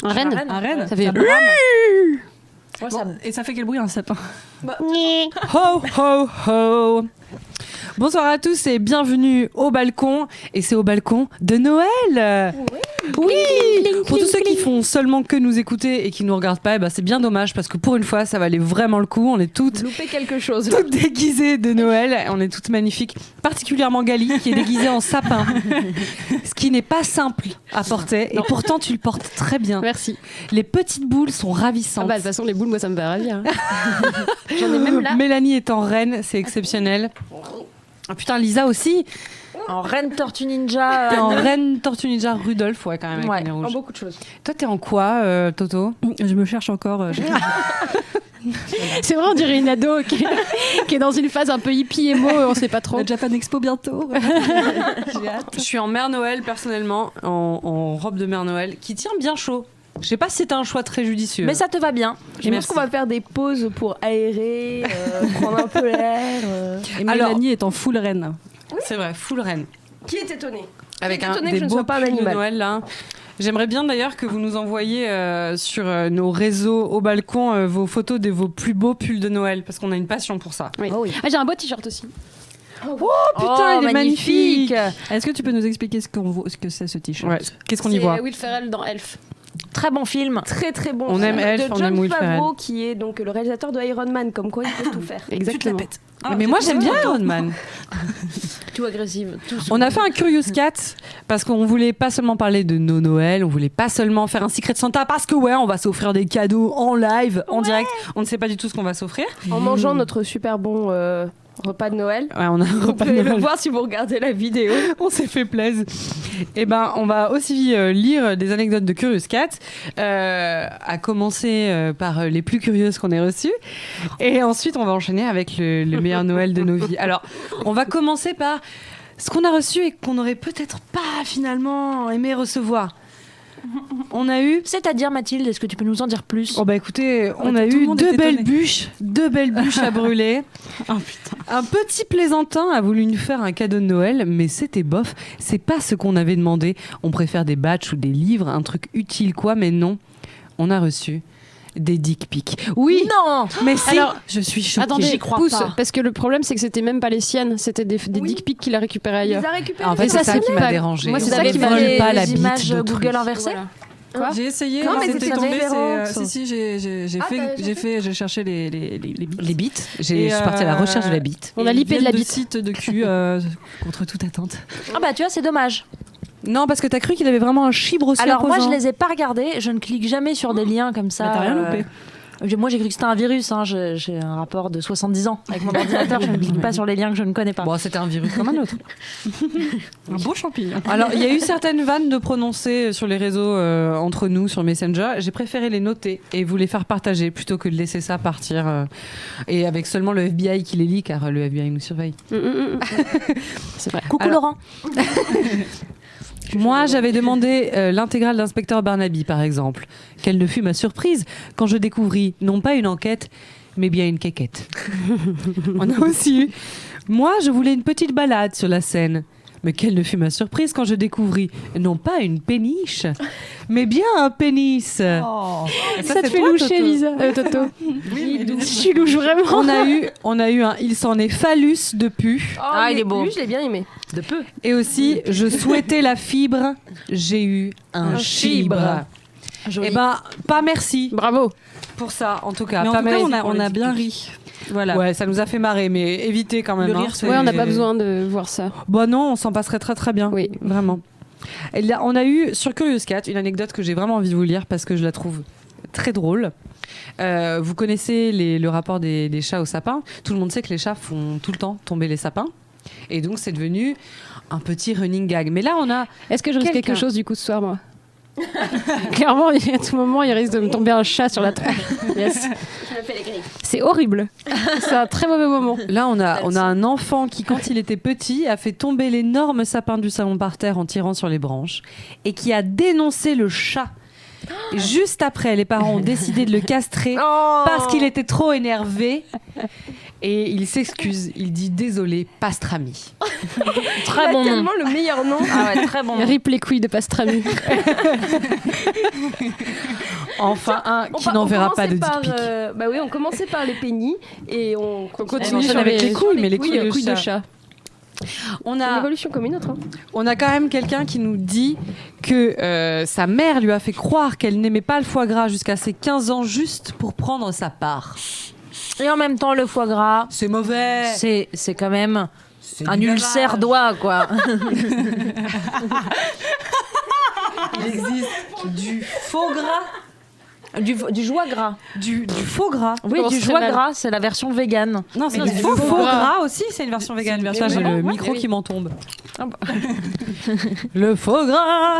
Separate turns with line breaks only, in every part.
Un renne.
Un renne.
Ça fait.
Ouais, et ça fait quel bruit un sapin?
Ho ho ho. Bonsoir à tous et bienvenue au balcon. Et c'est au balcon de Noël. Oui. Pour tous ceux qui font seulement que nous écouter et qui nous regardent pas, c'est bien dommage parce que pour une fois ça valait vraiment le coup. On est toutes
loupé quelque chose là.
Toutes déguisées de Noël. On est toutes magnifiques. Particulièrement Gali qui est déguisée en sapin. Ce qui n'est pas simple à porter. Et pourtant tu le portes très bien.
Merci.
Les petites boules sont ravissantes.
De toute façon les boules moi ça me fait ravir. Hein.
J'en ai même là.
Mélanie est en reine, c'est exceptionnel. Ah putain, Lisa aussi.
En reine tortue ninja.
T'es en reine tortue ninja Rudolph, ouais, quand même, avec
Ouais,
le nez rouge.
en beaucoup de choses.
Toi, t'es en quoi, Toto?
Je me cherche encore.
C'est vrai, on dirait une ado qui est dans une phase un peu hippie émo, on sait pas trop.
La Japan Expo bientôt. J'ai hâte.
Je suis en Mère Noël, personnellement, en robe de Mère Noël, qui tient bien chaud. Je sais pas si c'était un choix très judicieux.
Mais ça te va bien.
Je
pense qu'on va faire des pauses pour aérer, prendre un peu l'air.
Et Mélanie est en full reine.
C'est vrai, full reine.
Qui est étonné?
Avec
Qui est étonné
des
que je ne
beaux
sois pas un
pulls de
animal.
Noël, là. J'aimerais bien d'ailleurs que vous nous envoyiez sur nos réseaux au balcon vos photos de vos plus beaux pulls de Noël, parce qu'on a une passion pour ça.
Oui.
Oh oui.
Ah, j'ai un beau t-shirt aussi.
Oh putain, il est magnifique.
Est-ce que tu peux nous expliquer ce que c'est ce t-shirt?
Ouais. Qu'est-ce qu'on y voit?
C'est Will Ferrell dans Elf.
Très bon film. Très très bon.
On
film
aime Elf,
de
on
Jon
aime Will
Favreau, qui est donc le réalisateur de Iron Man, comme quoi il peut tout faire.
Exactement.
Mais moi j'aime bien Iron Man.
Tout agressive. Tout
On a fait un Curious Cat parce qu'on voulait pas seulement parler de nos Noëls, on voulait pas seulement faire un Secret Santa parce que on va s'offrir des cadeaux en live, en direct. On ne sait pas du tout ce qu'on va s'offrir.
En mangeant notre super bon repas de Noël.
Ouais, on a un
Vous
repas de
pouvez le
Noël.
voir si vous regardez la vidéo.
On s'est fait plaisir. Et on va aussi lire des anecdotes de Curious Cat, à commencer par les plus curieuses qu'on ait reçues. Et ensuite, on va enchaîner avec le meilleur Noël de nos vies. Alors, on va commencer par ce qu'on a reçu et qu'on n'aurait peut-être pas finalement aimé recevoir. On a eu...
C'est-à-dire, Mathilde, est-ce que tu peux nous en dire plus?
Oh bah écoutez, on a
tout le
eu
monde
deux
est
belles
étonné.
bûches à brûler.
Oh putain.
Un petit plaisantin a voulu nous faire un cadeau de Noël, mais c'était bof. C'est pas ce qu'on avait demandé. On préfère des badges ou des livres, un truc utile quoi, mais non. On a reçu des dick pics. Oui,
Non.
mais si.
Alors,
Je suis choquée.
attendez,
J'y crois
pousse,
pas.
parce que le problème c'est que c'était même pas les siennes, c'était des
Oui.
dick pics qu'il a récupérés
Il les
ailleurs.
a récupérés.
En fait,
Mais
c'est ça
c'est
qui m'a
pas-
dérangé.
moi, c'est
Vous
ça
avez
qui
fait
m'a-
vole pas la
les
bite
images
d'autrui.
Google inversées?
Voilà.
Quoi J'ai essayé,
Non, mais
c'était
c'était
tombé.
différent.
Si, j'ai
Ah, t'as déjà
fait, j'ai cherché les bites.
Les bites. Je
Et,
suis partie à la recherche de la bite.
On a
Et
lipé
ils
de la
viennent
bite.
sites de cul contre toute attente.
Ah bah tu vois, c'est dommage.
Non, parce que t'as cru qu'il avait vraiment un chibre aussi
Alors moi, je
imposant.
les ai pas regardés. Je ne clique jamais sur des liens comme ça.
Bah, t'as rien loupé.
Moi, j'ai cru que c'était un virus. Hein. J'ai un rapport de 70 ans avec mon ordinateur. Je ne clique pas sur les liens que je ne connais pas.
Bon, c'était un virus comme un autre.
Un beau champignon.
Alors, il y a eu certaines vannes de prononcer sur les réseaux entre nous, sur Messenger. J'ai préféré les noter et vous les faire partager plutôt que de laisser ça partir. Et avec seulement le FBI qui les lit, car le FBI nous surveille.
C'est vrai.
Coucou
Alors-
Laurent.
Moi, j'avais demandé l'intégrale d'inspecteur Barnaby, par exemple. Quelle ne fut ma surprise quand je découvris non pas une enquête, mais bien une quéquette. On a aussi eu... Moi, je voulais une petite balade sur la Seine. Mais quelle ne fut ma surprise quand je découvris non pas une péniche, mais bien un pénis.
Ça te
c'est
fait
toi,
loucher,
Toto.
Lisa. Toto. Je louche vraiment.
On a eu un il s'en est phallus de pu.
Ah, il est beau.
Lui, je l'ai bien aimé.
De peu.
Et aussi, je souhaitais la fibre, j'ai eu un chibre.
Joli.
Eh ben, pas merci
Bravo.
pour ça, en tout cas.
Mais en
Pas
tout cas,
merci
on
pour
a
les
bien
dick
ri. Voilà.
Ouais, ça nous a fait marrer, mais évitez quand même.
Le
hein,
rire,
c'est-
Ouais, on n'a pas besoin de voir ça.
Bah non, on s'en passerait très très bien.
Oui.
Vraiment. Et là, on a eu sur Curious Cat une anecdote que j'ai vraiment envie de vous lire parce que je la trouve très drôle. Vous connaissez le rapport des chats au sapin. Tout le monde sait que les chats font tout le temps tomber les sapins. Et donc, c'est devenu un petit running gag. Mais là, on a...
Est-ce que je risque
Quelqu'un.
quelque chose du coup ce soir, moi? Clairement, à tout moment, il risque de me tomber un chat sur la tronche. Yes. C'est horrible. C'est un très mauvais moment.
Là, on a un enfant qui, quand il était petit, a fait tomber l'énorme sapin du salon par terre en tirant sur les branches et qui a dénoncé le chat. Et juste après, les parents ont décidé de le castrer parce qu'il était trop énervé. Et il s'excuse, il dit désolé, pastrami.
Très bon nom.
Tellement le meilleur nom.
Ah ouais, très bon nom.
Rip les couilles de pastrami.
Enfin, un qui n'en verra pas de dick pic.
Bah oui, on commençait par les pénis et on
continue avec les couilles, mais les couilles de chat.
C'est une évolution comme une autre.
On a quand même quelqu'un qui nous dit que sa mère lui a fait croire qu'elle n'aimait pas le foie gras jusqu'à ses 15 ans juste pour prendre sa part.
Et en même temps, le foie gras,
c'est mauvais.
C'est quand même un ulcère doigt, quoi.
Il existe du faux gras.
Du joie gras.
Du faux gras.
Oui, du joie gras, c'est la version végane.
Non, c'est du faux gras aussi, c'est une version végane. Ça, j'ai le micro qui m'en tombe. Le faux gras.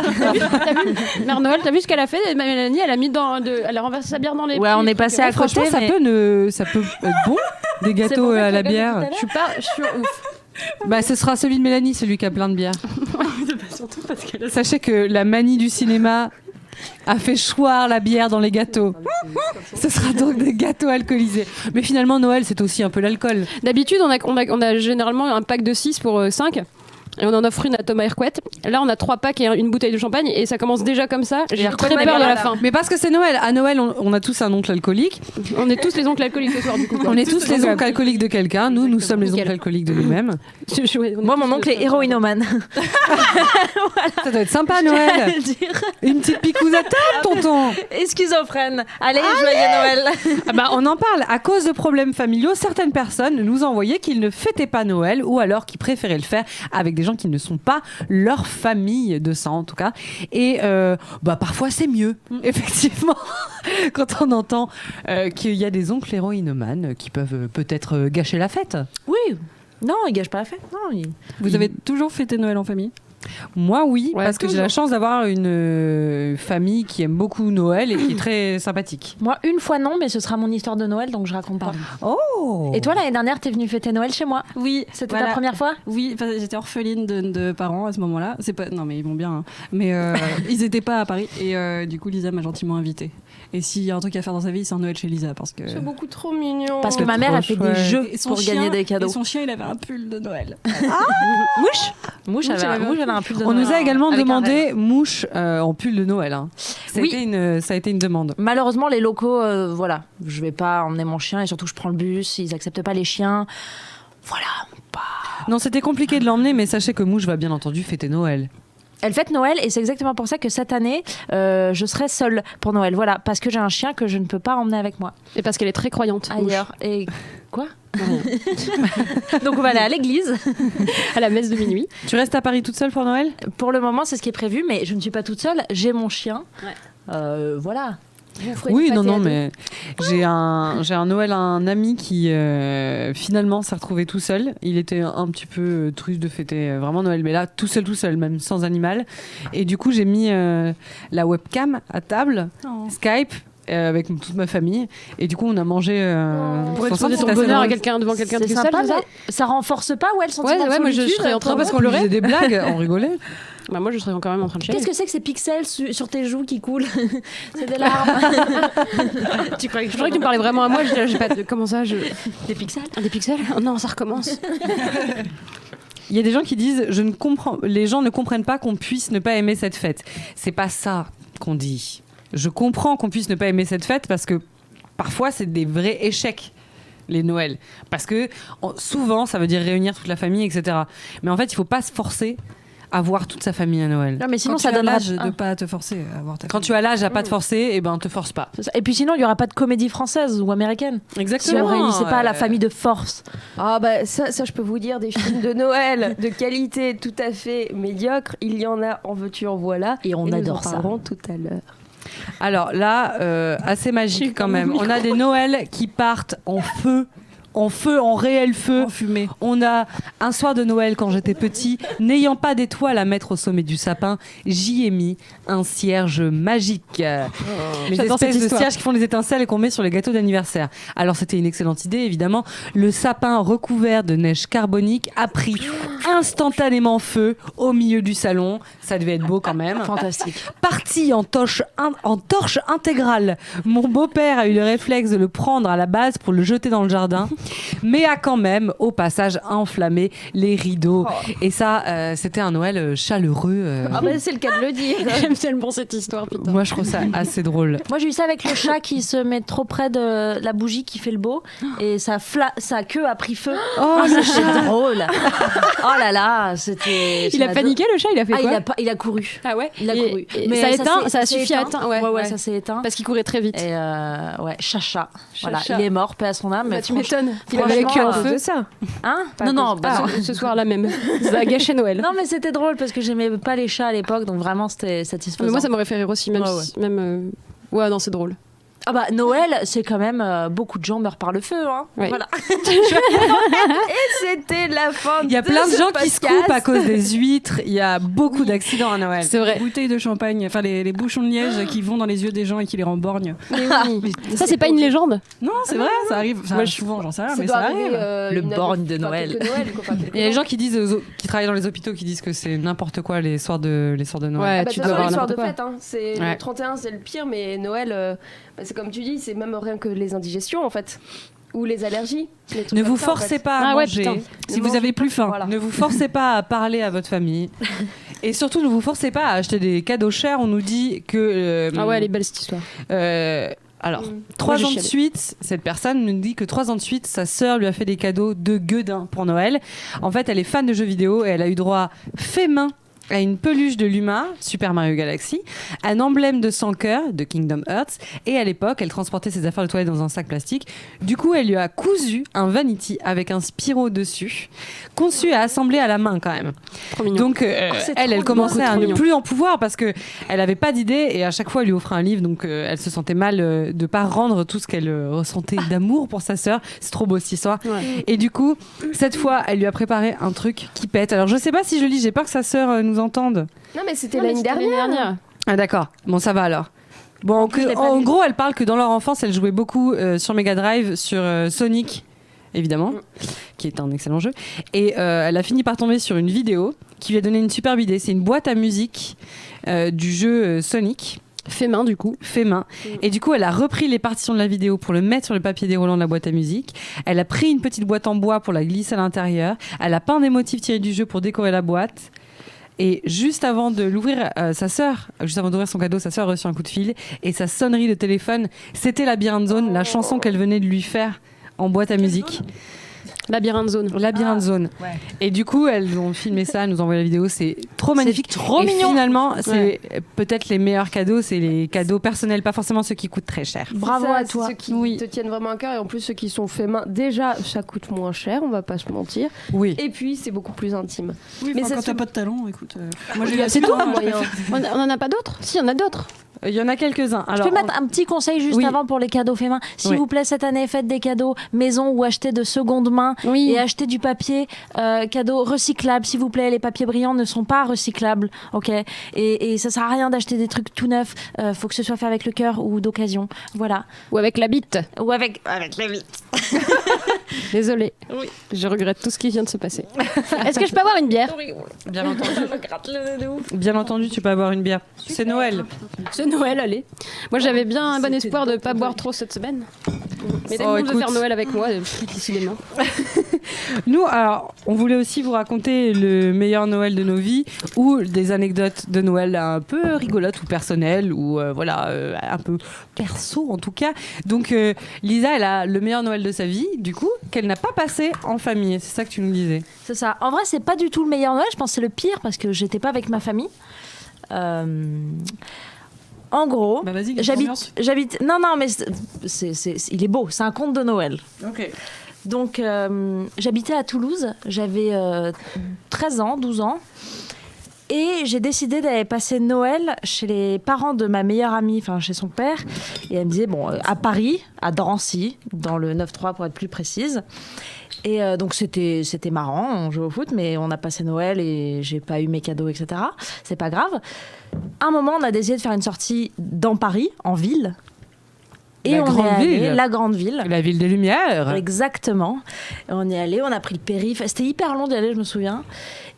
Mère Noël, t'as vu ce qu'elle a fait, Mélanie? Elle a renversé sa bière dans les.
Ouais, on est passé à côté.
Franchement, ça peut être bon. Des gâteaux à la bière.
Je suis ouf.
Bah, ce sera celui de Mélanie, celui qui a plein de bière. Sachez que la manie du cinéma a fait choir la bière dans les gâteaux. Ce sera donc des gâteaux alcoolisés. Mais finalement, Noël, c'est aussi un peu l'alcool.
D'habitude, on a généralement un pack de 6 pour 5. Et on en offre une à Thomas Hercouet. Là, on a 3 packs et une bouteille de champagne. Et ça commence déjà comme ça. J'ai très peur de la fin.
Mais parce que c'est Noël. À Noël, on a tous un oncle alcoolique.
On est tous les oncles alcooliques ce soir, du coup.
On est tous les oncles alcooliques de quelqu'un. Nous sommes les oncles alcooliques de nous-mêmes.
Moi, mon oncle est héroïnomane.
Ça doit être sympa, Noël. Une petite picouse à table, tonton.
Et schizophrène. Allez, joyeux Noël.
On en parle. À cause de problèmes familiaux, certaines personnes nous envoyaient qu'ils ne fêtaient pas Noël ou alors qu'ils préféraient le faire avec des gens qui ne sont pas leur famille de sang, en tout cas. Et parfois, c'est mieux, effectivement, quand on entend qu'il y a des oncles héroïnomanes qui peuvent peut-être gâcher la fête.
Oui. Non, ils gâchent pas la fête. Non,
Vous avez toujours fêté Noël en famille ?
Moi, oui, parce que j'ai la chance d'avoir une famille qui aime beaucoup Noël et qui est très sympathique.
Moi, une fois non, mais ce sera mon histoire de Noël, donc je raconte pas.
Oh.
Et toi, l'année dernière, t'es venue fêter Noël chez moi ?
Oui.
C'était ta première fois ?
Oui, j'étais orpheline de parents à ce moment-là. Non, mais ils vont bien. Hein. Mais ils n'étaient pas à Paris. Et du coup, Lisa m'a gentiment invitée. Et s'il y a un truc à faire dans sa vie, c'est un Noël chez Lisa. Parce que...
C'est beaucoup trop mignon.
Parce que ma mère a fait des jeux pour gagner des cadeaux.
Et son chien, il avait un pull de Noël.
Mouche, elle a un pull de Noël.
On nous a également demandé Mouche en pull de Noël. Hein. Ça a été une demande.
Malheureusement, les locaux, je vais pas emmener mon chien et surtout, je prends le bus. Ils acceptent pas les chiens. Voilà.
Non, c'était compliqué de l'emmener, mais sachez que Mouche va bien entendu fêter Noël.
Elle fête Noël et c'est exactement pour ça que cette année, je serai seule pour Noël. Voilà, parce que j'ai un chien que je ne peux pas emmener avec moi.
Et parce qu'elle est très croyante.
Ailleurs. Et quoi ? Donc on va aller à l'église,
à la messe de minuit.
Tu restes à Paris toute seule pour Noël ?
Pour le moment, c'est ce qui est prévu, mais je ne suis pas toute seule. J'ai mon chien. Ouais. Voilà.
Oui, non, mais j'ai un Noël, un ami qui finalement s'est retrouvé tout seul. Il était un petit peu triste de fêter vraiment Noël, mais là, tout seul, même sans animal. Et du coup, j'ai mis la webcam à table, Skype. Avec toute ma famille et du coup on a mangé
pour exposer ton bonheur à quelqu'un devant quelqu'un de seul,
ça renforce pas le sentiment de
moi je
solitude,
serais en train
parce qu'on faisait des blagues, on rigolait.
Moi je serais quand même en train de chialer.
Qu'est-ce que c'est que ces pixels sur tes joues qui coulent? C'est des larmes.
Je croyais que tu me parlais vraiment à moi. J'ai pas de... Comment ça
Des pixels?
Des pixels? Oh non, ça recommence.
Il y a des gens qui disent les gens ne comprennent pas qu'on puisse ne pas aimer cette fête. C'est pas ça qu'on dit. Je comprends qu'on puisse ne pas aimer cette fête parce que parfois c'est des vrais échecs, les Noëls. Parce que souvent ça veut dire réunir toute la famille, etc. Mais en fait il faut pas se forcer à voir toute sa famille à Noël.
Non, mais sinon
quand
ça donne
l'âge de pas te forcer à voir ta famille.
Quand tu as l'âge à pas te forcer, et ben te force pas.
Et puis sinon il y aura pas de comédie française ou américaine.
Exactement.
Si on réunissait pas la famille de force.
Ah bah ça je peux vous dire, des films de Noël de qualité tout à fait médiocre, il y en a, en veux-tu en voilà,
et on adore ça.
Nous en parlerons tout à l'heure.
Alors là, assez magique quand même. On a des Noëls qui partent en feu, en réel feu.
En fumée.
On a un soir de Noël quand j'étais petit, n'ayant pas d'étoile à mettre au sommet du sapin, j'y ai mis un cierge magique. Les espèces de cierges qui font des étincelles et qu'on met sur les gâteaux d'anniversaire. Alors c'était une excellente idée évidemment. Le sapin recouvert de neige carbonique a pris instantanément feu au milieu du salon. Ça devait être beau quand même.
Fantastique.
Parti en torche intégrale. Mon beau-père a eu le réflexe de le prendre à la base pour le jeter dans le jardin. mais a quand même au passage enflammé les rideaux. Et ça, c'était un Noël chaleureux.
Ah bah c'est le cas de le dire.
J'aime tellement cette histoire, putain.
Moi, je trouve ça assez drôle.
Moi, j'ai eu ça avec le chat qui se met trop près de la bougie qui fait le beau et sa queue a pris feu.
Oh,
c'est drôle. Oh là là, c'était.
Il a paniqué le chat, il a fait quoi?
Il a couru.
Ah ouais.
Il a couru.
Mais ça a éteint, ça a suffi à éteindre.
Ouais, ça s'est éteint.
Parce qu'il courait très vite.
Et ouais, Chacha. Voilà,
Chacha.
il est mort, paix à son âme.
Bah,
mais
tu m'étonnes. Il avait la
franchement,
queue en feu.
de ça.
Hein
Pas
Non, non,
cause-
bah,
Ce soir-là même. Ça a gâché Noël.
non, mais c'était drôle parce que j'aimais pas les chats à l'époque, donc vraiment c'était satisfaisant.
Mais moi, ça m'aurait fait rire aussi, même.
Ouais,
si- même ouais, non, c'est drôle.
Ah bah Noël, c'est quand même beaucoup de gens meurent par le feu, hein.
Ouais.
Voilà.
Et c'était la fin.
Il y a plein de gens qui se coupent à cause des huîtres. Il y a beaucoup d'accidents à Noël.
C'est vrai.
Les bouteilles de champagne, enfin les bouchons de liège qui vont dans les yeux des gens et qui les rendent borgnes.
Mais oui. Ça, c'est pas une légende.
Non, c'est vrai, ça arrive. Ça
Moi,
arrive souvent, j'en sais rien, mais
doit
ça
arriver,
arrive.
Le
une
borgne
année-
de
enfin,
Noël.
quelques Noël, quoi, enfin, quelques
Il y a des
Noël.
gens qui travaillent dans les hôpitaux qui disent que c'est n'importe quoi les soirs de Noël.
Ouais,
Ah bah,
tu
de toute
dois
façon,
avoir
les soirs de
n'importe quoi.
fête, hein, c'est
Ouais.
le 31, c'est le pire, mais Noël, bah, c'est comme tu dis, c'est même rien que les indigestions en fait, ou les allergies. Les trucs
Ne
comme
vous
ça, en
forcez
fait.
pas à
Ah ouais,
manger.
putain.
Si vous avez plus faim.
Voilà.
Ne vous forcez pas à parler à votre famille. Et surtout, ne vous forcez pas à acheter des cadeaux chers. On nous dit que...
Ah ouais, elle est belle cette histoire.
Alors,
Mm.
3
Moi,
ans
j'ai
de
chialé.
suite, cette personne nous dit que 3 ans de suite, sa sœur lui a fait des cadeaux de gueudin pour Noël. En fait, elle est fan de jeux vidéo et elle a eu droit fait main à une peluche de Luma, Super Mario Galaxy, un emblème de son cœur, de Kingdom Hearts, et à l'époque, elle transportait ses affaires de toilette dans un sac plastique. Du coup, elle lui a cousu un vanity avec un Spyro dessus, conçu et assemblé à la main quand même.
Trop mignon.
Donc,
c'est
elle
trop
commençait
mignon.
à
Trop
ne
mignon.
plus en pouvoir parce que elle avait pas d'idée et à chaque fois, elle lui offrait un livre, donc elle se sentait mal de pas rendre tout ce qu'elle ressentait d'amour pour sa sœur. C'est trop beau cette histoire.
Ouais.
Et du coup, cette fois, elle lui a préparé un truc qui pète. Alors, je sais pas si je lis, j'ai peur que sa sœur nous entende.
Non mais c'était
Non, mais
l'année
c'était
dernière.
Ah d'accord, bon ça va alors. Bon,
je l'ai pas
en
lu.
gros, elle parle que dans leur enfance, elle jouait beaucoup sur Mega Drive, sur Sonic, évidemment, qui est un excellent jeu. Et elle a fini par tomber sur une vidéo qui lui a donné une superbe idée. C'est une boîte à musique du jeu Sonic.
Fait main, du coup.
Fait main. Et du coup, elle a repris les partitions de la vidéo pour le mettre sur le papier déroulant de la boîte à musique. Elle a pris une petite boîte en bois pour la glisser à l'intérieur. Elle a peint des motifs tirés du jeu pour décorer la boîte. Et juste avant de l'ouvrir, juste avant d'ouvrir son cadeau, sa sœur a reçu un coup de fil. Et sa sonnerie de téléphone, c'était Labyrinthe Zone, la chanson qu'elle venait de lui faire en boîte à musique.
Labyrinthe Zone.
Labyrinthe Zone.
ouais.
Et du coup, elles ont filmé ça, elles nous ont envoyé la vidéo. C'est trop magnifique.
trop
et
mignon.
finalement, c'est peut-être les meilleurs cadeaux, c'est les cadeaux personnels, pas forcément ceux qui coûtent très cher.
Bravo
C'est ça,
à
c'est
toi.
Ceux qui
Oui.
te tiennent vraiment à cœur et en plus ceux qui sont faits main, déjà ça coûte moins cher, on va pas se mentir.
Oui.
Et puis c'est beaucoup plus intime.
Oui,
Mais
enfin,
ça
quand
se-
t'as pas de talent, écoute. Moi
Il y
j'ai
a c'est tout moyen.
On en a pas d'autres? Si, il y en a d'autres.
Il y en a quelques-uns.
Je
Alors,
peux mettre un petit conseil juste
Oui.
avant pour les cadeaux faits main. S'il
Oui.
vous plaît, cette année, faites des cadeaux maison ou achetez de seconde main.
Oui.
Et achetez du papier cadeau recyclable, s'il vous plaît. Les papiers brillants ne sont pas recyclables, ok. Et ça sert à rien d'acheter des trucs tout neufs. Faut que ce soit fait avec le cœur ou d'occasion. Voilà.
Ou avec la bite.
Ou avec les vies.
Désolée.
Oui.
Je regrette tout ce qui vient de se passer. Est-ce que je peux avoir une bière?
bien entendu, tu peux avoir une bière. C'est Noël.
C'est Noël, allez. Moi, j'avais bien un bon espoir de pas boire trop cette semaine. Mais tout le monde veut
écoute.
faire Noël avec moi, décidément.
Nous, alors, on voulait aussi vous raconter le meilleur Noël de nos vies ou des anecdotes de Noël un peu rigolotes ou personnelles ou un peu perso en tout cas. Donc, Lisa, elle a le meilleur Noël de sa vie, du coup, qu'elle n'a pas passé en famille. C'est ça que tu nous disais.
C'est ça. En vrai, c'est pas du tout le meilleur Noël. Je pense que c'est le pire parce que j'étais pas avec ma famille. En gros,
Bah vas-y, ambiance.
j'habite. Non, mais il est beau. C'est un conte de Noël.
Ok.
Donc, j'habitais à Toulouse. J'avais 13 ans, 12 ans. Et j'ai décidé d'aller passer Noël chez les parents de ma meilleure amie, enfin chez son père. Et elle me disait, bon, à Paris, à Drancy, dans le 9-3 pour être plus précise. Et donc c'était marrant, on jouait au foot, mais on a passé Noël et j'ai pas eu mes cadeaux, etc. C'est pas grave. À un moment, on a décidé de faire une sortie dans Paris, en ville. Et
La
on
grande
est allé,
ville.
la grande ville.
La ville des Lumières.
Exactement. Et on est allé, on a pris le périph'. C'était hyper long d'y aller, je me souviens.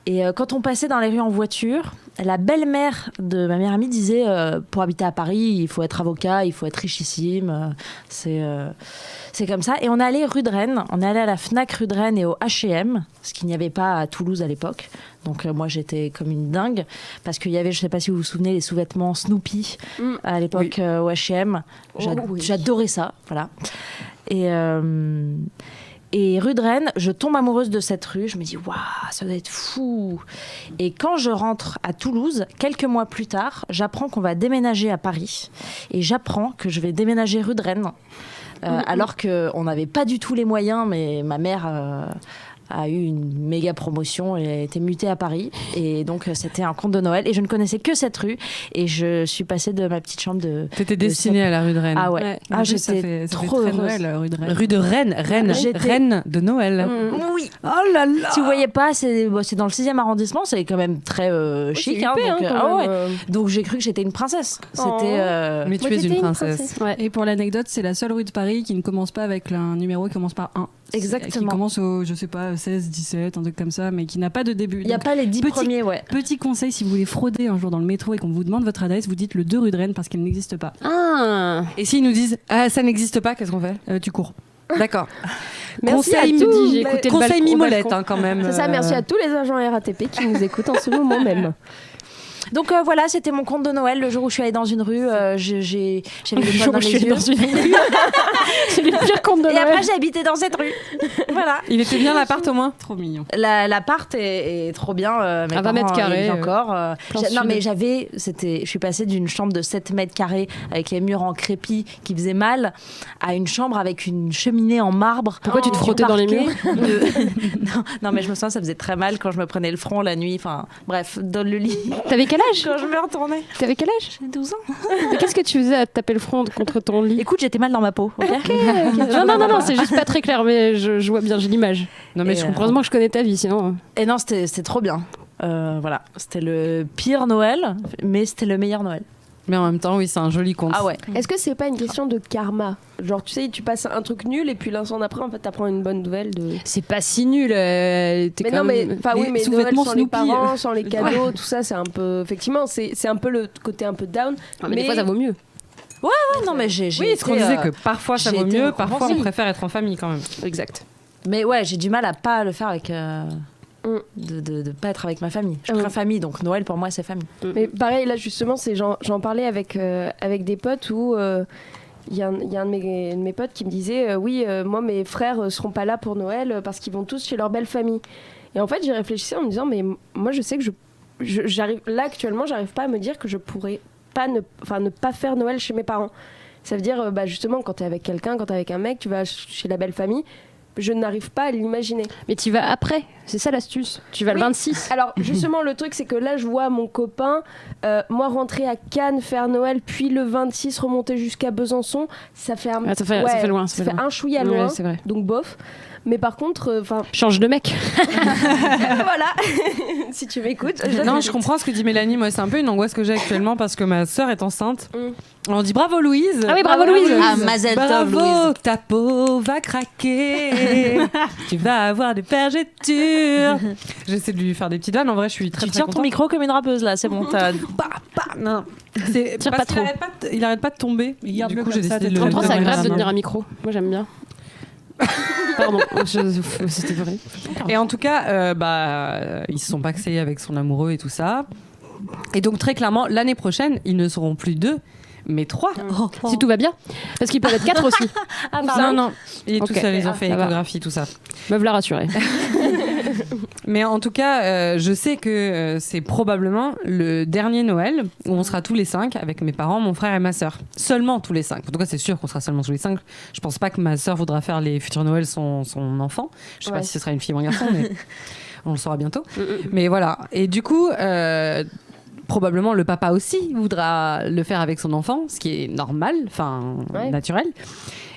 Et quand on passait dans les rues en voiture, la belle-mère de ma meilleure amie disait pour habiter à Paris, il faut être avocat, il faut être richissime. C'est comme ça. Et on est allé rue de Rennes. On est allé à la Fnac rue de Rennes et au H&M, ce qu'il n'y avait pas à Toulouse à l'époque. Donc moi, j'étais comme une dingue parce qu'il y avait, je ne sais pas si vous vous souvenez, les sous-vêtements Snoopy à l'époque au H&M. J'adorais ça. Voilà. Et rue de Rennes, je tombe amoureuse de cette rue. Je me dis, waouh, ça doit être fou. Et quand je rentre à Toulouse, quelques mois plus tard, j'apprends qu'on va déménager à Paris. Et j'apprends que je vais déménager rue de Rennes. Alors qu'on n'avait pas du tout les moyens, mais ma mère a eu une méga promotion et a été mutée à Paris. Et donc, c'était un conte de Noël. Et je ne connaissais que cette rue. Et je suis passée de ma petite chambre de...
T'étais destinée à la rue de Rennes.
Ah ouais. J'étais trop heureuse.
Noël, rue de Rennes.
Rue de Rennes. Reine de Noël.
Oui.
Oh là là.
Si vous voyez pas, c'est dans le 6e arrondissement. C'est quand même très chic. Donc, j'ai cru que j'étais une princesse. C'était...
Mais tu es une princesse.
Ouais.
Et pour l'anecdote, c'est la seule rue de Paris qui ne commence pas avec un numéro qui commence par 1.
Exactement.
Qui commence au, je sais pas, 16, 17, un truc comme ça, mais qui n'a pas de début.
Il n'y a pas les 10 premiers,
Petit conseil, si vous voulez frauder un jour dans le métro et qu'on vous demande votre adresse, vous dites le 2 rue de Rennes parce qu'elle n'existe pas.
Ah.
Et s'ils nous disent ça n'existe pas, qu'est-ce qu'on fait?
Tu cours.
D'accord.
Merci
Conseil,
à tous.
J'ai écouté le
conseil
balcon,
mimolette
balcon.
quand même.
C'est ça, merci à tous les agents RATP qui nous écoutent en ce moment même.
Donc voilà, c'était mon conte de Noël. Le jour où je suis allée dans une rue, j'avais des poils dans les yeux.
C'est le pire conte de
Et
Noël.
après, j'ai habité dans cette rue. Voilà.
Il était bien l'appart au moins?
Trop mignon.
L'appart est trop bien. Mes
20
parents,
mètres carrés,
ils vivent encore.
plan
Non,
sud.
mais je suis passée d'une chambre de 7 mètres carrés avec les murs en crépi qui faisaient mal à une chambre avec une cheminée en marbre.
Pourquoi tu te frottais dans les murs
non, mais je me sens ça faisait très mal quand je me prenais le front la nuit. Enfin, bref, dans le lit.
T'avais quel âge?
Quand je me retournais.
T'avais quel âge?
J'ai 12 ans.
Mais qu'est-ce que tu faisais à te taper le front contre ton lit?
Écoute, j'étais mal dans ma peau. ok
Non, c'est juste pas très clair, mais je vois bien, j'ai l'image.
Non mais
Et
je comprends.
Heureusement que je connais ta vie, sinon.
Et non, c'était trop bien. Voilà, c'était le pire Noël, mais c'était le meilleur Noël.
Mais en même temps, oui, c'est un joli conte.
Ah ouais.
Est-ce que c'est pas une question de karma? Genre, tu sais, tu passes un truc nul et puis l'instant d'après, en fait, t'apprends une bonne nouvelle de.
C'est pas si nul.
Mais non, mais enfin oui, mais Noël
sous-vêtements
sans les
Snoopy.
parents, sans les cadeaux, tout ça, c'est un peu. Effectivement, c'est un peu le côté un peu down.
Mais des fois, ça vaut mieux.
Non, mais j'ai
Oui, ce qu'on disait que parfois ça
j'ai
vaut
été
mieux,
au
parfois
couvent.
on préfère être en famille quand même.
Exact.
Mais ouais, j'ai du mal à pas le faire avec. De pas être avec ma famille. Je suis famille, donc Noël pour moi c'est famille.
Mais pareil, là justement, j'en parlais avec des potes où il y a un de mes potes qui me disait oui, moi mes frères seront pas là pour Noël parce qu'ils vont tous chez leur belle famille. Et en fait, j'y réfléchissais en me disant mais moi je sais que j'arrive là actuellement, j'arrive pas à me dire que je pourrais pas ne pas faire Noël chez mes parents. Ça veut dire justement quand t'es avec quelqu'un, quand t'es avec un mec, tu vas chez la belle famille. Je n'arrive pas à l'imaginer.
Mais tu vas après, c'est ça l'astuce. Tu vas le 26.
Alors justement, le truc c'est que là je vois mon copain, moi rentrer à Cannes faire Noël, puis le 26 remonter jusqu'à Besançon, ça fait un,
ça fait loin.
ça fait un chouïa loin,
Ouais, c'est vrai.
donc bof. Mais par contre,
Change de mec.
voilà, si tu m'écoutes.
Non, je comprends ce que dit Mélanie. Moi, c'est un peu une angoisse que j'ai actuellement parce que ma sœur est enceinte. On dit bravo Louise.
Ah oui, bravo Louise.
Ah, Mazel tov,
Bravo,
Louise.
ta peau va craquer. Tu vas avoir des vergetures. J'essaie de lui faire des petites vannes. En vrai, je suis très
Tu
très
tiens ton
contente.
micro comme une rappeuse là, c'est bon.
Non, c'est
Tire
parce
pas
qu'il
trop.
il arrête pas de tomber.
Il garde
Du
le
coup,
comme
j'ai
ça,
décidé de
t'es
le.
33,
de
c'est
le
agréable de
mettre
tenir un micro. Moi, j'aime bien. Pardon, c'était vrai.
Et en tout cas, ils se sont paxés avec son amoureux et tout ça. Et donc, très clairement, l'année prochaine, ils ne seront plus 2, mais 3.
Si tout va bien. Parce qu'ils peuvent être 4 aussi.
Ah,
Non, il est tout
Ok.
seul, ils ont fait
ça va.
échographie, tout ça.
Me la rassurer.
Mais en tout cas, je sais que c'est probablement le dernier Noël où on sera tous les 5 avec mes parents, mon frère et ma sœur. Seulement tous les 5. En tout cas, c'est sûr qu'on sera seulement tous les 5. Je pense pas que ma sœur voudra faire les futurs Noëls son enfant. Je sais pas si ce sera une fille ou un garçon, mais on le saura bientôt. Mais voilà. Et du coup, probablement le papa aussi voudra le faire avec son enfant, ce qui est normal, enfin naturel.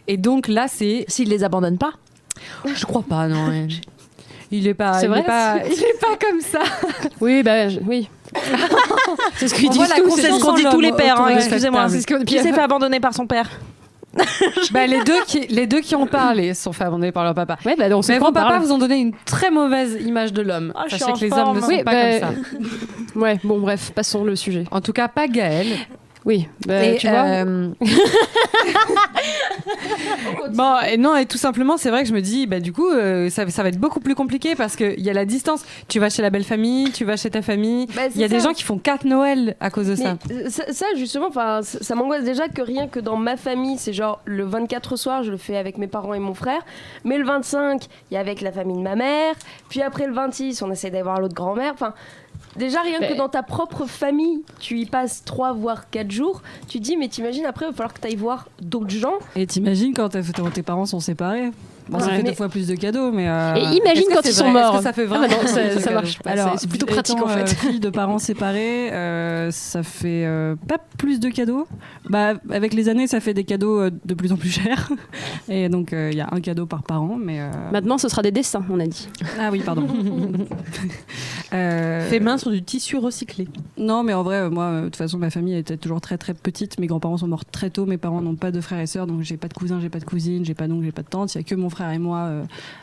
Et donc là, c'est...
S'il les abandonne pas.
Je crois pas, non. Il est pas,
C'est
il
vrai
est pas, il est pas comme ça.
Oui, oui. C'est ce qu'ils
On
disent
voit la
tous.
conséquence
C'est ce qu'on dit tous les pères,
autour de cette
excusez-moi.
table.
Qui s'est fait abandonner par son père?
Les deux qui en parlent sont fait abandonner par leur papa.
Ouais, bah, on sait
Mais
pas,
vos
on parle.
papas vous ont donné une très mauvaise image de l'homme.
Ah, je suis
Sachez
en
que les
forme.
hommes ne sont
Oui,
pas
bah,
comme ça.
Ouais, bon, bref, passons le sujet.
En tout cas, pas Gaël.
Oui, bah,
Et,
tu vois.
Bon, et non, et tout simplement, c'est vrai que je me dis, bah, du coup, ça va être beaucoup plus compliqué parce qu'il y a la distance. Tu vas chez la belle famille, tu vas chez ta famille.
Bah, c'est
Il y a des
ça.
gens qui font 4 Noël à cause de ça.
Mais ça, justement, ça m'angoisse déjà que rien que dans ma famille, c'est genre le 24 au soir, je le fais avec mes parents et mon frère. Mais le 25, il y a avec la famille de ma mère. Puis après le 26, on essaie d'aller voir l'autre grand-mère. Enfin, déjà, rien que dans ta propre famille, tu y passes 3 voire 4 jours. Tu te dis, mais t'imagines après, il va falloir que tu ailles voir d'autres gens.
Et t'imagines quand tes parents sont séparés. Bon, ça
Ouais.
fait
Mais-
2 fois plus de cadeaux, mais.
Et imagine
Est-ce que
quand
c'est
ils sont
vrai
morts.
Est-ce que ça fait vraiment
Ah bah non,
plus de
ça
cadeaux
marche pas. C'est plutôt pratique en fait.
Fille de parents séparés, ça fait pas plus de cadeaux. Bah, avec les années, ça fait des cadeaux de plus en plus chers. Et donc, il y a un cadeau par parent. Mais,
Maintenant, ce sera des dessins, on a dit.
Ah oui, pardon.
Fait main sur du tissu recyclé.
Non, mais en vrai, moi, de toute façon, ma famille était toujours très très petite. Mes grands-parents sont morts très tôt. Mes parents n'ont pas de frères et sœurs, donc j'ai pas de cousins, j'ai pas de cousines, j'ai pas d'oncles, j'ai pas de tantes. Il y a que mon frère et moi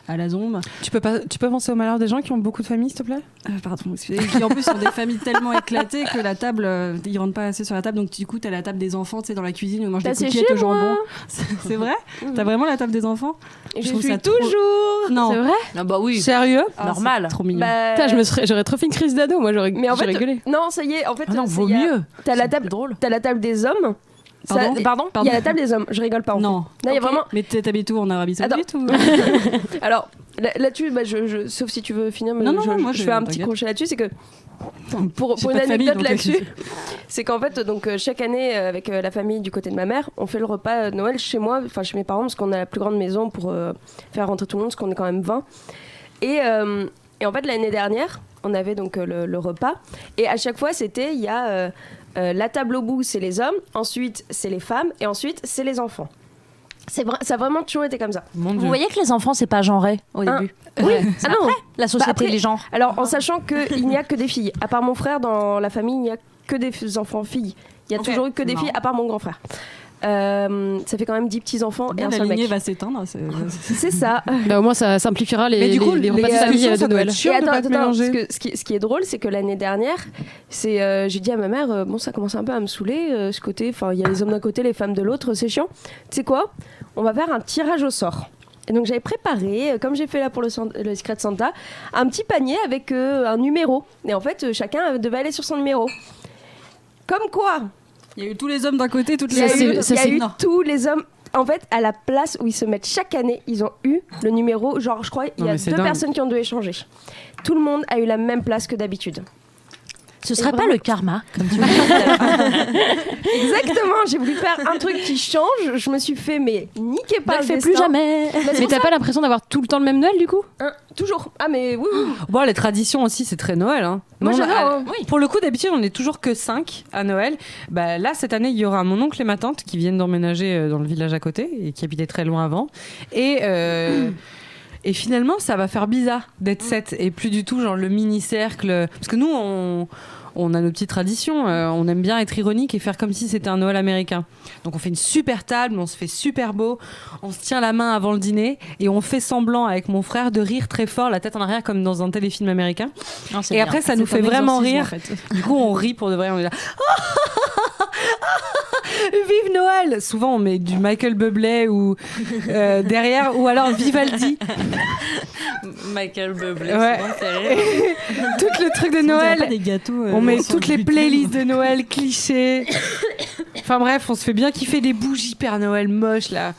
à la Zombe.
Tu peux penser au malheur des gens qui ont beaucoup de familles, s'il te plaît?
Pardon, excusez. Et qui en plus sont des familles tellement éclatées que la table, ils rentrent pas assez sur la table. Donc du coup, t'as la table des enfants, tu sais, dans la cuisine où on mange
T'as
des
séché,
cookies au
moi
jambon. C'est vrai? T'as vraiment la table des enfants?
Et je
trouve
suis
ça trop-
toujours.
Non.
C'est vrai?
Ah bah oui.
Sérieux?
Ah,
Normal.
c'est trop mignon.
Bah,
Putain, j'aurais trop fait une crise d'ado, moi j'aurais
mais en fait,
rigolé.
non, ça y est, en fait,
Ah non,
c'est-
vaut
y a-
mieux.
T'as la
C'est
table,
plus drôle.
t'as la table des hommes.
Pardon
Pardon. Il y a la table des hommes. Je rigole pas. En
Non.
fait. Non, il y a Ok. vraiment.
Mais t'habites où, en Arabie Saoudite ou...
Alors là-dessus, bah, sauf si tu veux finir, mais
Non, non, moi,
je
je-
fais un petit
t'inquiète.
crochet là-dessus, c'est que pour
J'ai
une
pas de famille,
anecdote
donc
là-dessus, c'est qu'en fait, donc chaque année avec la famille du côté de ma mère, on fait le repas de Noël chez moi, enfin chez mes parents, parce qu'on a la plus grande maison pour faire rentrer tout le monde, parce qu'on est quand même 20. Et en fait, l'année dernière, on avait donc le repas, et à chaque fois, c'était il y a la table au bout, c'est les hommes, ensuite c'est les femmes, et ensuite c'est les enfants. Ça a vraiment toujours été comme ça.
Mon
Vous
Dieu.
voyez que les enfants, c'est pas genré au
Hein.
début.
Oui, ah non.
La société,
après-
les genres.
Alors, en sachant qu'il n'y a que des filles. À part mon frère, dans la famille, il n'y a que des enfants filles. Il y a
Ok.
toujours eu que des
Marrant.
filles, à part mon grand frère. Ça fait quand même 10 petits-enfants et
Bien,
un
la
seul
lignée
mec.
va s'éteindre.
C'est ça.
Bah, au moins, ça simplifiera
Mais du coup,
les repas de
les
famille
discussions,
de
ça doit
Noël.
être chiant de pas te mélanger.
ce qui est drôle, c'est que l'année dernière, j'ai dit à ma mère, bon, ça commence un peu à me saouler, ce côté, enfin, il y a les hommes d'un côté, les femmes de l'autre, c'est chiant. Tu sais quoi? On va faire un tirage au sort. Et donc j'avais préparé, comme j'ai fait là pour le Secret Santa, un petit panier avec un numéro. Et en fait, chacun devait aller sur son numéro. Comme quoi,
Il y a eu tous les hommes d'un côté, toutes
il y
les
a
filles.
eu, il y a eu tous les hommes. En fait, à la place où ils se mettent chaque année, ils ont eu le numéro. Genre, je crois, il
Non,
y a
mais c'est
2
dingue.
personnes qui ont dû échanger. Tout le monde a eu la même place que d'habitude.
Ce serait pas
vraiment-
le karma, comme tu
Exactement, j'ai voulu faire un truc qui change. Je me suis fait, mais niquez pas
ne
le
le fais
destin.
plus jamais.
Bah, c'est
Mais
pour
t'as
ça.
pas l'impression d'avoir tout le temps le même Noël du coup?
Hein, toujours. Ah, mais oui, oui.
Bon, les traditions aussi, c'est très Noël. Hein.
Moi,
Nous, on
j'adore,
a-
hein.
Pour le coup, d'habitude, on est toujours que 5 à Noël. Bah, là, cette année, il y aura mon oncle et ma tante qui viennent d'emménager dans le village à côté et qui habitaient très loin avant. Et finalement, ça va faire bizarre d'être 7 et plus du tout genre le mini-cercle. Parce que nous, on a nos petites traditions. On aime bien être ironique et faire comme si c'était un Noël américain. Donc on fait une super table, on se fait super beau, on se tient la main avant le dîner et on fait semblant avec mon frère de rire très fort, la tête en arrière comme dans un téléfilm américain.
Non, c'est
Et
bien.
après, ça nous
C'est
fait
un
vraiment
exorcisme,
rire.
en fait.
Du coup, on rit pour de vrai. On est là. Vive Noël! Souvent, on met du Michael Bublé ou derrière, ou alors Vivaldi.
Michael Bublé.
Ouais. Tout le truc de
On dirait pas
Noël.
des gâteaux.
On met
sur
toutes
le
les
gluten.
playlists de Noël clichés. Enfin bref, on se fait bien kiffer des bougies Père Noël moches là.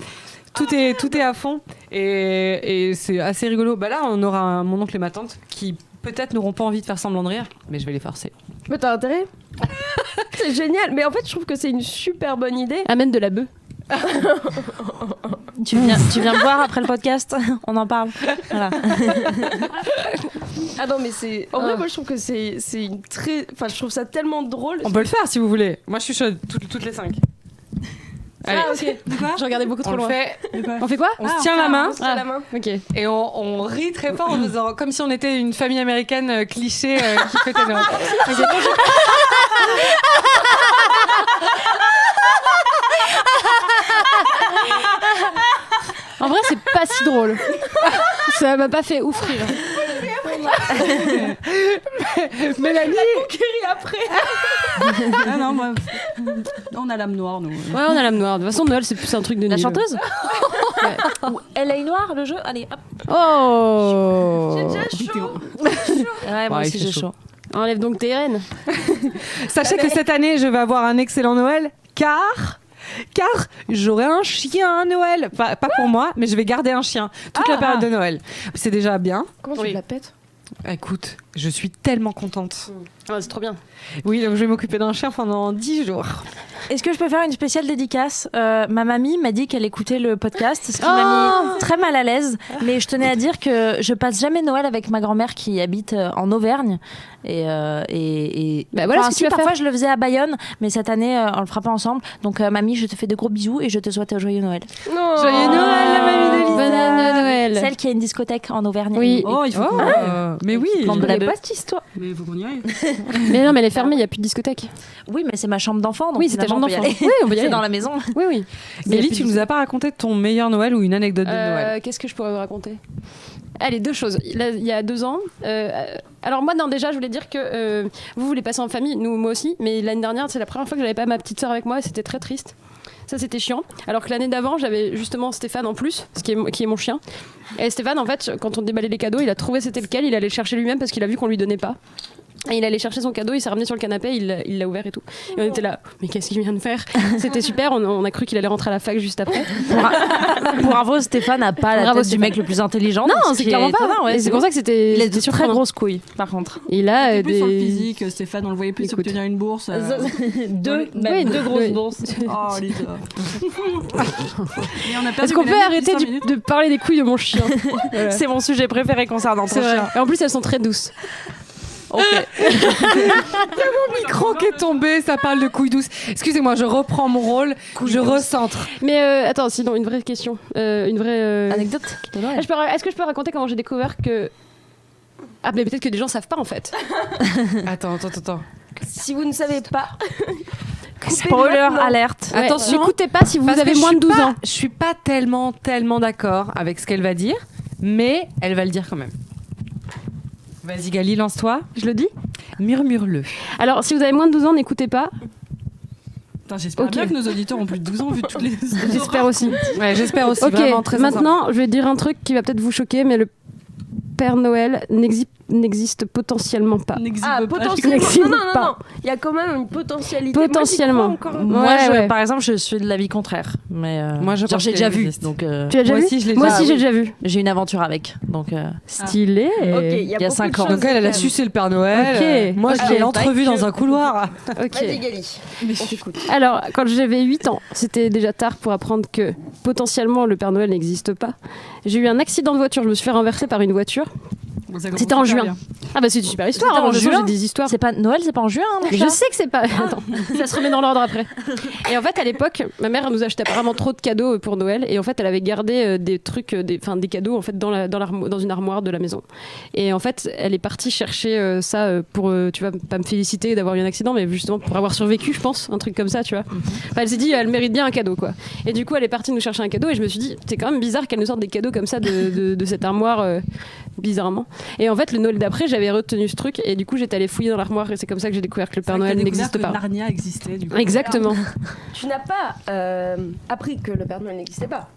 Tout est à fond et c'est assez rigolo. Bah là, on aura mon oncle et ma tante qui peut-être n'auront pas envie de faire semblant de rire, mais je vais les forcer.
Mais t'as intérêt. C'est génial. Mais en fait, je trouve que c'est une super bonne idée.
Amène de la bœuf.
Tu viens me voir après le podcast. On en parle. Voilà.
Ah non, mais c'est. En vrai, moi, je trouve que c'est une très. Enfin, je trouve ça tellement drôle.
On peut le faire si vous voulez. Moi, je suis chaude toutes les 5. Allez,
Ah, ok.
De quoi
Je regardais beaucoup
on
trop
le
loin.
fait.
De quoi
On fait quoi?
On se tient la main
On se tient la main.
Ok.
et on rit très fort en faisant comme si on était une famille américaine cliché qui fêtait Noël. Ok.
En vrai, c'est pas si drôle. Ça m'a pas fait ouf rire.
Mélanie,
Ah non, moi, on a l'âme noire, nous.
Ouais, on a l'âme noire. De toute façon, Noël, c'est plus un truc de
La
nul.
chanteuse Ou LA Noir, le jeu. Allez, hop.
Oh.
Ouais, moi
Ouais,
aussi
il fait
j'ai
chaud.
chaud.
Enlève donc tes rênes.
sachez que cette année, je vais avoir un excellent Noël, car j'aurai un chien à Noël. Pas pour moi, mais je vais garder un chien toute la période de Noël. C'est déjà bien.
Comment tu la pètes?
Écoute, je suis tellement contente.
Ouais, c'est trop bien.
Oui, donc je vais m'occuper d'un chien pendant 10 jours.
Est-ce que je peux faire une spéciale dédicace Ma mamie m'a dit qu'elle écoutait le podcast, ce qui m'a mis très mal à l'aise. Mais je tenais à dire que je passe jamais Noël avec ma grand-mère qui habite en Auvergne. Et
Bah voilà ce que tu vas
parfois
faire.
je le faisais à Bayonne, mais cette année on le fera pas ensemble. Donc mamie, je te fais de gros bisous et je te souhaite un joyeux Noël.
Non.
Joyeux Noël, la mamie de Lisa.
Bonne année de Noël.
Celle qui a une discothèque en Auvergne.
Oui.
Oh, il faut qu'on aille.
Mais oui.
Plante de la bœuf.
Pas cette histoire.
Mais il faut qu'on y aille.
Mais non, mais elle est fermée, il n'y a plus de discothèque.
Oui, mais c'est ma chambre d'enfant. Donc
Oui, c'est ta
finalement,
chambre
on peut y
d'enfant.
aller.
Oui, on peut y
C'est
aller.
dans la maison.
Oui, oui.
Mélie, tu nous as pas raconté ton meilleur Noël ou une anecdote de Noël?
Qu'est-ce que je pourrais vous raconter? Allez, deux choses. Là, il y a 2 ans. Alors moi, non, déjà, je voulais dire que vous voulez passer en famille, nous, moi aussi. Mais l'année dernière, c'est la première fois que j'avais pas ma petite sœur avec moi. Et c'était très triste. Ça, c'était chiant. Alors que l'année d'avant, j'avais justement Stéphane en plus, qui est mon chien. Et Stéphane, en fait, quand on déballait les cadeaux, il a trouvé c'était lequel. Il allait le chercher lui-même parce qu'il a vu qu'on lui donnait pas. Et il allait chercher son cadeau, il s'est ramené sur le canapé, il l'a ouvert et tout. Et on était là, mais qu'est-ce qu'il vient de faire? C'était super, on a cru qu'il allait rentrer à la fac juste après.
Pour info, Stéphane n'a pas la
Bravo,
tête du
Stéphane.
mec le plus intelligent.
Non,
ce
c'est
qui
clairement
est
pas.
étonnant, ouais,
Et c'est pour ça que c'était
Il a de
c'était
très
surprenant.
grosses couilles, par contre.
Il a
C'était plus sur le
des.
physique, Stéphane, on le voyait plus
Écoute.
obtenir une bourse.
Deux,
Oui, deux grosses
bourses.
Oh, Lisa. Mais on a perdu
Est-ce qu'on peut
Mélanie
arrêter
depuis 5 minutes.
de parler des couilles de mon chien? Voilà.
C'est mon sujet préféré concernant ton
C'est vrai.
chien.
Et en plus, elles sont très douces.
Ok.
Micro qui est tombé, ça parle de couilles douces. Excusez-moi, je reprends mon rôle, je recentre.
Mais attends, sinon, une vraie question. Une vraie.
Anecdote de Noël.
Est-ce que je peux raconter comment j'ai découvert que. Ah, mais peut-être que des gens savent pas en fait.
Attends.
Si vous ne savez pas.
Spoiler
maintenant.
alerte.
Ouais,
Attention.
n'écoutez pas si vous
Parce
avez
que
moins de 12 ans.
Je suis pas tellement d'accord avec ce qu'elle va dire, mais elle va le dire quand même. Vas-y Gali, lance-toi.
Je le dis.
Murmure-le.
Alors, si vous avez moins de 12 ans, n'écoutez pas.
Putain, j'espère
Ok.
bien que nos auditeurs ont plus de 12 ans vu toutes les.
J'espère aussi.
Ouais, j'espère aussi
Ok,
vraiment très
maintenant, je vais dire un truc qui va peut-être vous choquer, mais le Père Noël n'existe potentiellement pas.
Ah, potentiellement.
N'existe
Non.
pas.
Il y a quand même une potentialité.
Potentiellement.
Moi, j'y crois encore.
Moi,
Ouais.
par exemple, je suis de l'avis contraire. Mais
Moi, je
genre,
pense
j'ai déjà
qu'elle
vu.
existe.
Donc,
Tu l'as déjà
Moi
vu
aussi, je l'ai
Moi
déjà-
aussi,
Ah
j'ai
oui.
déjà vu.
j'ai une aventure avec. Donc,
Stylé.
Ok,
il y a
beaucoup
5
de
ans.
choses
Donc elle a
quand même.
sucé le Père Noël.
Ok.
Moi, je
Ok.
l'ai entrevu dans un couloir.
Ok.
Vas-y, Gali. On t'écoute.
Alors, quand j'avais 8 ans, c'était déjà tard pour apprendre que potentiellement le Père Noël n'existe pas. J'ai eu un accident de voiture, je me suis fait renverser par une voiture. C'était en juin. Ah bah c'est une super histoire,
C'était
hein.
en
De toute façon,
juin
j'ai des histoires.
c'est pas Noël, c'est pas en juin. Mon
Je
chat
sais que c'est pas. Attends, ça se remet dans l'ordre après. Et en fait, à l'époque, ma mère elle nous achetait apparemment trop de cadeaux pour Noël. Et en fait, elle avait gardé des trucs, des cadeaux en fait dans une armoire de la maison. Et en fait, elle est partie chercher ça pour, tu vois, pas me féliciter d'avoir eu un accident, mais justement pour avoir survécu, je pense, un truc comme ça, tu vois. Enfin, elle s'est dit, elle mérite bien un cadeau, quoi. Et du coup, elle est partie nous chercher un cadeau. Et je me suis dit, c'est quand même bizarre qu'elle nous sorte des cadeaux comme ça de cette armoire, bizarrement. Et en fait, le Noël d'après, j'avais retenu ce truc. Et du coup, j'étais allée fouiller dans l'armoire. Et c'est comme ça que j'ai découvert que le Père Noël n'existe pas.
Narnia existait du coup.
Exactement.
Tu n'as pas appris que le Père Noël n'existait pas.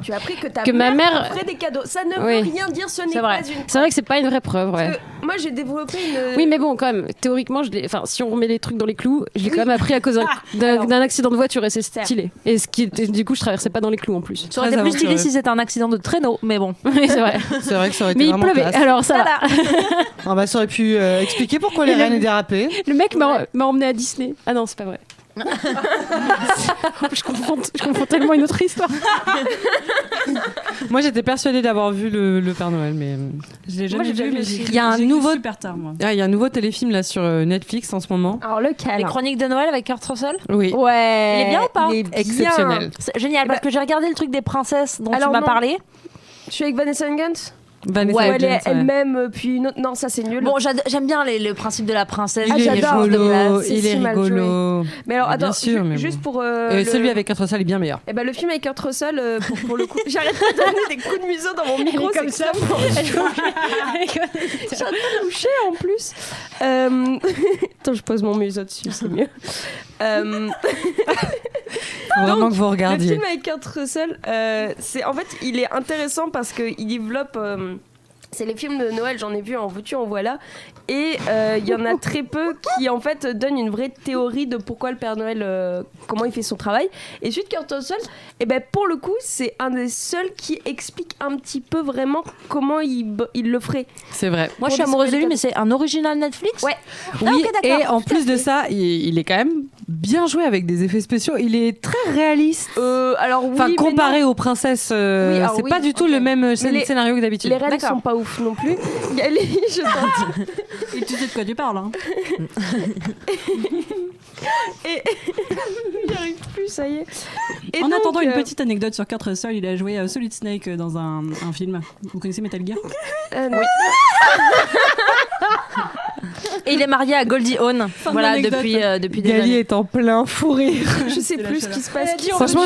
Tu as appris que ta
Que ma mère-
ferait des cadeaux. Ça ne
Oui.
veut rien dire, ce n'est
C'est vrai.
pas une.
C'est vrai que c'est pas une vraie preuve, ouais.
Parce que moi, j'ai développé une.
Oui, mais bon, quand même, théoriquement, si on remet les trucs dans les clous, je l'ai quand même appris à cause
alors.
d'un accident de voiture et c'est
Certes.
stylé. Et du coup, je traversais pas dans les clous en plus.
Ça aurait été plus stylé si c'était un accident de traîneau, mais bon.
Oui, c'est vrai.
C'est vrai que ça aurait été
Mais il
vraiment
pleuvait,
classe.
alors ça va.
Ah bah, ça aurait pu expliquer pourquoi les
Et le-
rennes dérapaient.
Le mec m'a emmené à Disney. Ah non, c'est pas vrai. je confonds tellement une autre histoire.
Moi, j'étais persuadée d'avoir vu le Père Noël, mais
Je l'ai
Moi,
jamais
j'ai déjà
vu,
vu
mais
aussi.
j'ai
Il y a un
j'ai cru
nouveau-
super tard, moi.
il y a un nouveau téléfilm là sur Netflix en ce moment.
Alors, lequel
Les chroniques de Noël avec Kurt Russell.
Oui.
Ouais.
Il est bien ou pas
Il est bien.
Exceptionnel.
C'est génial parce que j'ai regardé le truc des princesses dont
Alors
tu m'as
non.
parlé.
Je suis avec Vanessa Hudgens.
Vanessa
où elle est
Hudgens, ouais.
elle-même, puis une autre. Non, ça c'est nul.
Bon, j'aime bien le principe de la princesse.
Il est
j'adore.
rigolo,
C'est
il
si
est
mal
rigolo.
Mais alors,
Bien
attends,
sûr, mais
juste
bon.
pour.
Celui avec Kurt Russell est bien meilleur.
Eh ben, le film avec Kurt Russell, pour le coup. J'arrête pas de donner des coups de museau dans mon micro, c'est extrêmement J'ai un touché en plus. Attends, je pose mon museau dessus, c'est mieux.
Faut vraiment
Donc,
que vous
le
regardiez.
film avec Kurt Russell, en fait, il est intéressant parce qu'il développe. C'est les films de Noël, j'en ai vu en veux-tu, en voilà. Et il y en a très peu qui, en fait, donnent une vraie théorie de pourquoi le Père Noël, comment il fait son travail. Et suite Kurt Russell, eh ben, pour le coup, c'est un des seuls qui explique un petit peu vraiment comment il le ferait.
C'est vrai.
Moi, je suis amoureuse de lui, mais c'est un original Netflix.
Ouais.
Oui,
ok, d'accord.
et en
Tout à
plus de
fait.
ça, il est quand même bien joué avec des effets spéciaux. Il est très réaliste.
Alors oui,
Enfin,
mais
comparé aux princesses,
alors
c'est
oui,
pas du tout
ok.
le même
Mais les-
scénario que
non.
d'habitude.
Les reines
D'accord.
sont pas ouf non plus. Gali, je t'en
Et tu sais de quoi tu parles, hein.
Et j'y arrive plus, ça y est. Et
En
donc,
attendant, une petite anecdote sur Kurt Russell, il a joué Solid Snake dans un film. Vous connaissez Metal Gear?
non.
Et il est marié à Goldie Hawn.
de
Voilà,
l'anecdote.
depuis des
Gali
années.
est en plein fou rire.
Je sais plus ce qui se passe.
Franchement,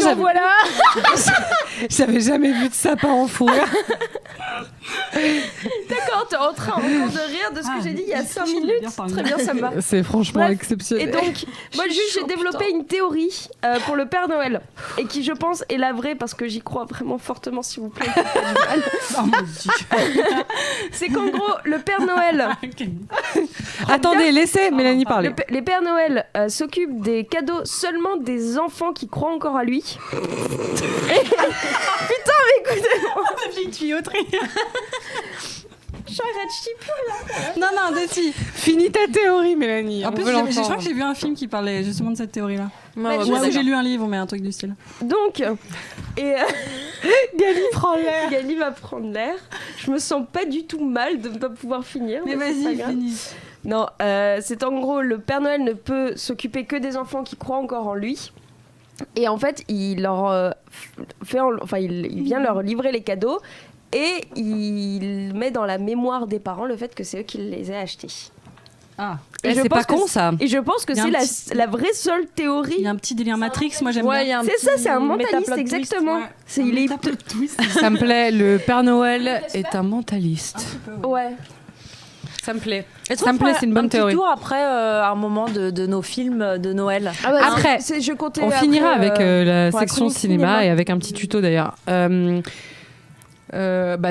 j'avais jamais vu de sapin en fou rire.
D'accord, t'es en train encore de rire de ce que j'ai dit il y a 5
il est
minutes.
bien parmi
Très
nous.
bien, ça me va.
C'est franchement
Bref. Et
exceptionnel.
donc, moi juste j'ai développé une théorie pour le Père Noël et qui je pense est la vraie parce que j'y crois vraiment fortement, s'il vous plaît. faites pas du mal.
Oh mon dieu.
C'est qu'en gros, le Père Noël,
Attendez, laissez Mélanie parler.
les Pères Noël s'occupent des cadeaux seulement des enfants qui croient encore à lui. Putain, mais écoutez-moi,
Petite tuyauterie.
j'arrête, je sais plus.
Non, non, Desi.
Finis ta théorie, Mélanie.
En
on
plus,
veut
je
l'entendre.
crois que j'ai vu un film qui parlait justement de cette théorie-là.
Ouais,
Ouais,
ouais,
je
Ou
ouais,
sais.
j'ai
d'accord.
lu un livre, mais un truc du style.
Donc, et
Gali prend l'air.
Gali va prendre l'air. Je me sens pas du tout mal de ne pas pouvoir finir.
Mais
c'est pas
vas-y,
grave.
finis.
Non, c'est en gros, le Père Noël ne peut s'occuper que des enfants qui croient encore en lui. Et en fait, il leur il vient leur livrer les cadeaux et il met dans la mémoire des parents le fait que c'est eux qui les aient achetés.
Ah,
Et je
C'est
pense
pas
que
con ça.
Et je pense que
Il y a
c'est
un petit-
la vraie seule
il
théorie.
y a un petit délire Matrix, moi j'aime
Ouais, il y
bien.
a un
C'est
petit
ça, c'est un
métaplot
mentaliste,
twist,
exactement.
ouais.
C'est, il est
Plot twist.
Ça me plaît. Le Père Noël est un mentaliste.
Ouais.
Ça me plaît.
Est-ce
Ça
qu'on
me plaît,
fera
c'est une bonne
un petit
théorie.
tour après un moment de nos films de Noël.
Ah bah,
Après,
je comptais
On
après,
finira avec la
pour la
section
chronique
cinéma
cinéma.
et avec un petit tuto d'ailleurs.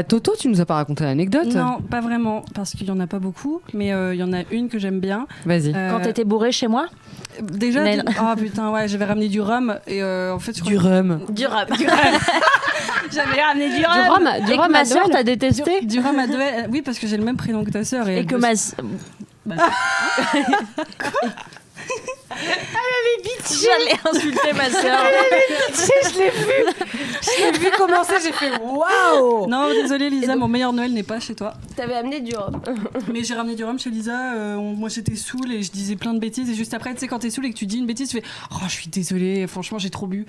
Toto, tu nous as pas raconté l'anecdote?
Non, pas vraiment, parce qu'il y en a pas beaucoup, mais il y en a une que j'aime bien.
Vas-y.
Euh,
Quand t'étais bourré chez moi
Déjà,
Nail.
ah putain, ouais, j'avais ramené du rhum et en fait, je
Du rhum.
Du rhum.
j'avais ramené du
Du rhum,
Et
du
que
rhum
ma
à
soeur
Noël.
t'a détesté.
Du rhum à Noël. Oui, parce que j'ai le même prénom que ta sœur
Et
elle
que
bosse-
ma.
Bah,
J'allais insulter ma soeur.
Je l'ai vu commencer, j'ai fait waouh.
Non, désolé Lisa,
Et donc-
mon meilleur Noël n'est pas chez toi.
T'avais amené du rhum.
Mais j'ai ramené du rhum chez Lisa. Moi j'étais saoule et je disais plein de bêtises. Et juste après, tu sais, quand t'es saoule et que tu dis une bêtise, tu fais oh, je suis désolée, franchement, j'ai trop bu.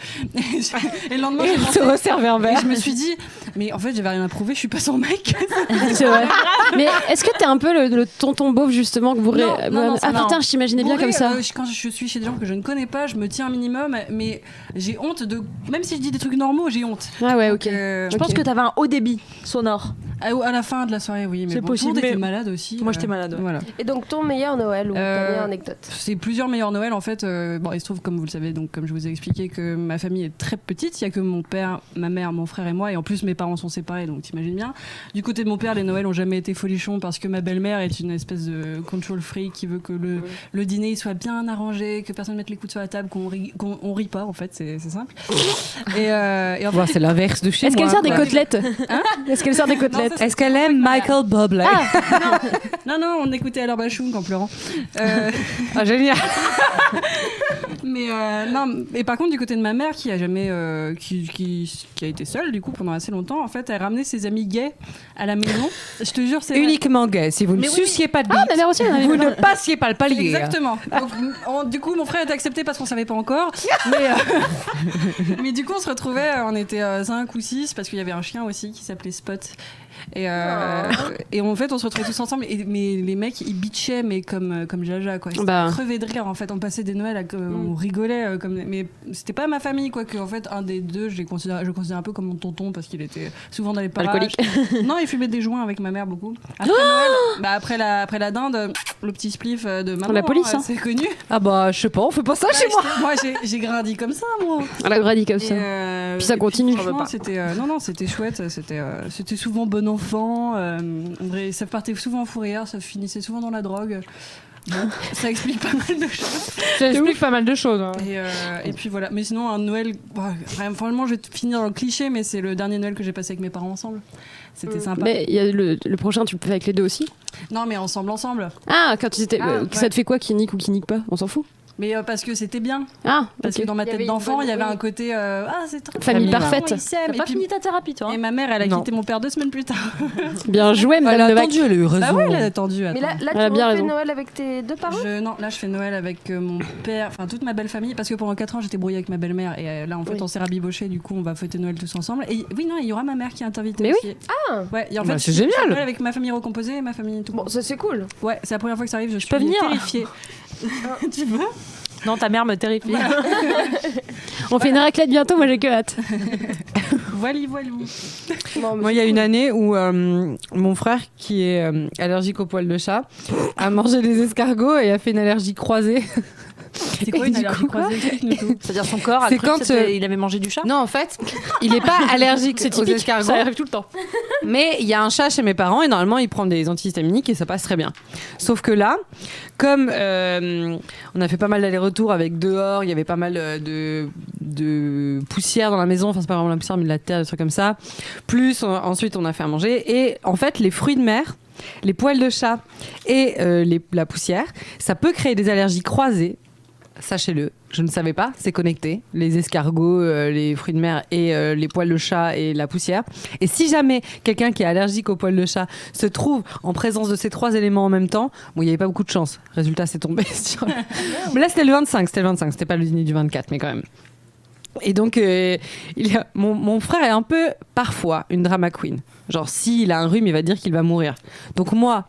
Et le lendemain, j'ai
Il
pensé-
se resserve un
et
verre.
je me suis dit, mais en fait, j'avais rien à prouver, je suis pas son mec.
C'est vrai. Mais est-ce que t'es un peu le tonton beauf justement que vous
Non, non, ça,
ah
non.
putain, je t'imaginais bien
Bourré,
comme ça.
quand je suis chez des gens que je ne connais pas, je me tiens un minimum, mais j'ai honte de. Même si je dis des trucs normaux, j'ai honte.
Ah ouais, ok.
Donc,
Je pense que t'avais un haut débit sonore.
à la fin de la soirée, oui. Mais
C'est
bon,
possible,
tout le monde était
mais-
malade aussi.
Moi, j'étais malade, ouais.
Voilà.
Et donc ton meilleur Noël ou ta meilleure anecdote.
C'est plusieurs meilleurs Noël en fait. Bon, il se trouve, comme vous le savez, donc comme je vous ai expliqué, que ma famille est très petite. Il y a que mon père, ma mère, mon frère et moi. Et en plus, mes parents sont séparés, donc t'imagines bien. Du côté de mon père, les Noëls ont jamais été folichons parce que ma belle-mère est une espèce de control freak qui veut que le dîner il soit bien arrangé, que personne mette les coudes sur la table, qu'on rit pas en fait. C'est simple. Et en
Bon,
fait,
c'est l'inverse de chez
Est-ce
moi.
qu'elle sert des
quoi.
côtelettes
Hein
Est-ce qu'elle sert des côtelettes
Non, ça,
Est-ce qu'elle aime Michael Bublé?
non, on écoutait alors Bachung en pleurant.
Ah, génial.
Mais non, et par contre, du côté de ma mère, qui a jamais, qui a été seule du coup pendant assez longtemps, en fait, elle ramenait ses amis gays à la maison. Je te jure, c'est
Uniquement gay. Si vous ne suciez pas de bite,
ma mère aussi, elle en avait
vous
plein.
ne passiez pas le palier.
Exactement. Donc, du coup, mon frère était accepté parce qu'on savait pas encore. Mais du coup, on se retrouvait, on était 5 ou 6 parce qu'il y avait un chien aussi qui s'appelait Spot. Et en fait, on se retrouvait tous ensemble. Mais les mecs, ils bitchaient, mais comme Jaja, quoi. Ils crevaient de rire. En fait, on passait des Noëls, on rigolait. Mais c'était pas ma famille, quoi. Que en fait, un des deux, je considère un peu comme mon tonton parce qu'il était souvent dans les parages.
Alcoolique.
Non, il fumait des joints avec ma mère beaucoup. Après Noël, après la dinde, le petit spliff de maman.
La police, hein.
C'est connu.
Ah bah, je sais pas, on fait pas ça chez moi.
Moi, j'ai grandi comme ça, moi.
Elle a grandi comme ça. Puis ça continue.
Franchement, c'était chouette. C'était souvent bon enfant. Ça partait souvent en fou rire, ça finissait souvent dans la drogue. Bon, ça explique pas mal de choses.
Ça explique pas mal de choses. Hein.
Et puis voilà. Mais sinon, un Noël, franchement, je vais finir dans le cliché, mais c'est le dernier Noël que j'ai passé avec mes parents ensemble. C'était sympa.
Mais il y a le prochain, tu peux faire avec les deux aussi.
Non, mais ensemble.
Ah, quand ils étaient.
Ouais.
Ça te fait quoi qui nique ou qui nique pas? On s'en fout.
Mais parce que c'était bien.
Ah,
Parce que dans ma
Il y avait
tête
une
d'enfant,
bonne-
il y avait
oui.
un côté c'est très
Famille
bien,
parfaite.
ils s'aiment.
T'as
Et
pas
puis
fini ta thérapie, toi.
et ma mère, elle a
Non.
quitté mon père 2 semaines plus tard.
bien joué,
Elle
madame
a
Levac.
attendu, elle a eu raison.
Bah ouais, elle a attendu.
Mais là,
Elle a
tu
bien
refais
raison.
Noël avec tes deux parents?
Non, là je fais Noël avec mon père, enfin toute ma belle famille, parce que pendant 4 ans j'étais brouillée avec ma belle-mère et là en fait
Oui.
on s'est rabiboché, du coup on va fêter Noël tous ensemble. Et oui, non, il y aura ma mère qui est invitée
Mais
aussi.
Ah.
Ouais, et en
Bah,
fait
c'est
je fais
génial.
Noël avec ma famille recomposée et ma famille tout.
Bon, ça c'est cool.
Ouais, c'est la première fois que ça arrive, je suis
peux venir
terrifiée. Tu veux?
Non, ta mère me terrifie.
On fait une raclette bientôt, moi j'ai que hâte.
Voilou.
Non, mais
Moi, il y a une année où mon frère, qui est allergique aux poils de chat, a mangé des escargots et a fait une allergie croisée.
C'est quoi une
du
allergie
coup,
croisée? Explique-nous tout.
C'est-à-dire son corps a
C'est
cru
quand,
que c'était- il avait mangé du chat.
Non, en fait, il n'est pas allergique aux escargots.
Ça arrive tout le temps.
Mais il y a un chat chez mes parents et normalement il prend des antihistaminiques et ça passe très bien. Sauf que là, comme on a fait pas mal d'allers-retours avec dehors, il y avait pas mal de poussière dans la maison, enfin c'est pas vraiment la poussière mais de la terre, des trucs comme ça. Plus ensuite on a fait à manger et en fait les fruits de mer, les poils de chat et la poussière, ça peut créer des allergies croisées. Sachez-le, je ne savais pas, c'est connecté, les escargots, les fruits de mer et les poils de chat et la poussière. Et si jamais quelqu'un qui est allergique aux poils de chat se trouve en présence de ces 3 éléments en même temps, bon, il n'y avait pas beaucoup de chance. Résultat, c'est tombé sur... Mais là, c'était le 25, c'était pas le dîner du 24, mais quand même. Et donc, mon frère est un peu, parfois, une drama queen. Genre, s'il a un rhume, il va dire qu'il va mourir. Donc moi...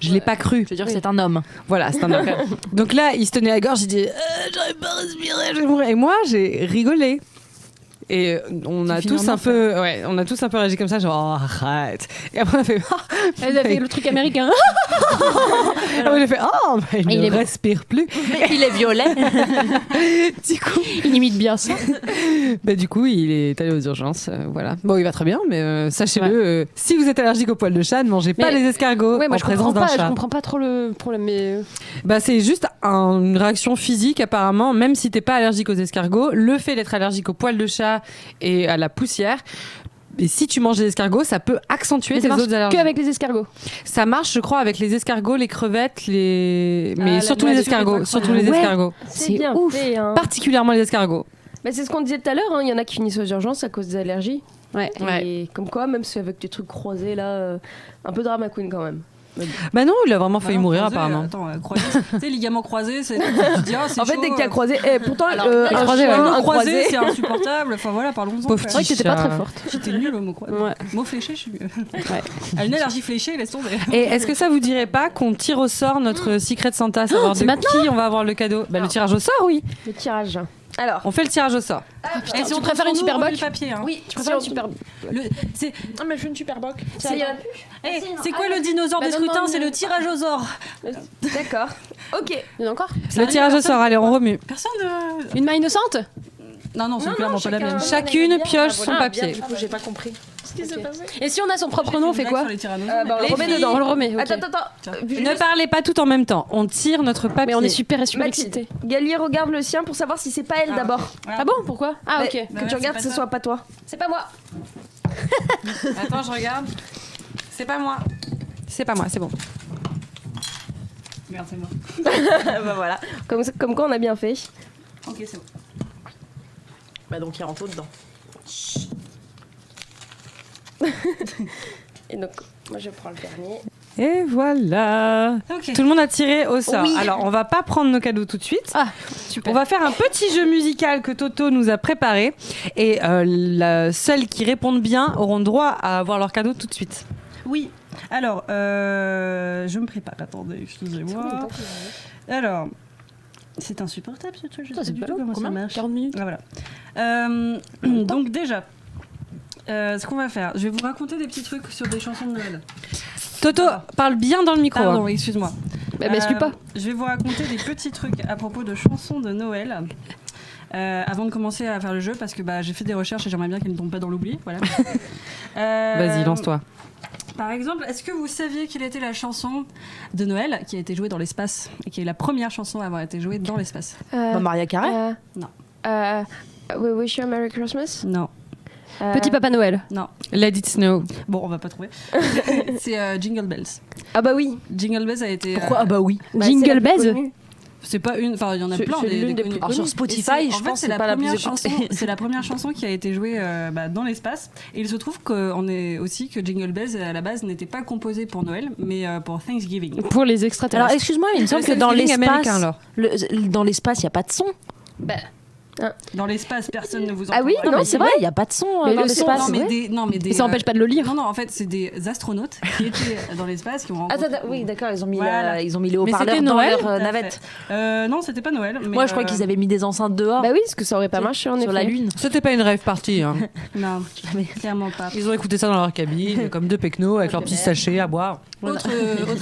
Je l'ai pas cru.
Je veux dire que c'est un homme.
Voilà, c'est un homme. Donc là, il se tenait à la gorge, il dit j'arrive pas à respirer, je vais mourir. Et moi, j'ai rigolé. Et on a tous un peu réagi comme ça, genre oh, arrête. Et après on a fait
Elle a fait le truc américain.
on a fait oh, bah, il ne respire plus.
Il est violet.
Du coup,
Il imite bien ça.
bah, du coup, il est allé aux urgences. Voilà. Bon, il va très bien, mais sachez-le, si vous êtes allergique aux poils de chat, ne mangez pas
Mais-
les escargots
Ouais, moi
en
je comprends
présence d'un
pas. Je
chat.
comprends pas trop le problème, mais
Bah, c'est juste une réaction physique apparemment, même si t'es pas allergique aux escargots, le fait d'être allergique aux poils de chat et à la poussière, et si tu manges des escargots, ça peut accentuer
ça
tes
marche
autres allergies.
que avec les escargots.
Ça marche, je crois, avec les escargots, les crevettes, mais surtout les
nature est
escargots,
incroyable.
surtout les
Ouais.
escargots.
c'est
C'est
bien
ouf.
fait. Hein.
Particulièrement les escargots.
Mais c'est ce qu'on disait tout à l'heure, hein, il y en a qui finissent aux urgences à cause des allergies.
Ouais.
Et comme quoi, même si avec des trucs croisés là, un peu drama queen quand même.
Bah non, il a vraiment failli
Ah non,
mourir
croisé,
apparemment.
Attends, croisé, tu sais, ligaments croisés, c'est. Tu dis, ah, c'est
En fait,
chaud,
dès que t'as croisé, pourtant,
Alors,
un
croisé,
chien,
ouais.
mot
un
croisé,
croisé,
c'est insupportable. Enfin voilà, parlons-en.
Pauvre
quoi.
C'est vrai que t'étais pas
chat.
très forte.
J'étais nulle au mot croisé.
Ouais.
Mot fléché, je suis.
Ouais.
À une allergie fléchée, laisse tomber.
Et est-ce que ça vous dirait pas qu'on tire au sort notre Secret Santa, savoir de
c'est maintenant
qui on va avoir le cadeau? Bah le tirage au sort, oui.
le tirage. Alors,
On fait le tirage au sort.
Et si on préfère une super boc
le papier. Hein.
oui,
Tu préfères une super
C'est
Non, mais je veux une super boc.
c'est
hey, c'est quoi le dinosaure
Bah,
des
non,
scrutins?
non,
C'est
non.
le tirage aux ors.
D'accord. Ok.
Il y en a encore
Le tirage au sort, allez, on remue.
Personne.
Une main innocente.
Non, c'est
Non,
clairement
non,
pas la
chacun-
mienne.
Chacune pioche son
Ah,
papier.
bien, du coup, j'ai pas compris. Ce qui s'est passé.
Et si on a son propre nom, on fait quoi
Sur les tyrannosaures,
Bah, on le
mais-
remet
filles,
dedans.
on le remet. ok.
Attends.
Ne parlez pas tout en même temps. On tire notre papier.
Mais on est super
Mathilde,
excités.
Gali regarde le sien pour savoir si c'est pas elle
Ah.
d'abord.
Voilà.
Ah bon, pourquoi? Ah
Mais
ok.
Bah
que
ouais,
tu regardes
c'est
que
pas
ce
ça.
soit pas toi.
C'est pas moi.
Attends, je regarde. C'est pas moi. C'est pas moi, c'est bon.
Merde, c'est moi.
Bah voilà. Comme quoi on a bien fait.
Ok, c'est bon.
Bah donc il rentre dedans.
Et donc, moi je prends le dernier.
Et voilà.
Ok.
Tout le monde a tiré au sort.
Oui.
Alors, on va pas prendre nos cadeaux tout de suite.
Ah, super.
On va faire un petit jeu musical que Toto nous a préparé. Et celles qui répondent bien auront droit à avoir leur cadeau tout de suite.
Oui. Alors, je me prépare. Attendez, excusez-moi. Alors, c'est insupportable ce truc. Je sais
c'est
du
pas
tout
long.
comment ça
Combien
marche.
40 minutes.
Ah, voilà. Donc déjà, ce qu'on va faire, je vais vous raconter des petits trucs sur des chansons de Noël.
Toto, parle bien dans le micro.
Pardon,
hein.
excuse-moi.
Bah, m'excuse pas.
Je vais vous raconter des petits trucs à propos de chansons de Noël. Avant de commencer à faire le jeu, parce que j'ai fait des recherches et j'aimerais bien qu'elles ne tombent pas dans l'oubli. Voilà.
Vas-y, lance-toi.
Par exemple, est-ce que vous saviez quelle était la chanson de Noël qui a été jouée dans l'espace et qui est la première chanson à avoir été jouée dans l'espace?
Mariah Carey.
Non.
We Wish You a Merry Christmas.
Non.
Petit Papa Noël.
Non.
Let it snow.
Bon, on va pas trouver. C'est Jingle Bells.
Ah bah oui.
Jingle Bells a été.
Pourquoi bah oui.
Bah,
Jingle
c'est la plus
Bells.
connue.
C'est pas une. Enfin, il y en a plein.
C'est l'une des
connues.
plus
Alors sur
connues.
Et
Spotify,
c'est-
je
en fait,
pense que
c'est
c'est
la
pas la
première
plus
chanson.
écoutée.
C'est la première chanson qui a été jouée dans l'espace. Et il se trouve qu'on est aussi que Jingle Bells à la base n'était pas composé pour Noël, mais pour Thanksgiving.
Pour les extraterrestres.
Alors excuse-moi, mais il me semble que dans
Thanksgiving américain,
l'espace,
alors.
dans l'espace, il y a pas de son.
Dans l'espace, personne ne vous entend.
Ah oui,
Non,
non,
mais c'est vrai, il y a pas de son
Mais
dans
le son,
l'espace.
Non, mais des.
Ça n'empêche pas de le lire.
Non, en fait, c'est des astronautes qui étaient dans l'espace qui ont rencontré.
Attends, oui, d'accord, ils ont mis
Voilà.
ils ont mis les
Mais
haut-parleurs
c'était
dans
Noël,
leur
Tout à
navette.
fait. Non, c'était pas Noël. Mais
Moi, je crois qu'ils avaient mis des enceintes dehors
Bah oui, parce que ça aurait pas marché en
sur la
effet.
lune.
C'était pas une rêve party. Hein.
Non, clairement pas.
Ils ont écouté ça dans leur cabine, comme deux pecnos, avec leurs petits sachets à boire.
Autre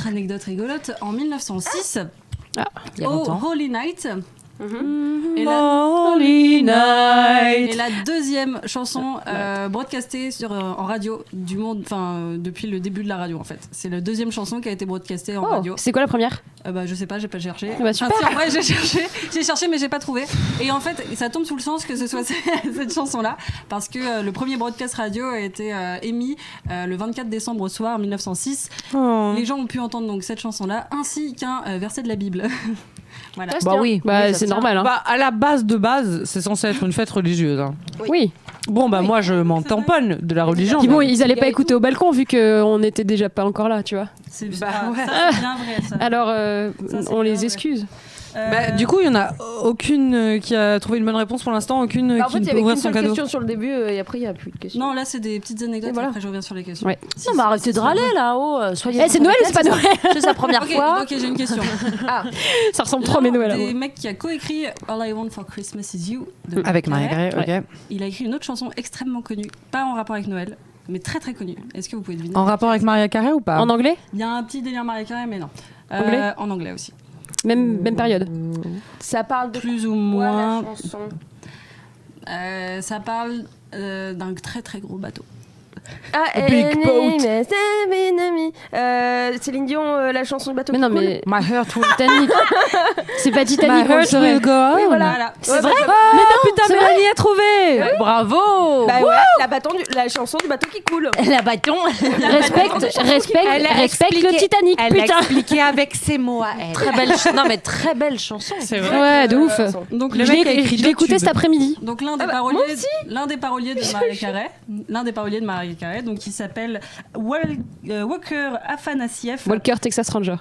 anecdote rigolote, en 1906,
Il y a
au
longtemps.
Holy Night,
Mhm.
et
Holy night.
et la deuxième chanson broadcastée en radio du monde, depuis le début de la radio en fait. C'est la deuxième chanson qui a été broadcastée en
Oh,
radio.
c'est quoi la première?
Je sais pas, j'ai pas cherché.
Bah, super.
Si, ouais, j'ai cherché mais j'ai pas trouvé. Et en fait, ça tombe sous le sens que ce soit cette chanson-là, parce que le premier broadcast radio a été émis le 24 décembre au soir 1906.
Oh.
Les gens ont pu entendre donc cette chanson-là, ainsi qu'un verset de la Bible. Voilà.
Ça se
Bah
tient.
oui,
Bah,
ça
c'est
se tient.
normal. Hein.
Bah, à la base de base, c'est censé être une fête religieuse. Hein.
Oui.
Bon, bah, moi, je m'en tamponne de la religion.
Puis bon,
mais-
ils allaient pas écouter au balcon vu qu'on était déjà pas encore là, tu vois.
C'est
Bah, ouais.
ça, c'est bien vrai ça.
Alors,
Ça, c'est
on
bien,
les
ouais.
excuse.
Bah, du coup, il y en a aucune qui a trouvé une bonne réponse pour l'instant, aucune
Bah, en
qui
fait, il y
peut
avait
ouvrir
qu'une
son
seule
cadeau.
question sur le début et après il y a plus de questions.
Non, là c'est des petites anecdotes.
Et voilà.
Après, je reviens sur les questions.
Ouais.
Si,
Non,
si,
bah arrêtez
si,
de râler là-haut. Soyez.
Eh, c'est Noël ou c'est pas Noël?
C'est sa première
Ok,
fois.
ok, j'ai une question.
Ça ressemble trop à mes Noël. à moi.
Des mecs qui a coécrit All I Want for Christmas Is You de
Avec Mariah
Carey.
Carey, ok.
Il a écrit une autre chanson extrêmement connue, pas en rapport avec Noël, mais très très connue. Est-ce que vous pouvez deviner?
En rapport avec Mariah Carey ou pas?
En anglais?
Il y a un petit délire Mariah Carey, mais non.
Anglais
En anglais aussi.
Même période.
Ça parle de
Plus ou
quoi
moins.
la chanson?
Ça parle d'un très très gros bateau.
Ah,
Big boat.
Céline Dion, la chanson du bateau
Mais
qui
non,
coule.
mais
My heart will...
Titanic. C'est pas
My
Titanic, on le
heart
saurait.
will go on.
Oui, voilà.
Voilà.
C'est vrai.
Mais non, putain, Mélanie a trouvé. Bravo.
Bah ouais, la chanson du bateau qui coule.
La bâton.
Respecte le Titanic,
Elle l'a
putain.
expliqué avec ses mots à elle.
Très belle. Non mais très belle chanson.
C'est
Ouais, de ouf.
Donc
Le
Je
mec a
l'ai
écrit
je l'ai écouté
deux
cet après-midi.
Donc l'un des paroliers de Mariah Carey, donc qui s'appelle Walker Afanasieff,
Walker, Texas Ranger.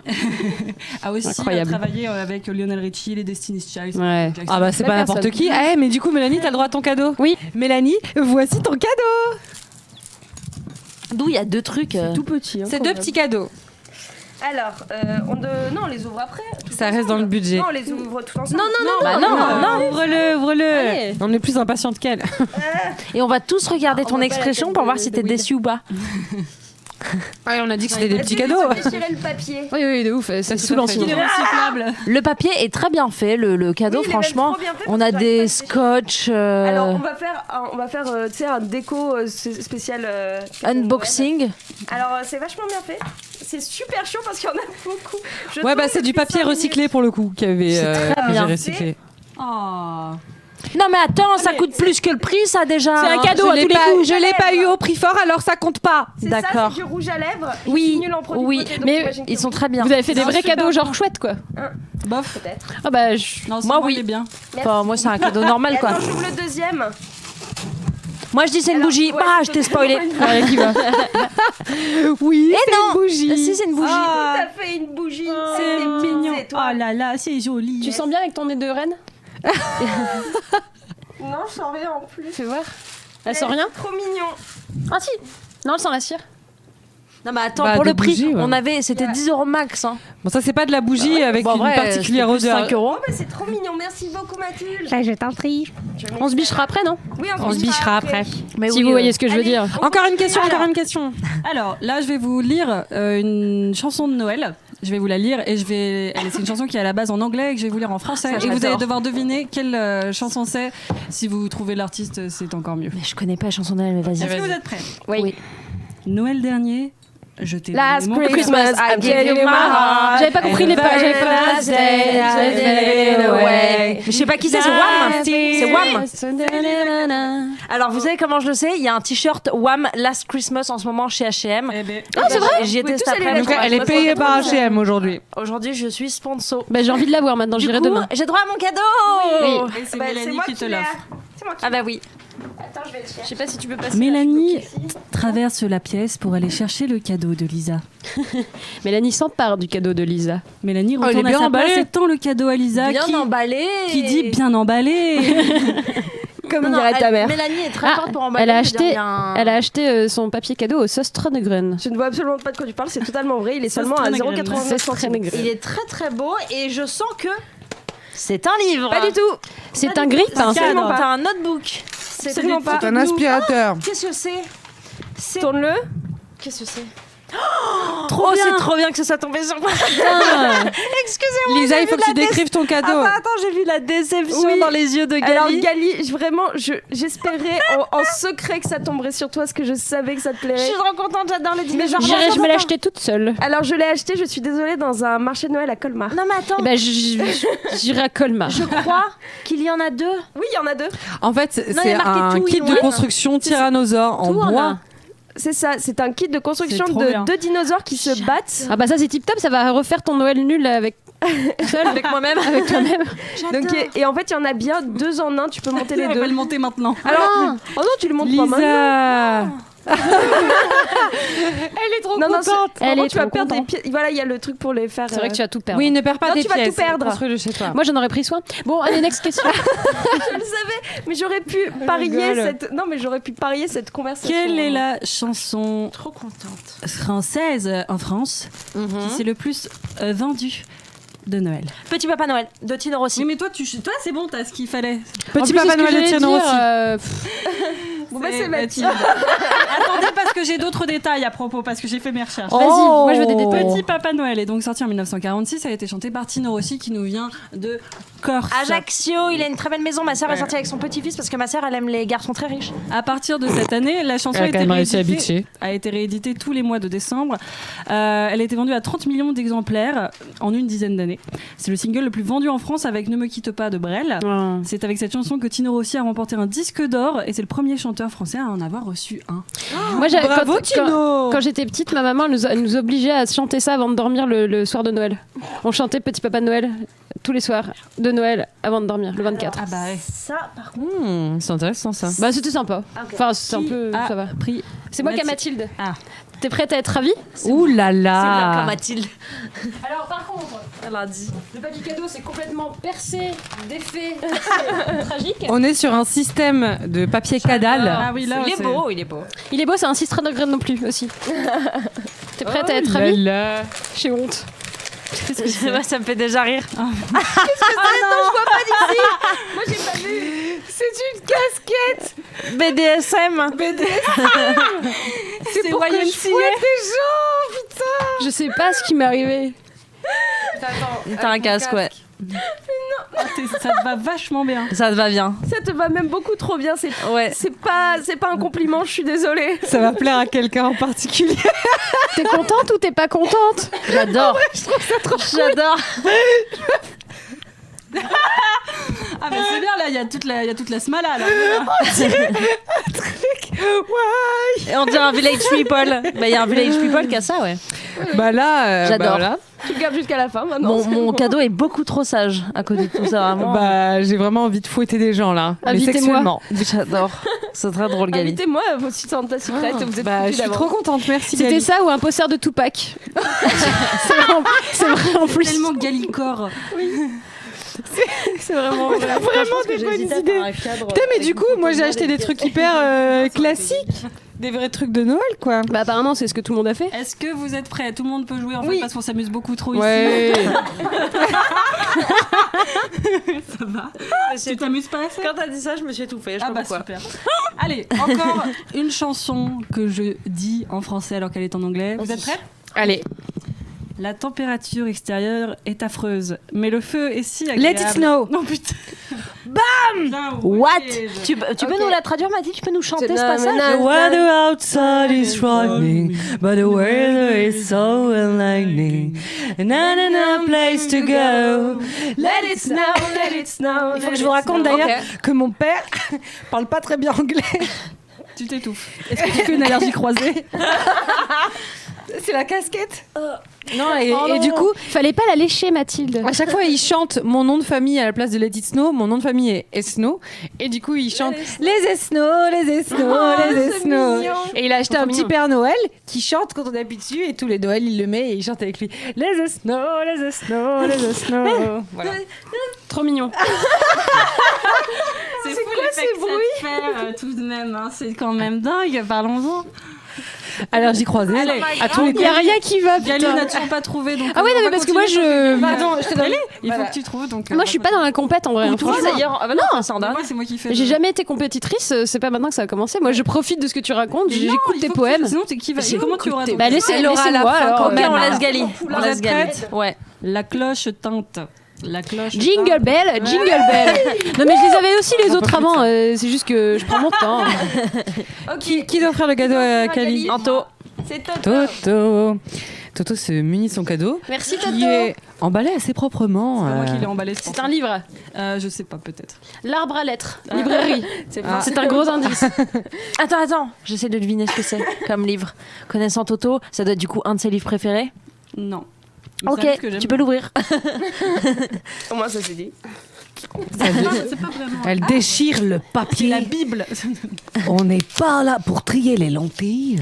a aussi
Incroyable.
travaillé avec Lionel Richie, les Destiny's Child.
Ouais.
Jackson.
Ah bah c'est
Belle
pas n'importe
personne.
qui. Eh mais du coup Mélanie t'as le droit à ton cadeau.
Oui.
Mélanie, voici ton cadeau.
D'où il y a deux trucs.
Tout petit. Hein,
C'est
quand
deux
même.
petits cadeaux.
Alors, non, on les ouvre après. tout
Ça reste
ensemble.
dans le budget.
Non, on les ouvre tout ensemble.
Bah non.
Ouvre-le.
Allez.
On est plus impatiente qu'elle.
Et on va tous regarder
On
ton
va pas
expression
la
pour
tête
voir
de-
si
de
t'es
Will.
déçu ou pas.
Ouais, on a dit que c'était des petits
Vas-y,
cadeaux.
déchirez le papier.
Oui, oui, de ouf. C'est saoulant
fait.
sinon.
Il est recyclable.
Le papier est très bien fait, le cadeau
Oui, il est même
franchement.
trop bien fait
On
parce
a
que
des
j'arrive
scotch.
Alors, on va faire tu sais, un déco spécial.
Unboxing.
Alors, c'est vachement bien fait. C'est super chaud parce qu'il y en a beaucoup. Je
Ouais
tourne
bah c'est du
depuis
papier
5
recyclé pour le coup qui avait
C'est très
que
bien
j'ai recyclé.
Oh.
Non mais attends, ça coûte plus que le prix, ça déjà.
C'est un cadeau à tous les coups.
Je l'ai pas eu au prix fort, alors ça compte pas.
C'est ça,
D'accord.
c'est du rouge à lèvres. Je
Oui,
suis nulle en produits
oui,
beauté, donc
mais
j'imagine que
Ils sont très bien.
Vous avez fait des
Non,
vrais
super
cadeaux, genre
bon.
chouettes, quoi.
Bof.
peut-être.
Ah bah,
Non,
Moi, oui.
il est bien.
Enfin, moi, c'est un cadeau normal,
Et
quoi.
attends, j'ouvre le deuxième.
Moi, je dis c'est une
Alors,
bougie.
ouais,
Bah,
c'est
je t'ai spoilé.
allez, qui va
Oui,
Eh
c'est
non.
une bougie.
Si, c'est une bougie.
Tout à fait une bougie.
C'est
des
mignon.
petites étoiles.
Oh là là, c'est joli.
Tu sens bien avec ton nez de reine?
Non, je sens rien en plus.
Fais voir. Elle sent rien?
Trop mignon.
Ah si. Non, elle sent la cire.
Non, mais attends,
Bah,
pour
de
le prix,
bougie, ouais.
on avait, c'était 10 € max. Hein.
Bon, ça, c'est pas de la bougie avec
Bon, en
une
vrai,
particulière
c'était plus
odeur.
5 €.
Oh, bah, c'est trop mignon. Merci beaucoup, Mathilde.
Je t'en prie.
On se bichera après, non?
Oui,
On se bichera après.
Mais
Si
oui,
vous voyez ce que je veux
Allez.
dire.
Encore une question, encore une question.
Alors là, je vais vous lire une chanson de Noël. Je vais vous la lire et c'est une chanson qui est à la base en anglais et que je vais vous lire en français.
Ça,
et vous allez
j'adore.
devoir deviner quelle chanson c'est. Si vous trouvez l'artiste, c'est encore mieux.
Mais je connais pas la chanson d'elle, mais vas-y.
Est-ce que vous êtes prêts?
Oui.
Noël dernier, je t'ai
Last
donné mon
Christmas, I gave you my heart.
J'avais pas compris les pages. J'avais pas.
Mais je sais pas qui c'est, c'est Wham. C'est Wham. Alors, vous savez comment je le sais? Il y a un t-shirt Wham Last Christmas en ce moment chez H&M.
Eh ben,
Ah, c'est vrai?
J'y étais
Oui,
cet
tous allés
après-midi.
là-bas.
Elle est payée par H&M aujourd'hui.
Aujourd'hui, je suis sponsor.
Bah, j'ai envie de la voir maintenant.
Du
J'irai
coup,
demain.
j'ai droit à mon cadeau.
Oui.
et c'est
Bah,
Mélanie
moi
qui te
l'ai.
l'offre.
C'est moi qui
Ah bah oui.
Attends, je vais le chercher.
Je sais pas si tu peux passer.
Mélanie traverse la pièce pour aller chercher le cadeau de Lisa.
Mélanie s'empare du cadeau de Lisa.
Mélanie
Oh, il est
retourne à
bien
sa
emballé.
place et tend le cadeau à Lisa
Bien emballé.
qui dit bien emballé.
Comme
Non, non,
dirait ta mère.
Mélanie est très
Ah,
forte pour emballer.
elle a
je veux dire,
acheté-
il y a un-
Elle a acheté son papier cadeau au sauce Trönegren.
Je ne vois absolument pas de quoi tu parles, c'est totalement vrai. Il est
Ça,
seulement
c'est
à
très
0,89
C'est
centimes.
Il est très très beau et je sens que c'est un livre.
Pas du tout.
C'est un grip. Hein.
Absolument pas.
T'as un notebook.
Absolument pas.
C'est un aspirateur.
Qu'est-ce que c'est? C'est
Tourne-le.
Qu'est-ce que c'est?
Trop bien.
C'est trop bien que ça soit tombé sur moi. Excusez-moi.
Lisa,
j'ai
il faut
vu
que tu
la dé-
décrives ton cadeau.
Attends, j'ai vu la déception
Oui.
dans les yeux de Gali.
Alors Gali, j'espérais en secret que ça tomberait sur toi, parce que je savais que ça te
je
plairait.
suis trop contente, j'adore les dinosaures.
J'irai, je me l'acheter toute seule.
Alors je l'ai acheté, je suis désolée, dans un marché de Noël à Colmar.
Non mais attends,
Eh ben, j'irai à Colmar.
je crois qu'il y en a deux.
Oui, il y en a deux.
En fait,
il y
c'est
a marqué
un
tout
kit
in
de
one.
construction tyrannosaure en
Tout en
bois.
un.
C'est ça, c'est un kit de construction
C'est trop
de
bien.
deux dinosaures qui se battent.
Ah bah ça c'est tip top, ça va refaire ton Noël nul avec seul, avec moi-même, avec toi-même.
Donc, et en fait, il y en a bien deux en un, tu peux monter les
Elle
deux.
va le monter maintenant.
Alors, oh non, tu le montes pas maintenant.
Lisa.
Elle est trop
Non, non,
Elle est
tu vas
trop
perdre des
contente.
pieds. Voilà, il y a le truc pour les faire.
C'est vrai que tu vas tout perdre.
Oui, ne perds pas
Non,
tes
tu vas
pièces.
tout perdre.
Construis-le chez toi.
Moi j'en aurais pris soin. Bon, allez, next question.
Je le savais, mais j'aurais pu parier
rigole.
cette. Non, mais j'aurais pu parier cette conversation.
Quelle est la chanson
Trop contente.
française en France qui s'est le plus vendue de Noël?
Petit Papa Noël de Tino Rossi.
Oui, mais toi, c'est bon, t'as ce qu'il fallait.
Petit Papa Noël de Tierno aussi.
Bon, bah, c'est Mathilde.
Attendez, parce que j'ai d'autres détails à propos, parce que j'ai fait mes recherches.
Vas-y, moi je veux des détails.
Petit Papa Noël est donc sorti en 1946. Ça a été chanté par Tino Rossi, qui nous vient de Corse.
Ajaccio, il a une très belle maison. Ma sœur est sortie avec son petit-fils parce que ma sœur elle aime les garçons très riches.
À partir de cette année, la chanson a été rééditée tous les mois de décembre. Elle a été vendue à 30 millions d'exemplaires en une dizaine d'années. C'est le single le plus vendu en France avec Ne me quitte pas de Brel. C'est avec cette chanson que Tino Rossi a remporté un disque d'or et c'est le premier chanteur français à en avoir reçu un.
Moi j'avais-
Bravo, Tino.
quand j'étais petite, ma maman elle nous obligeait à chanter ça avant de dormir le soir de Noël. On chantait Petit Papa Noël tous les soirs de Noël avant de dormir, le 24.
Ah bah ouais.
Ça, par contre.
C'est intéressant ça.
Bah c'était sympa. Enfin c'est un
Qui
peu
a
ça va.
pris
C'est moi qui ai
Mathilde.
Mathilde.
Ah.
T'es prête à être ravie?
Ouh là
C'est bien comme
là.
Mathilde.
Alors par contre,
Elle a dit.
le papier cadeau c'est complètement percé, défait, c'est tragique.
On est sur un système de papier cadal.
Ah oui, là,
Il est
c'est-
beau, il est beau.
Il est beau, c'est un 6 de graines non plus aussi. T'es prête à être
Oh là
ravie?
là.
J'ai honte.
Ça me fait déjà rire.
C'est une casquette.
BDSM.
C'est pour que je fouette des gens.
Je sais pas ce qui m'est arrivé.
T'as un casque, ouais.
Ça te va vachement bien.
Ça te va bien.
Ça te va même beaucoup trop bien. C'est
Ouais.
c'est pas un compliment. Je suis désolée.
Ça va plaire à quelqu'un en particulier.
T'es contente ou t'es pas contente?
J'adore. J'adore.
Ah bah c'est bien là, il y a toute la smala là.
Et on dirait un Village People. Bah, il y a un Village People qui a ça, ouais.
Bah là,
J'adore.
bah voilà.
Tu le gardes jusqu'à la fin maintenant.
Mon cadeau est beaucoup trop sage à côté de tout ça, vraiment.
Bah, j'ai vraiment envie de fouetter des gens là. Mais
Invitez-moi.
sexuellement.
J'adore. C'est très drôle, Gali.
Invitez-moi à vos Santa Secret, vous êtes
Bah, je
foutus
suis trop
d'avance.
contente, merci.
C'était
Gali.
ça ou un poster de Tupac. C'est vrai en plus.
Tellement galicor.
C'est vraiment vrai.
Vraiment des bonnes idées. Putain, mais du coup, moi j'ai acheté des trucs hyper classiques. Des vrais trucs de Noël, quoi.
Bah apparemment c'est ce que tout le monde a fait.
Est-ce que vous êtes prêts? Tout le monde peut jouer en fait
Oui.
parce qu'on s'amuse beaucoup trop
Ouais.
ici. Ça va. Tu t'amuses pas assez?
Quand t'as dit ça, je me suis étouffée.
Ah bah super. Allez, encore une chanson que je dis en français alors qu'elle est en anglais. Vous êtes prêts?
Allez,
La température extérieure est affreuse, mais le feu est si agréable.
let it snow.
Non putain.
Bam.
What? Tu peux nous la traduire, Mathilde? Tu peux nous chanter ce passage?
The weather outside is frightening, but the weather is so enlightening. And a place to go.
Let it snow, let it snow.
Il faut que je vous raconte d'ailleurs que mon père parle pas très bien anglais.
Tu t'étouffes. Est-ce que tu fais une allergie croisée?
C'est la casquette. Non, et du coup,
Fallait pas la lécher Mathilde.
à chaque fois, il chante mon nom de famille à la place de Let It Snow. Mon nom de famille est Esno. Et du coup, il chante les Esno, les Esno, les Esno. Et il a acheté un petit Père Noël qui chante quand on appuie dessus. Et tous les Noëls, il le met et il chante avec lui. Les Esno, les Esno, les Esno. Voilà.
Trop mignon.
C'est fou l'effet que ça te fait, tout de même. Hein. C'est quand même dingue. Parlons-en.
Allergie croisée.
Allez,
à tous les
Il y a rien qui va.
Gali
Putain.
n'a toujours pas trouvé. Donc
Ah ouais,
on
non,
va
mais parce que moi
continuer
je.
sur
Attends, je te donne.
Il
Voilà.
faut que tu trouves. Donc,
Moi je suis pas dans la compète en vrai. hein,
Toi,
franchement.
d'ailleurs. Ah bah non, c'est
Moi, c'est moi qui fais.
J'ai jamais été compétitrice, c'est pas maintenant que ça a commencé. Moi je profite de ce que tu racontes, j'écoute tes poèmes.
Sinon, t'es qui va. Comment tu auras ton.
Bah laissez-moi alors.
Ok, on laisse Gali. On
Vous
laisse
êtes
Gali.
prêtes
Ouais.
La cloche tente. La cloche.
Jingle bell, jingle bell. Non mais je les avais aussi les autres avant, c'est juste que je prends mon temps.
Qui doit faire le cadeau à Kali?
Anto.
C'est Toto.
Toto. Toto se munit de son cadeau.
Merci
Qui
Toto.
est emballé assez proprement.
C'est pas moi qui l'ai emballé.
C'est un livre,
Je sais pas, peut-être.
l'arbre à lettres, librairie.
Ah.
C'est un gros indice.
Attends. J'essaie de deviner ce que c'est comme livre. Connaissant Toto, ça doit être du coup un de ses livres préférés.
Non. Mais c'est un livre que
Ok,
j'aime.
tu peux l'ouvrir.
Au moins ça c'est dit.
C'est pas vraiment.
Elle déchire le
C'est
papier.
la Bible.
On n'est pas là pour trier les lentilles.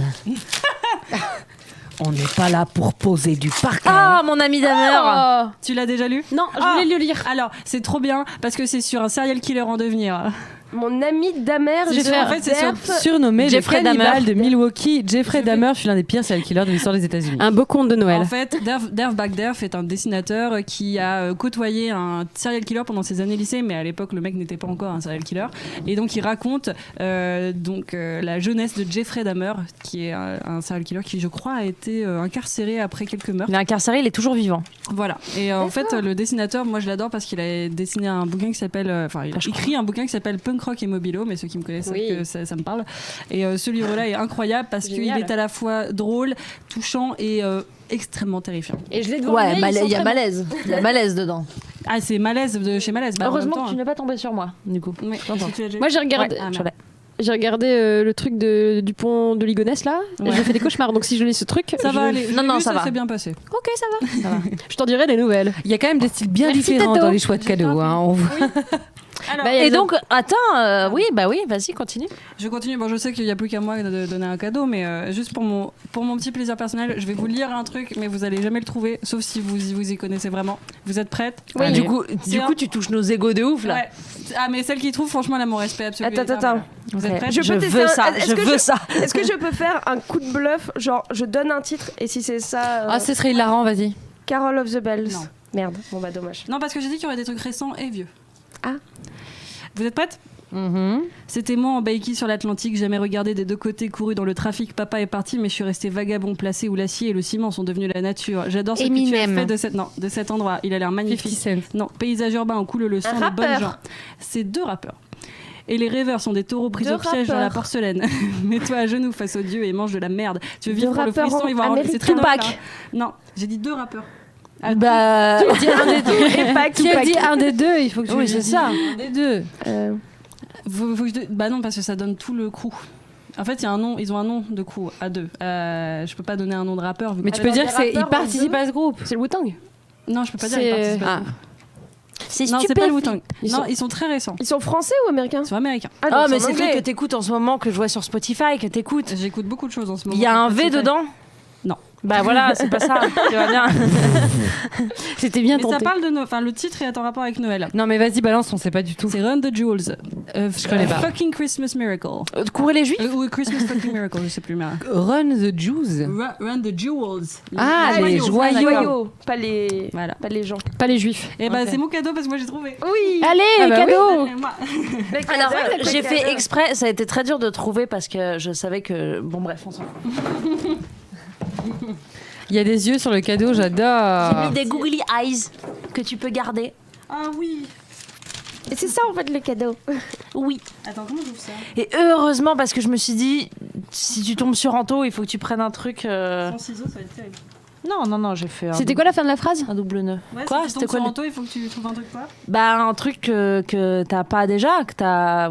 On n'est pas là pour poser du parquet.
Ah, mon ami Damer.
Oh.
Tu l'as déjà lu?
Non, je voulais le lire.
Alors, c'est trop bien parce que c'est sur un serial killer en devenir.
Mon ami Damer,
C'est sur- en fait, c'est sur-
Derf.
Surnommé
Jeffrey
le cannibale
Dahmer.
de Milwaukee, Jeffrey Dahmer fut l'un des pires serial killers de l'histoire des États-Unis.
Un beau conte de Noël.
En fait, Derf Bagderf est un dessinateur qui a côtoyé un serial killer pendant ses années lycée, mais à l'époque, le mec n'était pas encore un serial killer. Et donc, il raconte la jeunesse de Jeffrey Dahmer, qui est un serial killer qui, je crois, a été incarcéré après quelques meurtres.
Il est incarcéré, il est toujours vivant.
Voilà. Et en fait, le dessinateur, moi, je l'adore parce qu'il a dessiné un bouquin qui s'appelle... Enfin, il a écrit un bouquin qui s'appelle Punk Rock et Mobilo, mais ceux qui me connaissent savent
Oui.
que ça me parle. Et ce livre-là est incroyable parce qu'il
Génial.
est à la fois drôle, touchant et extrêmement terrifiant.
Et je l'ai devant
Ouais,
le nez, ils sont
il y a
très
malaise. Il y a malaise dedans.
Ah, c'est Malaise de chez Malaise. Bah, en
Heureusement
même
que
temps,
tu n'es pas tombé sur moi, du coup.
Ouais.
Non, non.
Si tu l'as déjà
Moi
lu.
j'ai regardé,
Ah,
Je
merde.
l'ai.
j'ai regardé le truc du pont de Ligonnès là. Et
Ouais.
j'ai fait des cauchemars. Donc si je lis ce truc,
Ça
je-
va aller.
Non,
J'ai
non,
lu,
ça va.
s'est bien passé.
Ok, ça va. Je t'en dirai des nouvelles.
Il y a quand même des styles bien
Merci,
différents
Tato.
dans les choix de cadeaux. Hein. On voit-
Alors,
Bah, il y a
Et
des-
donc, attends, oui, vas-y, continue.
je continue. Bon, je sais qu'il n'y a plus qu'à moi de donner un cadeau, mais juste pour mon petit plaisir personnel, je vais vous lire un truc, mais vous allez jamais le trouver, sauf si vous y connaissez vraiment. Vous êtes prêtes?
Allez.
Du coup,
un-
tu touches nos égos de ouf là.
Ouais. Ah, mais celle qui trouve, franchement, elle a mon respect absolu.
Attends.
Vous
Ok.
êtes prêtes?
Je peux
Je
tester
veux
un-
ça,
est-ce
je
que
veux ça.
Est-ce que je peux faire un coup de bluff, genre je donne un titre et si c'est ça,
Ah, ce serait hilarant, vas-y.
Carol of the Bells.
Non.
Merde, bon bah dommage.
Non, parce que j'ai dit qu'il y aurait des trucs récents et vieux.
Ah.
Vous êtes prêtes?
Mhm.
C'était moi en baïki sur l'Atlantique, jamais regardé des deux côtés, couru dans le trafic, papa est parti, mais je suis resté vagabond, placé où l'acier et le ciment sont devenus la nature. J'adore ce que tu as
Eminem.
fait de cet endroit, il a l'air
50
magnifique.
Cent.
Non, paysage urbain en coule le sang,
Un
les bonnes
rappeur.
gens. C'est deux rappeurs. Et les rêveurs sont des taureaux pris
Deux
au piège dans la
rappeurs.
porcelaine. Mets-toi à genoux face au Dieu et mange de la merde. Tu veux
Deux
vivre pour le
rappeurs
frisson et voir
américains.
c'est très Noël,
Tupac.
hein. Non, j'ai dit deux rappeurs.
Bah,
Qui a dit un des deux, il faut que tu
oui,
le
c'est
dises.
ça.
Un des deux.
Faut que bah non, parce que ça donne tout le crew. En fait, il y a un nom, ils ont un nom de crew à deux. Je peux pas donner un nom de rappeur.
Mais tu peux dire qu'ils participent à ce groupe.
C'est le Wu-Tang.
Non, je peux pas dire
C'est-
qu'ils participent à
Ah.
ce groupe.
c'est
Non, c'est pas
stupéfiant.
le Wu-Tang.
Ils
Non,
sont-
ils sont très récents.
Ils sont français ou américains?
Ils sont américains.
donc
Ah, mais
en
c'est le truc
anglais.
que t'écoutes en ce moment, que je vois sur Spotify, que t'écoutes.
J'écoute beaucoup de choses en ce moment.
Il y a un V
Spotify.
dedans?
Non.
Bah voilà, c'est pas ça. Tu vois bien.
C'était bien
Mais ça
tenté.
parle de Noël. Enfin, le titre est en rapport avec Noël.
Non, mais vas-y, balance, on sait pas du tout.
C'est Run the Jewels. Je
connais pas.
Fucking Christmas Miracle.
Courir les juifs?
Ou Christmas Fucking Miracle, je sais plus. Mais...
Run the Jews.
Run the Jewels.
Ah, les joyaux.
Joyaux, pas les,
Voilà.
pas les gens.
Pas les juifs.
Et bah,
Ok.
c'est mon cadeau parce que moi j'ai trouvé.
Oui.
Allez,
Ah bah
cadeau.
Et moi.
Alors, j'ai fait exprès, ça a été très dur de trouver parce que je savais que. Bon, bref, on s'en fout.
Il y a des yeux sur le cadeau,
J'ai
j'adore.
mis des googly eyes que tu peux garder.
Ah oui.
Et c'est ça en fait le cadeau.
Oui.
Attends, comment j'ouvre ça?
Et heureusement, parce que je me suis dit, si tu tombes sur Anto, il faut que tu prennes un truc.
Sans ciseaux, ça va être terrible.
Non, j'ai fait un.
C'était quoi la fin de la phrase?
Un double nœud.
Ouais,
Quoi?
si tu
C'était
tombes
quoi
sur
le-
Anto, il faut que tu trouves un truc quoi?
Bah, un truc que t'as pas déjà, que t'as.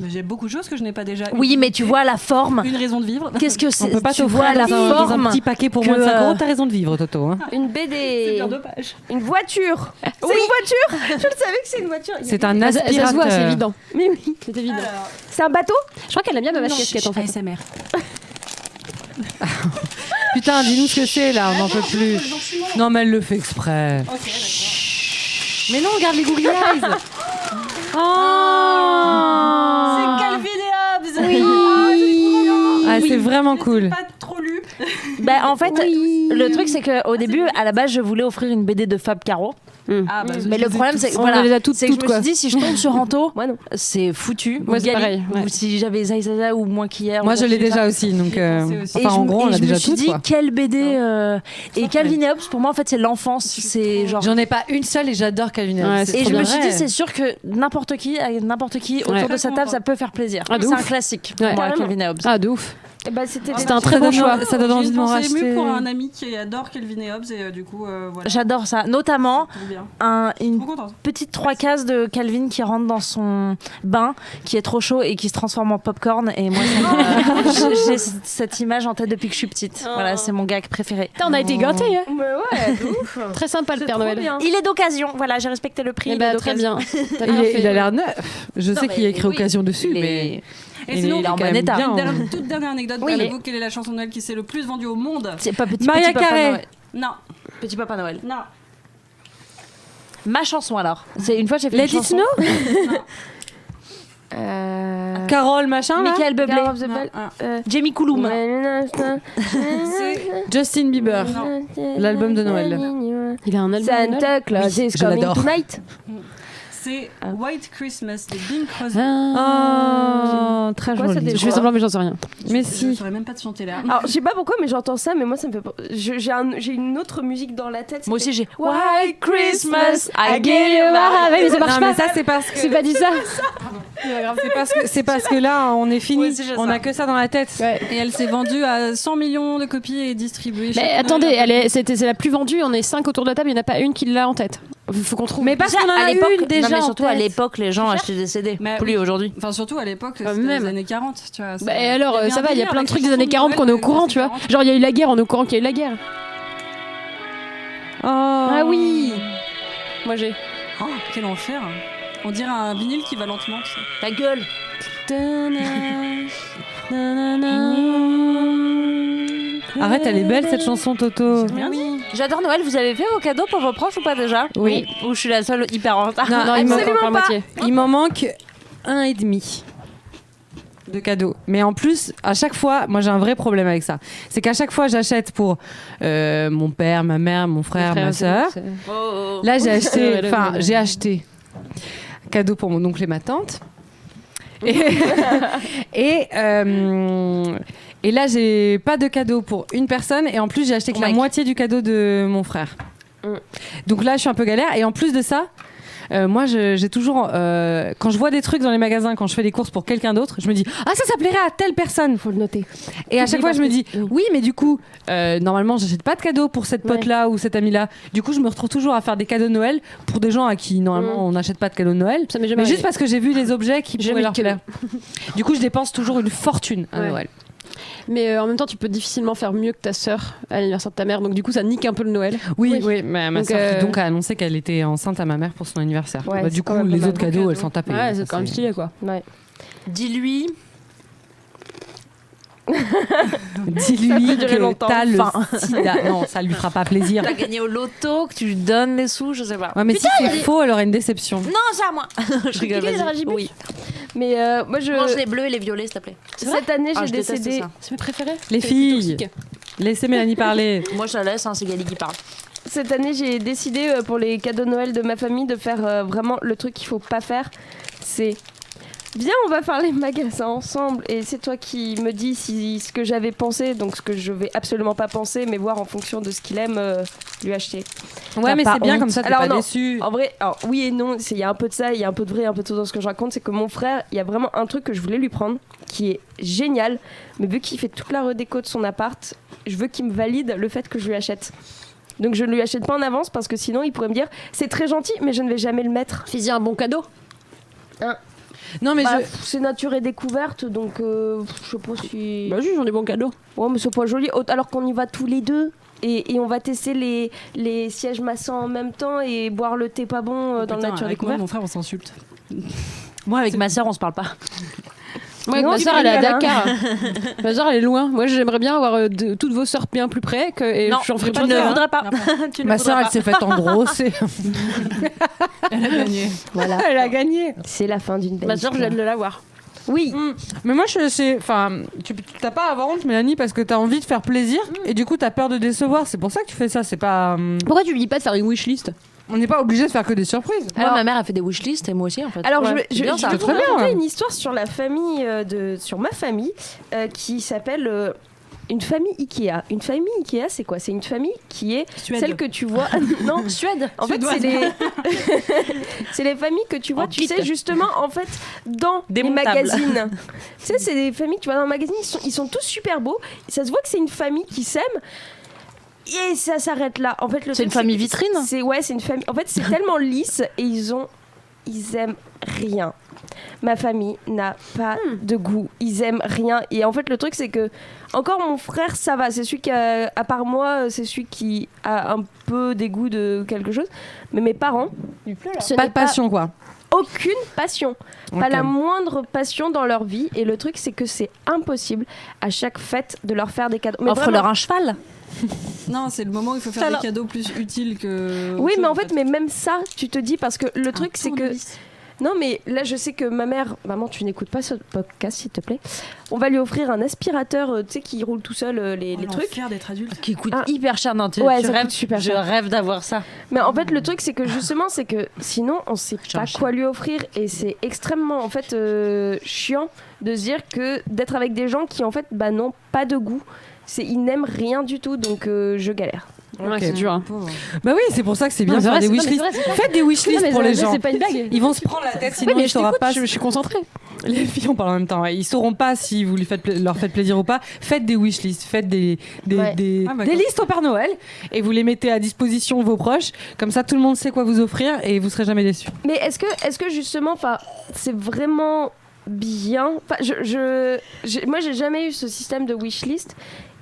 J'ai beaucoup de choses que je n'ai pas déjà.
Oui, mais tu vois la forme.
Une raison de vivre.
Qu'est-ce que
On
c'est?
peut pas
Tu
t'offrir
vois la
dans un
forme.
petit paquet pour
que,
moins de 5 euros, t'as raison de vivre, Toto. Hein.
Une
C'est
BD.
bien dommage.
Une voiture. C'est une voiture. Je le savais que c'est une voiture.
C'est un
Ça se voit, c'est
aspirateur.
évident.
Mais oui.
C'est évident.
Alors,
C'est un bateau.
Je crois qu'elle aime bien ma casquette en fait.
ASMR.
Putain, dis-nous ce que c'est là, on n'en peut plus. Non, mais elle le fait exprès.
Ok, d'accord.
Mais non, regarde les googly eyes. Oh
C'est Calvin et Hobbes.
Ah, c'est vraiment cool.
Pas trop lu.
Bah, en fait, le truc, c'est qu'au début, à la base, je voulais offrir une BD de Fab Caro.
Ah, bah,
Mais le problème, c'est que
On
voilà,
les a toutes,
c'est que je me
quoi.
suis dit, si je tombe sur Anto,
Moi non.
c'est foutu.
Ouais,
Ou
c'est
Gali,
pareil, ouais.
Ou si j'avais Zaïzaza ou moins qu'hier.
Moi,
ou
je l'ai
Rachida.
déjà aussi, donc.
J'y ai pensé aussi.
Enfin, en gros, on l'a
je me
déjà
suis
toutes,
dit,
quoi.
quelle BD Et Calvin et Hobbes, pour moi, en fait, c'est l'enfance. C'est genre.
J'en ai pas une seule et j'adore Calvin Hobbes.
Ouais,
C'est
Et
trop
je me
bien.
suis dit, c'est sûr que n'importe qui autour
Ouais.
de sa table, ça peut faire plaisir.
Ah, de
c'est
ouf.
un classique
Ouais.
pour moi,
Carrément.
Calvin et Hobbes.
Ah, de ouf.
Eh ben, c'était
C'était un très bon choix.
Ça donne envie de m'en
J'ai
racheter.
ému pour un ami qui adore Calvin et Hobbes et du coup, voilà.
J'adore ça. Notamment,
Trop bien.
une
Trop contente.
petite 3 cases de Calvin qui rentre dans son bain, qui est trop chaud et qui se transforme en popcorn. Et moi, j'ai cette image en tête depuis que je suis petite. Voilà, c'est mon gag préféré.
Putain, on a été gâtés. Hein.
Mais ouais, de ouf.
Très sympa le
C'est
Père
trop
Noël.
bien.
Il est d'occasion. Voilà, j'ai respecté le prix.
Eh
il
bah,
est
très
d'occasion.
bien. T'as
Il,
bien
est-
fait.
il a l'air neuf. Je sais
Non,
qu'il y a
mais
écrit
oui,
occasion dessus,
il
mais.
est-
Et sinon,
il est
en
quand
bon
même
état.
bien.
toute dernière anecdote.
Oui.
Savez-vous quelle est la chanson de Noël qui s'est le plus vendue au monde?
C'est pas Petit
Mariah
Papa
Carey.
Noël.
Non,
Petit Papa Noël.
non.
Ma chanson alors. C'est une fois j'ai fait
Let
une
it
chanson.
snow. Carole, machin, là.
Michael Bublé.
Girl of the
Non,
Bell.
ah.
Jamie Cullum.
C'est
Justin Bieber. L'album de Noël.
Il a un album. de Noël.
Santa Claus is
je
coming
l'adore.
tonight.
c'est White Christmas de Bing Crosby.
Oh, très
Quoi, ça
joli.
déjà
Je fais semblant, mais j'en sais rien.
Mais
Je
si.
saurais même pas te chanter là.
Alors, je sais pas pourquoi, mais j'entends ça, mais moi, ça me fait pas. J'ai une autre musique dans la tête.
Moi aussi j'ai
White Christmas, I
give you my heart. Mais ça marche
Non,
pas.
mais ça, c'est parce que.
C'est pas dit ça.
C'est parce que là, on est fini.
Moi aussi, j'ai
On
ça.
a que ça dans la tête.
Ouais.
Et elle s'est vendue à 100 millions de copies et distribuée.
Mais
chaque
attendez,
Noël.
c'est la plus vendue. On est 5 autour de la table. Il n'y en a pas une qui l'a en tête. Faut qu'on trouve.
Mais parce
Déjà,
qu'on en
à
a
l'époque,
une déjà.
non, mais
en
surtout à
tête.
l'époque, les gens achetaient des CD.
Mais
Plus
oui.
aujourd'hui.
Enfin, surtout à l'époque, c'était
même.
les années 40, tu vois.
Bah, et alors,
avait
ça
un
va, il y a
délire
plein de
avec
trucs
les
des années
chansons de
40 qu'on est au
Noël
courant,
des
tu vois.
années 40.
Genre, il y a eu la guerre, on est au courant qu'il y a eu la guerre.
Oh.
Ah oui. Moi j'ai.
Oh, quel enfer. On dirait un vinyle qui va lentement, tu sais.
Ta gueule.
Arrête, elle est belle cette chanson, Toto.
Oui.
J'adore Noël. Vous avez fait vos cadeaux pour vos proches ou pas déjà?
Oui.
Ou je suis la seule hyper en retard?
Non,
Non, il manque
absolument
encore la
pas.
moitié.
Il m'en manque 1,5 de cadeaux. Mais en plus, à chaque fois, moi j'ai un vrai problème avec ça. C'est qu'à chaque fois, j'achète pour mon père, ma mère, mon frère, ma soeur. Là, j'ai acheté,
Ouais,
enfin,
ouais.
j'ai acheté cadeau pour mon oncle et ma tante. Et, et là, j'ai pas de cadeau pour une personne. Et en plus, j'ai acheté que la
Mike.
moitié du cadeau de mon frère. Donc là, je suis un peu galère. Et en plus de ça, moi, j'ai toujours, quand je vois des trucs dans les magasins, quand je fais des courses pour quelqu'un d'autre, je me dis ça plairait à telle personne.
Faut le noter.
Et à chaque fois, je me dis oui, mais du coup, normalement, j'achète pas de cadeaux pour cette pote-là ou cet ami-là. Du coup, je me retrouve toujours à faire des cadeaux de Noël pour des gens à qui normalement on n'achète pas de cadeaux de Noël.
Ça m'est jamais
Mais juste
arrivé.
parce que j'ai vu les objets qui
Jamais
pourraient leur
de cadeaux.
plaire. Du coup, je dépense toujours une fortune à
Ouais.
Noël.
Mais en même temps, tu peux difficilement faire mieux que ta sœur à l'anniversaire de ta mère. Donc du coup, ça nique un peu le Noël.
Oui, ma
Donc,
sœur qui donc a annoncé qu'elle était enceinte à ma mère pour son anniversaire.
Ouais,
Bah,
c'est
du
quand
coup,
même
les
pas mal.
autres cadeaux, elle s'en tapait.
Ouais,
Ça,
c'est quand même stylé quoi.
Ouais.
Dis-lui.
Dis-lui
durer
que
longtemps.
t'as le
Enfin.
sida. Non, ça lui fera pas plaisir.
T'as gagné au loto, que tu lui donnes les sous, je sais pas.
Ouais, mais si c'est faux, elle aurait une déception.
Non, c'est à moi. Je rigole,
cliquer,
vas-y.
j'ai dit
Oui.
Mais moi,
Mange les bleus et les violets, s'il te plaît.
cette année,
Ah,
j'ai
je déteste
décidé.
ça.
C'est mes préférés.
Les
C'est
filles,
toxique.
laissez Mélanie parler.
Moi, je la laisse, c'est Gali qui parle.
Cette année, j'ai décidé pour les cadeaux de Noël de ma famille de faire vraiment le truc qu'il faut pas faire. C'est viens, on va faire les magasins ensemble et c'est toi qui me dis si ce que j'avais pensé, donc ce que je vais absolument pas penser, mais voir en fonction de ce qu'il aime, lui acheter.
Ouais, mais
pas
c'est bien
honte.
comme ça, t'es
Alors
pas
non.
déçu.
En vrai, alors, oui et non, il y a un peu de ça, il y a un peu de vrai, un peu de tout dans ce que je raconte. C'est que mon frère, il y a vraiment un truc que je voulais lui prendre qui est génial, mais vu qu'il fait toute la redéco de son appart, je veux qu'il me valide le fait que je lui achète. Donc je ne lui achète pas en avance parce que sinon il pourrait me dire c'est très gentil, mais je ne vais jamais le mettre.
Fais-y un bon cadeau.
Non, mais
Bah, c'est nature et découverte, donc je sais pas si.
Bah juste, j'en ai bon cadeau.
Ouais, mais c'est pas joli. Alors qu'on y va tous les deux. Et on va tester les sièges massants en même temps et boire le thé pas bon dans
Putain,
le nature
avec moi,
découverte.
mon frère, on s'insulte.
Moi, avec ma sœur, on se parle pas.
Moi, avec
Non,
ma
tu
sœur, elle est à
rigoles,
Dakar. Ma sœur, elle est loin. Moi, j'aimerais bien avoir toutes vos sœurs bien plus près. Et
Non,
j'en ferai
tu
pas
ne
de
voudrais pas. Tu ne
ma
voudrais
soeur, elle
pas.
s'est faite engrosser.
Elle a gagné.
Voilà.
Elle a gagné.
C'est la fin d'une belle
Ma sœur, je
histoire.
viens de l'avoir.
Oui.
Mais moi, enfin, tu t'as pas à avoir honte, Mélanie, parce que t'as envie de faire plaisir et du coup, t'as peur de décevoir. C'est pour ça que tu fais ça. C'est pas.
Pourquoi tu lui dis pas de faire une wishlist?
On n'est pas obligé de faire que des surprises.
Moi, ma mère a fait des wishlists et moi aussi, en fait.
Alors,
Ouais.
je vais
bien, ça.
vous
très bien,
raconter
ouais.
une histoire sur la famille sur ma famille qui s'appelle une famille Ikea. Une famille Ikea, c'est quoi? C'est une famille qui est
Suède.
celle que tu vois. Non,
Suède.
en fait, c'est c'est les familles que tu vois,
En
tu
pite.
sais, justement, en fait, dans les
Démontable.
magazines. Tu sais, c'est des familles que tu vois dans le magazine, ils sont tous super beaux. Ça se voit que c'est une famille qui s'aime. Et ça s'arrête là. En fait,
C'est une famille vitrine.
C'est une famille. En fait, c'est tellement lisse et ils aiment rien. Ma famille n'a pas de goût. Ils aiment rien. Et en fait, le truc, c'est que encore mon frère, ça va. C'est celui qui, à part moi, c'est celui qui a un peu des goûts de quelque chose. Mais mes parents, ce
Pas
n'est
de passion, quoi.
aucune passion. Pas
Ok.
la moindre passion dans leur vie. Et le truc, c'est que c'est impossible à chaque fête de leur faire des cadeaux. Mais
Offre-leur
vraiment-
un cheval.
Non, c'est le moment où il faut faire
Alors-
des cadeaux plus utiles que.
Oui,
autre
mais en
chose,
fait, mais même ça, tu te dis, parce que le truc, c'est que. Non, mais là, je sais que ma mère, maman, tu n'écoutes pas ce podcast, s'il te plaît. On va lui offrir un aspirateur, tu sais, qui roule tout seul les trucs.
L'enfer d'être adulte.
Qui coûte
Ah.
hyper cher. Non, tu
Ouais,
tu
ça
rêves,
coûte super
je
cher.
rêve d'avoir ça.
Mais en fait, le truc, c'est que justement, c'est que sinon, on sait
J'ai un
pas
chien.
quoi lui offrir. Et c'est extrêmement, en fait, chiant de se dire que d'être avec des gens qui, en fait, bah, n'ont pas de goût. Ils n'aiment rien du tout, donc je galère.
Ouais, c'est dur. Hein.
Pauvre.
Bah oui, c'est pour ça que c'est bien
Non,
de faire
mais
des
c'est vrai,
wishlists.
c'est vrai, c'est vrai.
Faites des wishlists pour les gens.
C'est pas une blague.
Ils vont se prendre la tête, sinon
Oui, mais
ils
je
sauront
t'écoute,
pas.
je suis concentrée.
Les filles, on parle en même temps. Ouais. Ils sauront pas si vous leur faites plaisir ou pas. Faites des wishlists, faites des
Ouais.
Ah, bah,
des
quand-
listes au Père Noël et vous les mettez à disposition de vos proches. Comme ça, tout le monde sait quoi vous offrir et vous serez jamais déçus.
Mais est-ce que justement, enfin, c'est vraiment bien. Enfin, moi, j'ai jamais eu ce système de wishlist.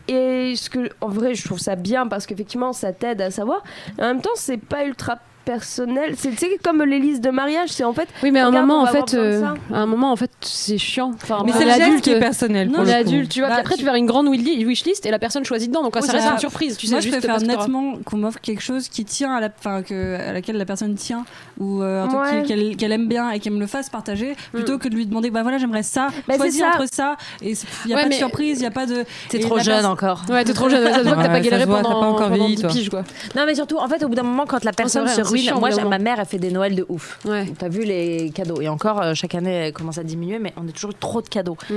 Et en vrai, je trouve ça bien parce qu'effectivement, ça t'aide à savoir. Mais en même temps, c'est pas ultra personnel. C'est, tu sais, comme les listes de mariage, c'est en fait.
Oui, mais à un
Regarde,
moment,
on
en
va avoir
fait,
besoin de ça.
à un moment, en fait, c'est chiant. Enfin,
Mais
pour
c'est le geste
l'adulte,
qui est personnel.
Non,
pour le coup.
l'adulte, tu vois.
Bah,
Puis après, tu vas faire une grande wishlist et la personne choisit dedans. Donc,
Oui,
ça
c'est
reste
ça.
une surprise. Tu sais
Moi, je
juste
préfère
parce que t'auras-
nettement qu'on m'offre quelque chose qui tient à à laquelle la personne tient ou un truc
Ouais.
qu'elle aime bien et qu'elle me le fasse partager plutôt que de lui demander bah voilà j'aimerais ça,
Bah,
choisis
c'est ça.
entre ça et il y a
Ouais,
pas de
mais-
surprise, il y a pas de.
T'es
et
trop
la
jeune
personne-
encore.
Ouais, t'es trop jeune. Ça se voit que t'as
Ouais,
pas galéré
ça se voit, t'as
pendant
pas encore vieilli,
10
toi.
piges, quoi.
Non, mais surtout, en fait, au bout d'un moment, quand la personne
vrai,
se
c'est
ruine,
chiant,
moi,
au bout d'un
ma mère, elle fait des Noëls de ouf.
Ouais.
T'as vu les cadeaux. Et encore, chaque année, elle commence à diminuer, mais on a toujours eu trop de cadeaux.
Mm.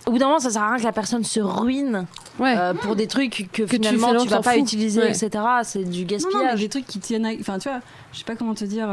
Au bout d'un moment, ça sert à rien que la personne se ruine pour des trucs que
tu
finalement
fais,
tu vas
t'en
pas
fous.
utiliser,
Ouais.
etc. C'est du
Non,
gaspillage.
mais des trucs qui tiennent enfin tu vois, je sais pas comment te dire,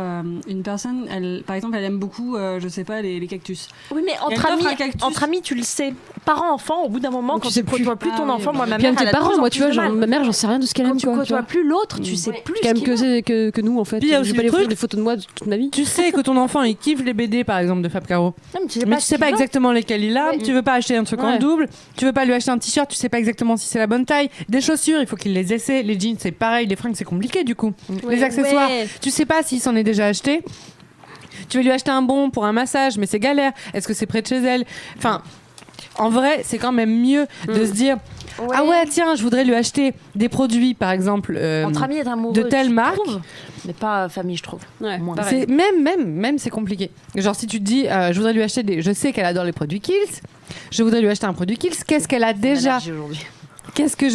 une personne par exemple elle aime beaucoup je sais pas les cactus.
Oui, mais
Elle t'offre un cactus.
entre amis, tu le sais. Parents-enfants, au bout d'un moment, quand tu côtoies plus ton
Ah,
enfant,
oui,
moi, ma
Puis
mère,
même tes
elle a de
parents,
plus en
moi,
plus
tu vois,
de
genre,
mal.
ma mère, j'en sais rien de ce qu'elle
Quand
aime,
tu
quoi. tu
côtoies
vois.
plus l'autre, tu sais plus
Quand
ce
même
qu'il veut.
que nous, en fait.
Puis il y a
Je
aussi
vais pas
le
lui offrir
truc-
des photos de moi toute ma vie.
Tu sais que ton enfant il kiffe les BD par exemple de Fab Caro,
Non, mais tu sais
mais
pas
tu sais pas exactement lesquels il a.
Ouais.
Tu veux pas acheter un truc en
Ouais.
double, tu veux pas lui acheter un t-shirt, tu sais pas exactement si c'est la bonne taille. Des chaussures, il faut qu'il les essaie. Les jeans c'est pareil, les fringues c'est compliqué du coup. Les accessoires, tu sais pas s'il s'en est déjà acheté. Tu veux lui acheter un bon pour un massage, mais c'est galère. Est-ce que c'est près de chez elle? Enfin, en vrai, c'est quand même mieux de se dire ah ouais, tiens, je voudrais lui acheter des produits, par exemple,
Entre amis et amoureux.
de telle
tu
marque.
trouves, mais pas famille, je trouve.
Ouais,
Moins.
pareil.
C'est même c'est compliqué. Genre si tu te dis je voudrais lui acheter des, je sais qu'elle adore les produits Kills, je voudrais lui acheter un produit Kills. Qu'est-ce qu'elle a déjà?
Aujourd'hui.
Qu'est-ce que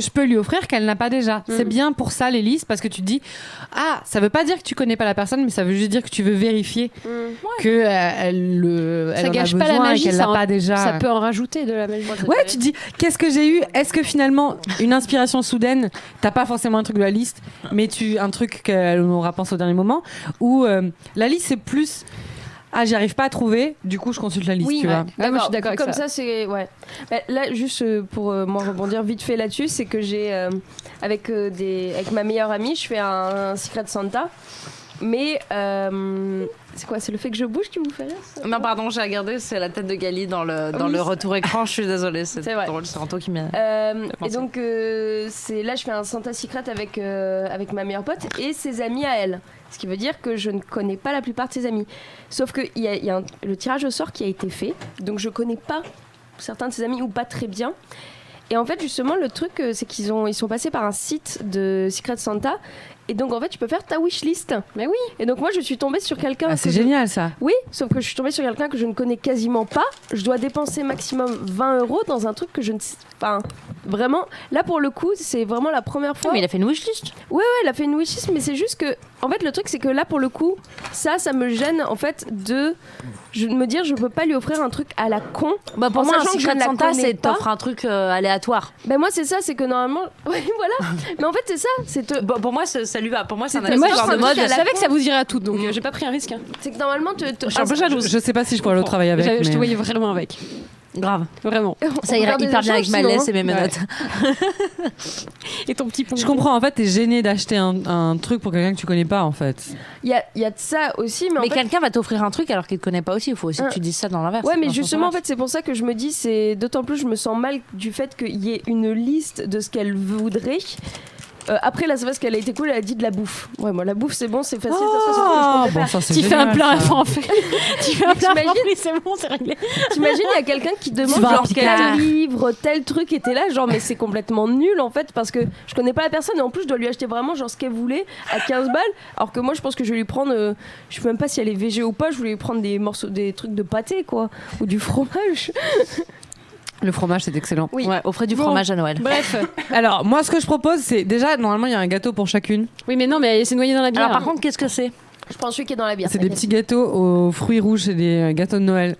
je peux lui offrir qu'elle n'a pas déjà? C'est bien pour ça les listes, parce que tu te dis ça veut pas dire que tu connais pas la personne, mais ça veut juste dire que tu veux vérifier que elle
Ça
en
gâche
a
pas la
besoin
magie,
et qu'elle
ça
l'a pas déjà.
Ça peut en rajouter de la magie.
Ouais, tu te dis, qu'est-ce que j'ai eu? Est-ce que finalement, une inspiration soudaine, t'as pas forcément un truc de la liste, mais un truc qu'elle aura pensé au dernier moment? Ou la liste, c'est plus, j'y arrive pas à trouver, du coup, je consulte la liste,
Oui,
tu vois.
Ah, moi, je suis d'accord avec
Comme
ça.
ça, c'est. Ouais. Bah, là, juste pour moi rebondir vite fait là-dessus, c'est que j'ai. Avec ma meilleure amie, je fais un Secret Santa. Mais. C'est quoi? C'est le fait que je bouge qui vous fait rire ça?
Non, pardon, j'ai regardé, c'est la tête de Gali dans le retour écran. Je suis désolée, c'est
vrai.
drôle, c'est Anto qui m'a.
Et donc, là, je fais un Santa Secret avec ma meilleure pote et ses amis à elle. Ce qui veut dire que je ne connais pas la plupart de ses amis. Sauf qu'il y a le tirage au sort qui a été fait. Donc, je connais pas certains de ses amis ou pas très bien. Et en fait, justement, le truc, c'est qu'ils sont passés par un site de Secret Santa. Et donc, en fait, tu peux faire ta wishlist.
Mais oui.
Et donc, moi, je suis tombée sur quelqu'un.
C'est génial, ça.
Oui, sauf que je suis tombée sur quelqu'un que je ne connais quasiment pas. Je dois dépenser maximum 20 € dans un truc que je ne sais. Enfin, vraiment, là pour le coup, c'est vraiment la première fois.
Mais il a fait une wishlist.
Ouais, il a fait une wishlist, mais c'est juste que. En fait, le truc, c'est que là pour le coup, ça me gêne en fait de me dire, je peux pas lui offrir un truc à la con.
Bah pour
En
moi, un
sachant que je
Secret
ne la
Santa,
connais
c'est
pas.
t'offres un truc aléatoire.
Ben moi, c'est ça, c'est que normalement. Oui, voilà. Mais en fait, c'est ça.
Bon, pour moi, ça lui va. Pour moi, c'est un
Mais moi,
accessoire
je
de
pense
mode.
que
Je savais que ça vous irait à toutes, donc j'ai pas pris un risque.
C'est que normalement,
Je suis un peu jalouse.
Je sais pas si je pourrais le travailler avec.
Je te
mais-
voyais vraiment avec.
Grave.
Vraiment.
Ça irait hyper bien avec ma laisse et mes menottes.
Et ton petit pont.
Je comprends, en fait, t'es gêné d'acheter un truc pour quelqu'un que tu connais pas, en fait.
il y a de ça aussi, mais,
Mais
en fait,
quelqu'un va t'offrir un truc alors qu'il te connaît pas aussi. Il faut aussi que tu dises ça dans l'inverse.
ouais, mais
Dans le sens
justement, en
inverse.
fait, c'est pour ça que je me dis, c'est d'autant plus je me sens mal du fait qu'il y ait une liste de ce qu'elle voudrait. Après, là, c'est parce qu'elle a été cool, elle a dit de la bouffe. Ouais, moi, la bouffe, c'est bon, c'est facile, ça, c'est cool, je peux le
bon,
faire.
ça, c'est
Tu fais un
génial,
plat
ça.
en fait. Tu fais un plat
T'imagines
oui, c'est bon, c'est réglé.
T'imagines, il y a quelqu'un qui demande
vas à
genre
Picard.
quel livre, tel truc était là, genre, mais c'est complètement nul en fait, parce que je connais pas la personne et en plus, je dois lui acheter vraiment genre ce qu'elle voulait à 15 balles, alors que moi, je pense que je vais lui prendre, je sais même pas si elle est végé ou pas, je voulais lui prendre des morceaux, des trucs de pâté quoi, ou du fromage.
Le fromage, c'est excellent.
Oui.
Ouais, offrez du
Bon.
fromage à Noël.
Bref.
Alors, moi, ce que je propose, c'est déjà, normalement, il y a un gâteau pour chacune.
Oui, mais non, mais c'est noyé dans la bière.
Alors par contre, qu'est-ce que c'est?
Je prends celui qui est dans la bière.
C'est des petits gâteaux aux fruits rouges, c'est des gâteaux de Noël.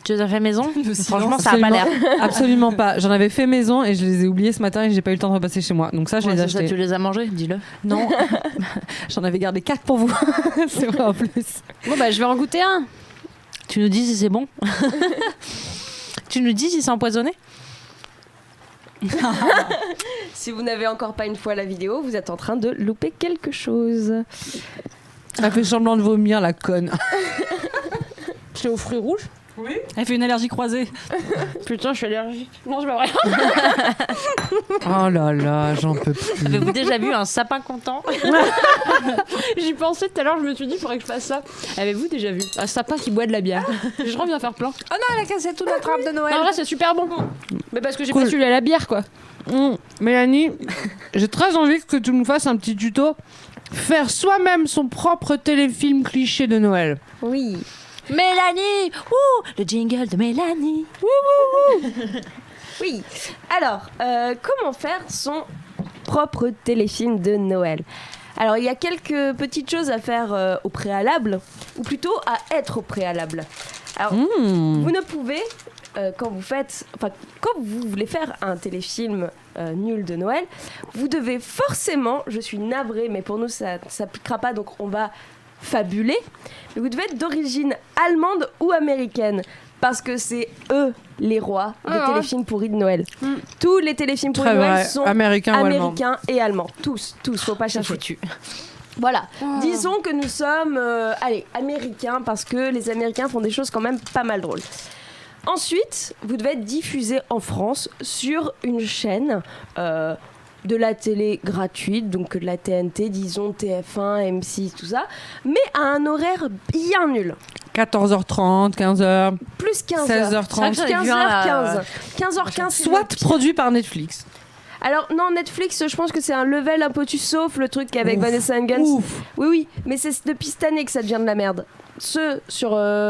Tu les as fait maison?
Le silence.
Franchement, ça a pas l'air.
Absolument pas. J'en avais fait maison et je les ai oubliés ce matin et j'ai pas eu le temps de repasser chez moi. Donc ça, je
Ouais,
les ai
c'est ça,
achetés.
tu les as mangés, dis-le.
Non, j'en avais gardé 4 pour vous. C'est vrai en plus.
Bon, bah, je vais en goûter un.
Tu nous dis si c'est bon? Tu nous dis si c'est empoisonné?
Si vous n'avez encore pas une fois la vidéo, vous êtes en train de louper quelque chose.
Elle fait semblant de vomir, la conne.
C'est aux fruits rouges.
Elle fait une allergie croisée.
Putain, je suis allergique. Non, je vais rien.
Oh là là, j'en peux plus.
Avez-vous déjà vu un sapin content?
J'y pensais tout à l'heure, je me suis dit, il faudrait que je fasse ça. Avez-vous déjà vu un sapin qui boit de la bière? Je reviens faire plein.
Oh non, elle a cassé toute la trappe de Noël.
Non, en vrai, c'est super bon. Mais parce que j'ai
Cool.
pas su la bière, quoi.
Mélanie, j'ai très envie que tu nous fasses un petit tuto. Faire soi-même son propre téléfilm cliché de Noël.
Oui.
Mélanie! Ouh, le jingle de Mélanie.
Oui. Alors, comment faire son propre téléfilm de Noël? Alors, il y a quelques petites choses à faire au préalable, ou plutôt à être au préalable. Alors, vous ne pouvez quand vous voulez faire un téléfilm nul de Noël, vous devez forcément, je suis navrée, mais pour nous ça ne s'appliquera pas, donc on va fabuler, mais vous devez être d'origine allemande ou américaine. Parce que c'est eux les rois des téléfilms pourris de Noël. Tous les téléfilms pourris de Noël sont américains et allemands. Tous, faut pas chercher.
Foutu.
Voilà, disons que nous sommes américains parce que les Américains font des choses quand même pas mal drôles. Ensuite, vous devez être diffusé en France sur une chaîne de la télé gratuite, donc de la TNT, disons TF1, M6, tout ça, mais à un horaire bien nul.
14h30, 15h.
Plus 15h.
16h30.
15h15. 15h15.
Soit produit par Netflix.
Alors non, Netflix, je pense que c'est un level un peu sauf le truc avec Vanessa Hudgens.
Ouf.
Oui, mais c'est depuis cette année que ça devient de la merde. Ceux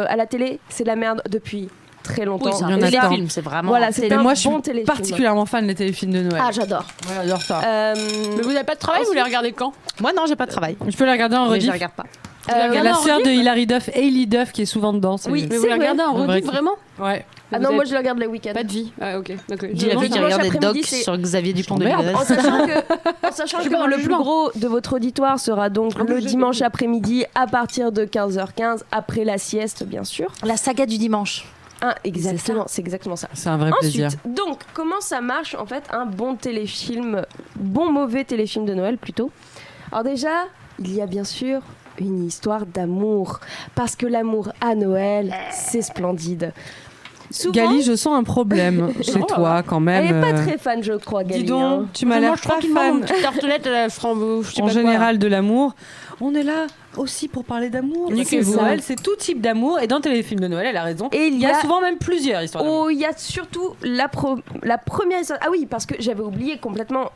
à la télé, c'est de la merde depuis très longtemps.
Oui, c'est un
Il y en a
téléfilm, c'est vraiment.
Voilà, c'est un
moi,
bon
je suis
téléfilm.
particulièrement fan des téléfilms de Noël.
Ah, j'adore.
Ouais, j'adore ça.
Mais vous n'avez pas de travail, vous les regardez quand?
Moi, non, j'ai pas de travail.
Je peux les regarder en
Mais je
rediff.
les regarde pas.
Il y a la sœur de Hilary Duff, Hailey Duff, qui est souvent dedans.
Oui,
Mais vous
c'est
les regardez en
vrai.
rediff, vraiment?
Ouais.
Ah
Vous
non,
avez
moi je le regarde les week-ends.
Pas de vie. Ah, ok.
J'ai
Dimanche
vu qu'il regarde des
après-midi,
docs
c'est-
sur Xavier Dupont de
merde.
Ligonnès.
En sachant
Je suis
que
pas dans
le
le
plus
plan.
gros de votre auditoire sera donc
En plus,
le
je
dimanche
sais.
après-midi à partir de 15h15 après la sieste bien sûr.
La saga du dimanche.
Exactement, c'est exactement ça.
C'est un vrai plaisir.
Ensuite, donc comment ça marche en fait un bon téléfilm, mauvais téléfilm de Noël plutôt. Alors déjà, il y a bien sûr une histoire d'amour parce que l'amour à Noël, c'est splendide. Souvent,
Gali, je sens un problème chez toi quand même.
elle est pas très fan, je crois, Gali.
Dis donc, tu m'as l'air pas fan
Tartelette à la framboise, je sais
en
pas quoi.
général de l'amour. On est là aussi pour parler d'amour.
C'est ça.
Noël, c'est tout type d'amour. Et dans les films de Noël, elle a raison.
Et
Il y a souvent même plusieurs histoires d'amour.
Oh, il y a surtout la première histoire. Ah oui, parce que j'avais oublié complètement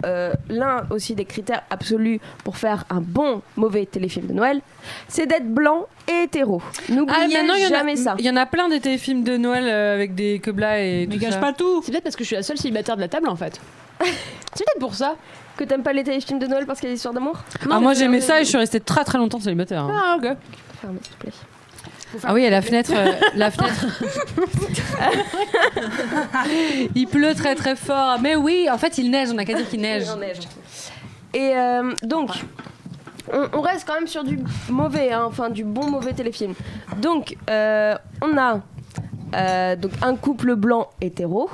l'un aussi des critères absolus pour faire un bon mauvais téléfilm de Noël, c'est d'être blanc et hétéro. N'oubliez
maintenant,
jamais ça.
Il y en a plein des téléfilms de Noël avec des queblas et
Mais
tout
gâche
ça.
pas tout.
C'est peut-être parce que je suis la seule célibataire de la table en fait. C'est peut-être pour ça.
Que t'aimes pas les téléfilms de Noël parce qu'il y a des histoires d'amour?
Ah, moi j'aimais ça et je suis restée très très longtemps célibataire. hein.
Ah, ok.
Fermez, s'il te plaît.
Ah oui, à la fenêtre. La fenêtre. Il pleut très très fort. Mais oui, en fait il neige, on a qu'à dire qu'il neige.
Il neige. Et donc, on reste quand même sur du mauvais, hein, enfin du bon mauvais téléfilm. Donc, on a donc un couple blanc hétéro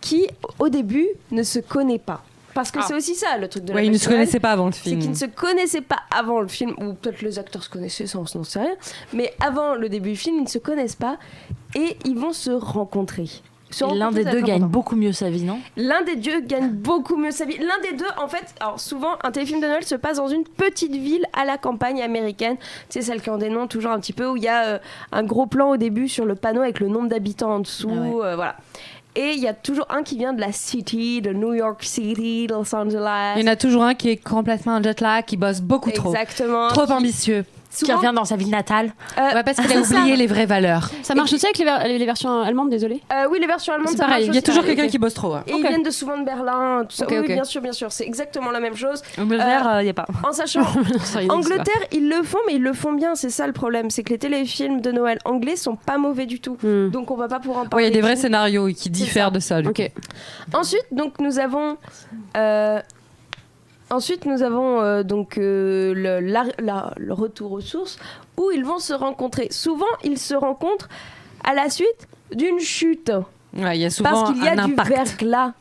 qui, au début, ne se connaît pas. Parce que c'est aussi ça le truc de la
Ouais, ils ne
magie
se
de Noël.
connaissaient pas avant le
C'est
film.
qu'ils ne se connaissaient pas avant le film, ou peut-être les acteurs se connaissaient, ça on n'en sait rien, mais avant le début du film, ils ne se connaissent pas et ils vont se rencontrer.
Et l'un des deux gagne beaucoup mieux sa vie, non?
L'un des deux gagne beaucoup mieux sa vie. L'un des deux, en fait, alors souvent, un téléfilm de Noël se passe dans une petite ville à la campagne américaine. Tu sais, celle qui en dénonce toujours un petit peu, où il y a un gros plan au début sur le panneau avec le nombre d'habitants en dessous. Voilà. Et il y a toujours un qui vient de la city, de New York City, de Los Angeles.
Il y en a toujours un qui est complètement en jet lag, qui bosse beaucoup trop.
Exactement.
Trop ambitieux.
Qui revient dans sa ville natale.
Ouais, parce qu'il a
c'est
oublié les vraies valeurs.
Ça marche aussi avec les versions allemandes, désolé.
Oui, les versions allemandes,
C'est
ça
pareil,
marche
Il y a
aussi.
toujours quelqu'un qui bosse trop. hein.
Et ils viennent souvent de Berlin, tout ça.
Ok,
Oui,
ok.
bien sûr, c'est exactement la même chose.
Angleterre, il y a pas.
En sachant, Angleterre, ils le font, mais ils le font bien, c'est ça le problème. C'est que les téléfilms de Noël anglais sont pas mauvais du tout. Donc on va pas pouvoir en
Ouais,
parler.
il y a des vrais
ici.
scénarios qui diffèrent de ça. du coup.
Ok.
Ensuite, donc nous avons. Le retour aux sources où ils vont se rencontrer. Souvent, ils se rencontrent à la suite d'une chute.
Ouais, il y a souvent
Parce qu'il y a
un
du
impact.
verglas.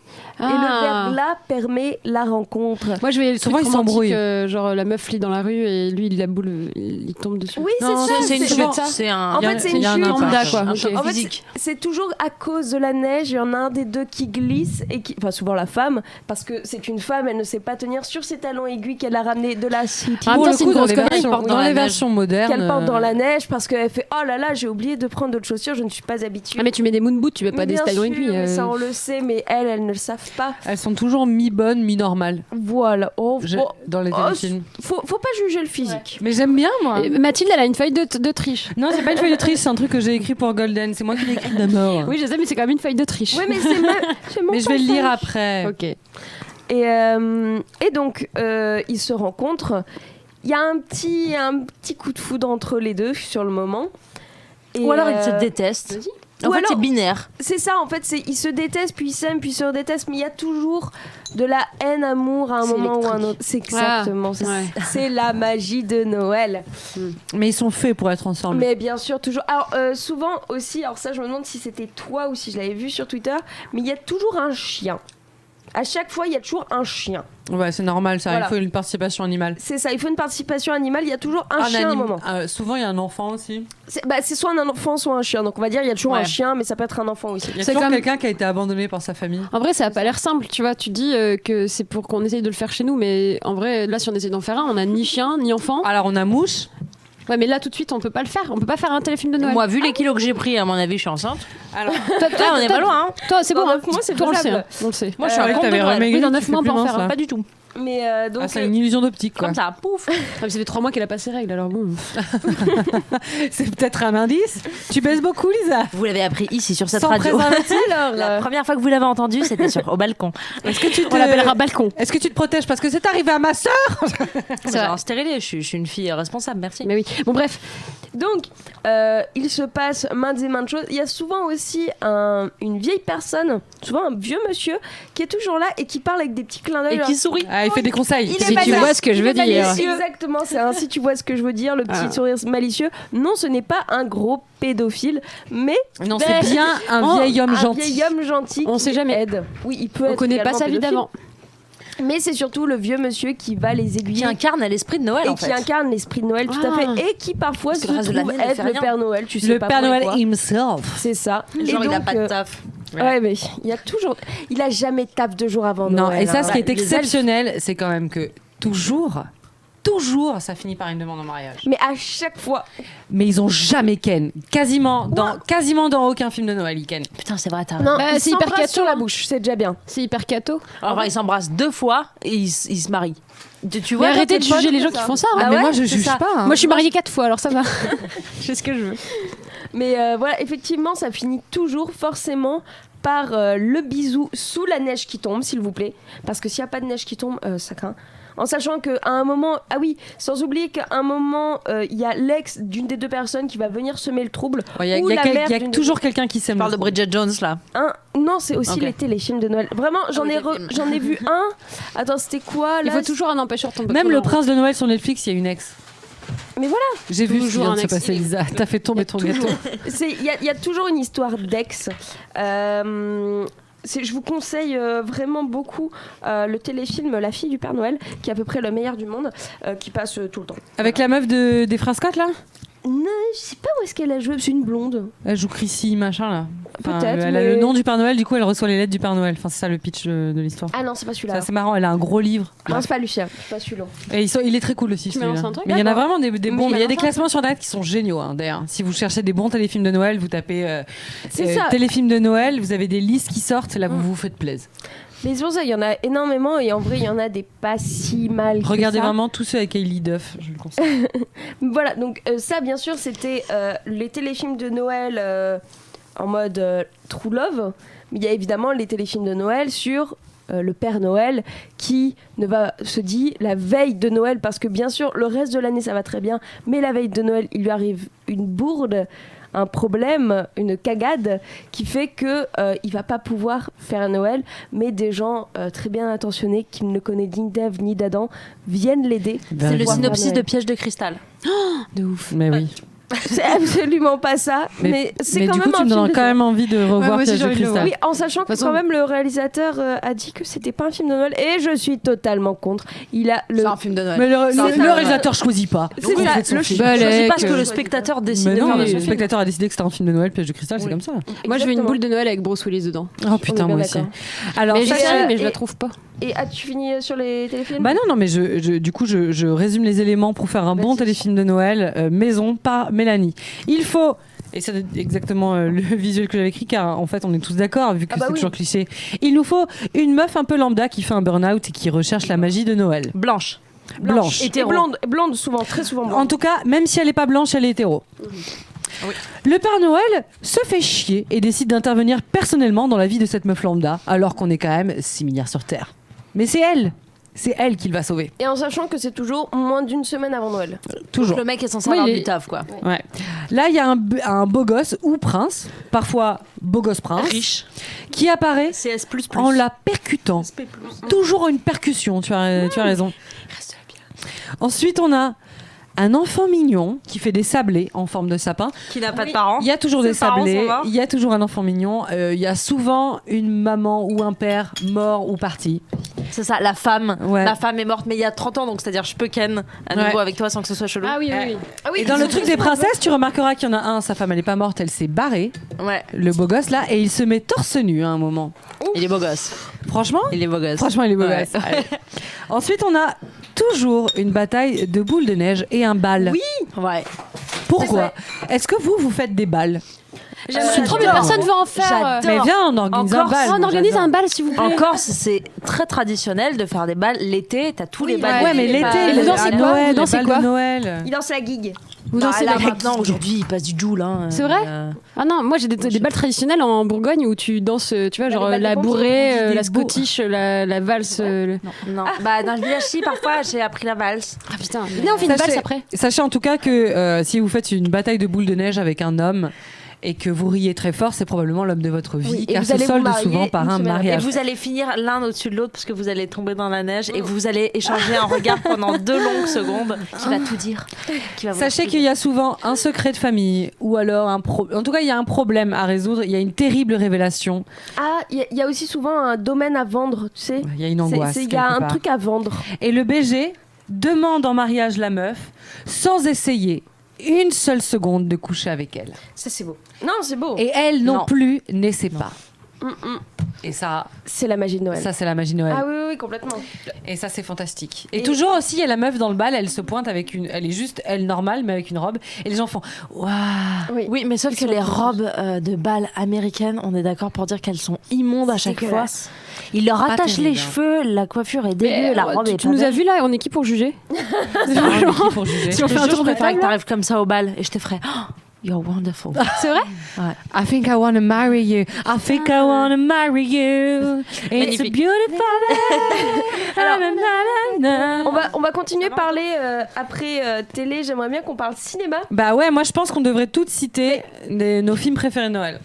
Et le verglas permet la rencontre.
Moi, je vais le
Souvent,
truc
ils
romantique,
s'embrouillent.
genre la meuf lit dans la rue et lui, il la boule, il tombe dessus.
Oui, c'est
Non,
ça.
c'est une
souvent-
chute. C'est un.
En fait, c'est une
il y a un
chute.
impact.
Lambda, quoi.
Un
Ok.
choc
En fait,
physique.
c'est toujours à cause de la neige. Il y en a un des deux qui glisse et qui, enfin souvent la femme, parce que c'est une femme, elle ne sait pas tenir sur ses talons aiguilles qu'elle a ramenés de la city.
Ah,
Pour
toi,
le
c'est
coup,
une
dans
grosse
les
connerie,
versions,
porte dans
dans
la
les
neige.
versions modernes.
Qu'elle porte dans la neige parce qu'elle fait oh là là, j'ai oublié de prendre d'autres chaussures, je ne suis pas habituée.
Ah, mais tu mets des moon boots, tu mets pas des
Bien
talons
sûr,
aiguilles.
mais ça on le sait, mais elles ne le savent pas.
Elles sont toujours mi-bonnes, mi-normales
Voilà.
dans les téléfilms.
Faut pas juger le physique.
Mais j'aime bien, moi.
Mathilde, elle a une feuille de triche.
Non, c'est pas une feuille de triche, c'est un truc que j'ai écrit pour Golden. C'est moi qui l'ai écrit d'abord.
Oui, je sais, mais c'est quand même une feuille de triche.
Oui, mais c'est même
Mais je vais le lire après.
Ok.
Et donc, ils se rencontrent. Il y a un petit coup de foudre entre les deux sur le moment. Et,
Ou alors ils se détestent. En fait, c'est binaire.
C'est ça, en fait, ils se détestent, puis ils s'aiment, puis ils se redétestent, mais il y a toujours de la haine, amour à un moment ou à un autre. C'est exactement ça. C'est la magie de Noël.
Mais ils sont faits pour être ensemble.
Mais bien sûr, toujours. Alors, souvent aussi, alors ça, je me demande si c'était toi ou si je l'avais vu sur Twitter, mais il y a toujours un chien. À chaque fois, il y a toujours un chien.
Ouais, c'est normal ça,
Voilà.
il faut une participation animale.
C'est ça, il faut une participation animale, il y a toujours un chien à un moment.
Souvent, il y a un enfant aussi.
C'est soit un enfant, soit un chien. Donc on va dire, il y a toujours
Ouais.
un chien, mais ça peut être un enfant aussi.
Il y a
C'est
toujours
comme-
quelqu'un qui a été abandonné par sa famille.
En vrai, ça a pas l'air simple, tu vois. Tu dis que c'est pour qu'on essaye de le faire chez nous, mais en vrai, là, si on essaie d'en faire un, on a ni chien, ni enfant.
Alors, on a Mouche.
Ouais, mais là, tout de suite, on peut pas le faire. On peut pas faire un téléfilm de Noël.
Moi, vu les kilos que j'ai pris, à mon avis, je suis enceinte.
Alors,
Là, on est pas loin. Hein.
Toi, c'est
Dans
bon. Hein.
9 mois, c'est
Toi, on le sait.
faisable.
Hein. On le sait.
Moi, je suis
je
un
croyais que
conte de
t'avais
Noël.
remaigri,
Oui, dans
tu
9
fais
mois, on
plus
peut en
mince,
faire
là.
un.
Pas du tout.
Mais donc.
C'est une illusion d'optique, quoi.
Comme ça, pouf.
Ah, mais ça fait 3 mois qu'elle a pas ses règles, alors bon.
C'est peut-être un indice. Tu baisses beaucoup, Lisa.
Vous l'avez appris ici, sur cette
Sans
radio.
préservatif.
La première fois que vous l'avez entendu, c'était au balcon.
Est-ce que tu
On l'appellera balcon.
Est-ce que tu te protèges parce que c'est arrivé à ma sœur?
C'est un stérilé, je suis une fille responsable, merci.
Mais oui. Bon, bref.
Donc, il se passe maintes et maintes choses. Il y a souvent aussi une vieille personne, souvent un vieux monsieur, qui est toujours là et qui parle avec des petits clins d'œil.
Et qui sourit.
Ah, il fait des conseils.
Il est
Si tu
malicieux.
vois ce que je
Il
veux
est
dire.
malicieux. Exactement, c'est ainsi tu vois ce que je veux dire, le petit sourire malicieux. Non, ce n'est pas un gros pédophile, mais
Non, c'est bien un vieil homme
un
gentil.
vieil homme gentil
On
qui
sait jamais.
aide. Oui, il peut
On
être
connaît pas
également
sa vie
pédophile.
d'avant.
Mais c'est surtout le vieux monsieur qui va les
Qui
aiguiller
incarne l'esprit de Noël,
et
en
qui
fait.
incarne l'esprit de Noël, tout à
Ah.
fait, et qui parfois
Parce
se
que le reste de
trouve
l'année, il
être
fait
le
rien.
Père Noël. Tu sais
Le
pas
Père Noël
pourquoi.
himself.
C'est ça.
Genre,
Et
il a
donc,
pas de taf.
Ouais, mais il a jamais de taf 2 jours avant
Non,
Noël.
et ça,
hein.
ce qui est
les elfes.
exceptionnel, c'est quand même que toujours, ça finit par une demande en mariage.
Mais à chaque fois,
Mais ils ont jamais ken. Quasiment dans aucun film de Noël, ils ken.
Putain, c'est vrai, t'as
non,
Bah,
il
c'est hyper
s'embrasse
cato,
sur la
hein.
bouche, c'est déjà bien.
C'est hyper cato.
Enfin, ils s'embrassent 2 fois et ils se marient. Tu
Mais
vois,
arrêtez de
t'es bonne
juger les
pour
gens qui
ça.
font ça. hein.
Ah
mais
ouais,
moi, je
c'est
juge
ça.
pas. hein.
Moi, je suis mariée 4 fois, alors ça va. Je fais ce que je veux.
Mais voilà, effectivement, ça finit toujours forcément par le bisou sous la neige qui tombe, s'il vous plaît. Parce que s'il n'y a pas de neige qui tombe, ça craint. En sachant qu'à un moment, ah oui, sans oublier qu'à un moment, il y a l'ex d'une des 2 personnes qui va venir semer le trouble.
Il y a,
ou
il y a
la
quel-
mère
il y a
d'une des
toujours quelqu'un qui s'aime.
Je parle de Bridget Jones, là.
Non, c'est aussi
Ok.
les téléfilms de Noël. Vraiment, j'en
oui,
ai,
les films.
j'en ai vu un. Attends, c'était quoi
Il
là
faut toujours un empêcheur de tomber.
Même le prince de Noël sur Netflix, il y a une ex.
Mais voilà,
J'ai vu ce qui
Toujours
vient de
un
se
ex.
passer, Lisa. T'as fait tomber ton gâteau.
il y a toujours une histoire d'ex. Je vous conseille vraiment beaucoup le téléfilm La fille du Père Noël, qui est à peu près le meilleur du monde, qui passe tout le temps.
Avec la meuf des Frères Scott, là?
Non, je sais pas où est-ce qu'elle a joué, c'est une blonde.
Elle joue Chrissy, machin, là.
Peut-être,
Elle a
mais-
le nom du Père Noël, du coup, elle reçoit les lettres du Père Noël. Enfin, c'est ça le pitch de l'histoire.
Ah non, c'est pas
C'est
celui-là.
assez marrant, elle a un gros livre.
Non, c'est pas Lucien, c'est pas celui-là.
Et il est très cool aussi,
Tu
celui-là.
mélanges un truc,
Mais il y en a
d'accord.
vraiment des
Mais
bons.
il y
Il y a
en
des
a
classements sur Internet qui sont géniaux, hein, d'ailleurs. Si vous cherchez des bons téléfilms de Noël, vous tapez
C'est ça.
téléfilms de Noël, vous avez des listes qui sortent, là, vous vous faites plaisir.
Mais c'est pour ça, il y en a énormément et en vrai, il y en a des pas si mal. que
Regardez
ça.
vraiment tous ceux avec Hailey Duff, je le conseille.
Voilà, donc ça, bien sûr, c'était les téléfilms de Noël en mode True Love. Mais il y a évidemment les téléfilms de Noël sur le Père Noël qui se dit la veille de Noël, parce que bien sûr, le reste de l'année, ça va très bien, mais la veille de Noël, il lui arrive une bourde, un problème, une cagade qui fait que il va pas pouvoir faire Noël, mais des gens très bien intentionnés qui ne le connaissent ni d'Ève ni d'Adam viennent l'aider.
C'est le
Voir
synopsis
Noël.
de Piège de cristal.
De ouf.
Mais oui.
C'est absolument pas ça, mais c'est
Mais
quand
du
même
coup, tu
un
me
film
donnes
de
quand même envie de revoir
moi aussi,
Piège
j'ai
de
envie de le
cristal.
Oui, en sachant que
façon-
quand même le réalisateur a dit que c'était pas un film de Noël, et je suis totalement contre. Il a le.
C'est un film de Noël.
Mais
C'est ça.
le réalisateur choisit pas.
C'est
Donc, il
ça,
fait son
le
film.
Bah,
Je sais pas
Balek,
ce que le spectateur décide
Mais
de
non,
faire de
mais
ce
le
film.
spectateur a décidé que c'était un film de Noël, Piège de cristal, c'est
Oui.
comme ça.
Moi, je veux une
Exactement.
boule de Noël avec Bruce Willis dedans.
Oh putain,
On est
moi
bien
aussi.
d'accord.
Alors,
Mais
ça,
j'essaye,
c'est-
mais je la
et-
trouve pas.
Et as-tu fini sur les téléfilms?
Bah non, mais du coup, je résume les éléments pour faire un bon
Vas-y.
téléfilm de Noël, maison par Mélanie. Il faut, et c'est exactement le visuel que j'avais écrit, car en fait, on est tous d'accord, vu que
Ah bah
c'est
oui.
toujours cliché. Il nous faut une meuf un peu lambda qui fait un burn-out et qui recherche la magie de Noël.
Blanche.
Blanche.
Et
Hétéro.
blonde souvent, très souvent
En
blonde.
tout cas, même si elle n'est pas blanche, elle est hétéro.
Oui.
Le Père Noël se fait chier et décide d'intervenir personnellement dans la vie de cette meuf lambda, alors qu'on est quand même 6 milliards sur Terre. Mais c'est elle c'est elle qui va sauver.
Et en sachant que c'est toujours moins d'une semaine avant Noël.
Toujours.
Le mec est censé
Oui,
avoir
il est-
du taf, quoi.
Ouais. Là, il y a un beau gosse ou prince, parfois beau gosse prince,
Riche.
qui apparaît
CS++.
en la percutant. Toujours une percussion, tu as raison. Ensuite, on a un enfant mignon qui fait des sablés en forme de sapin.
Qui n'a pas de parents.
Il y a toujours des
Ses parents
sablés,
sont morts.
il y a toujours un enfant mignon, il y a souvent une maman ou un père mort ou parti.
C'est ça, la femme.
Ouais.
La femme est morte, mais il y a 30 ans, donc c'est-à-dire je peux ken à nouveau
Ouais.
avec toi sans que ce soit chelou.
Ah oui, oui, oui.
Et dans le truc des princesses, tu remarqueras qu'il y en a un, sa femme elle est pas morte, elle s'est barrée,
Ouais.
le beau gosse là, et il se met torse nu à un moment.
Il est beau gosse.
Franchement,
Il est beau gosse.
franchement il est beau
Ouais.
gosse. Allez. Ensuite, on a toujours une bataille de boules de neige et un bal.
Oui. Ouais.
Pourquoi? Est-ce que vous faites des balles?
Je suis trop, mais personne veut en faire.
J'adore.
Mais viens, on organise un
Encore,
bal.
Oh, on
moi,
organise
j'adore.
un bal, s'il vous plaît.
En Corse, c'est très traditionnel de faire des balles. L'été, t'as tous les balles.
Ouais, mais
les
l'été,
balles.
les
Vous dansez
à
quoi
Noël,
Vous dansez
les balles
quoi
de Noël.
Il danse la gig.
Vous
Bah,
dansez
là,
la-
maintenant, aujourd'hui, il passe du joule. Hein,
C'est vrai Ah non, moi j'ai des balles traditionnelles en Bourgogne où tu danses, tu vois, genre
les balles
la
des pompiers,
bourrée,
on dit
la
des beaux-
scottish, la valse.
Non. Bah, dans le village, si, parfois, j'ai appris la valse.
Ah putain, venez, on fait une valse après.
Sachez en tout cas que si vous faites une bataille de boules de neige avec un homme et que vous riez très fort, c'est probablement l'homme de votre vie,
Oui, et
car
vous
se
allez vous
solde
marier
souvent par
une
un
semaine après.
Et
mariage.
vous allez finir l'un au-dessus de l'autre parce que vous allez tomber dans la neige et vous allez échanger un regard pendant 2 longues secondes qui va tout dire. Qui va vous
Sachez
tout
qu'il
dire.
y a souvent un secret de famille ou alors en tout cas il y a un problème à résoudre, il y a une terrible révélation,
Ah, il y a aussi souvent un domaine à vendre, tu sais.
il y a une angoisse.
Il y a
quelque
un
part.
truc à vendre.
Et le BG demande en mariage la meuf sans essayer une seule seconde de coucher avec elle.
Ça, c'est beau.
Non, c'est beau.
Et elle non,
Non.
plus n'essaie pas.
Mm, mm.
Et ça
C'est la magie de Noël.
c'est la magie de Noël.
Ah oui, oui, oui, complètement.
Et ça, c'est fantastique. Et toujours aussi, il y a la meuf dans le bal, elle se pointe avec une. Elle est juste, elle normale, mais avec une robe. Et les gens font waouh!
Oui.
Oui, mais sauf que les robes de bal américaines, on est d'accord pour dire qu'elles sont immondes à chaque fois.
Dégueulasse.
Ils leur
Pas
attachent les
terrible, hein.
cheveux, la coiffure est dégueu, la robe est
tu
pas
nous as
belle.
vu là, on est qui pour juger
Franchement, pour juger.
Si on
Je
fait
te
un
jure,
tour
je
de
préfère que
table.
t'arrives comme ça au bal et je te ferai oh, you're wonderful.
C'est vrai
I think I wanna marry you. I think I wanna marry you. It's a
Magnifique.
beautiful
On va continuer à parler après télé. J'aimerais bien qu'on parle cinéma.
Bah ouais, moi je pense qu'on devrait toutes citer nos films préférés de Noël.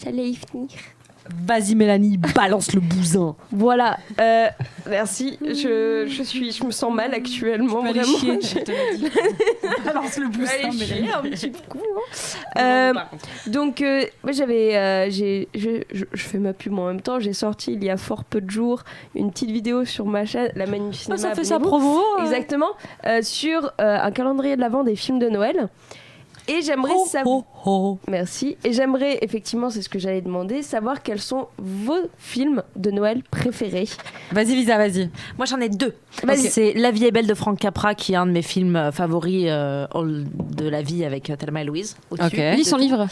J'allais y finir.
Vas-y Mélanie, balance le bousin.
Voilà. Merci. Je me sens mal actuellement.
Allez
Vraiment.
chier, je te l'ai dit. Balance le boussin,
Allez
mais
chier un petit coup. Donc, moi j'avais, je fais ma pub en même temps. J'ai sorti il y a fort peu de jours une petite vidéo sur ma chaîne, la Manu Cinéma.
ça fait sa
abonnez-vous.
promo.
Exactement, sur un calendrier de l'Avent des films de Noël. Et j'aimerais savoir. Merci. Et j'aimerais, effectivement, c'est ce que j'allais demander, savoir quels sont vos films de Noël préférés.
Vas-y Lisa, vas-y.
Moi j'en ai 2.
Vas-y.
C'est La vie est belle de Frank Capra qui est un de mes films favoris de la vie avec Thelma et Louise. au-dessus.
Ok.
Lis son livre.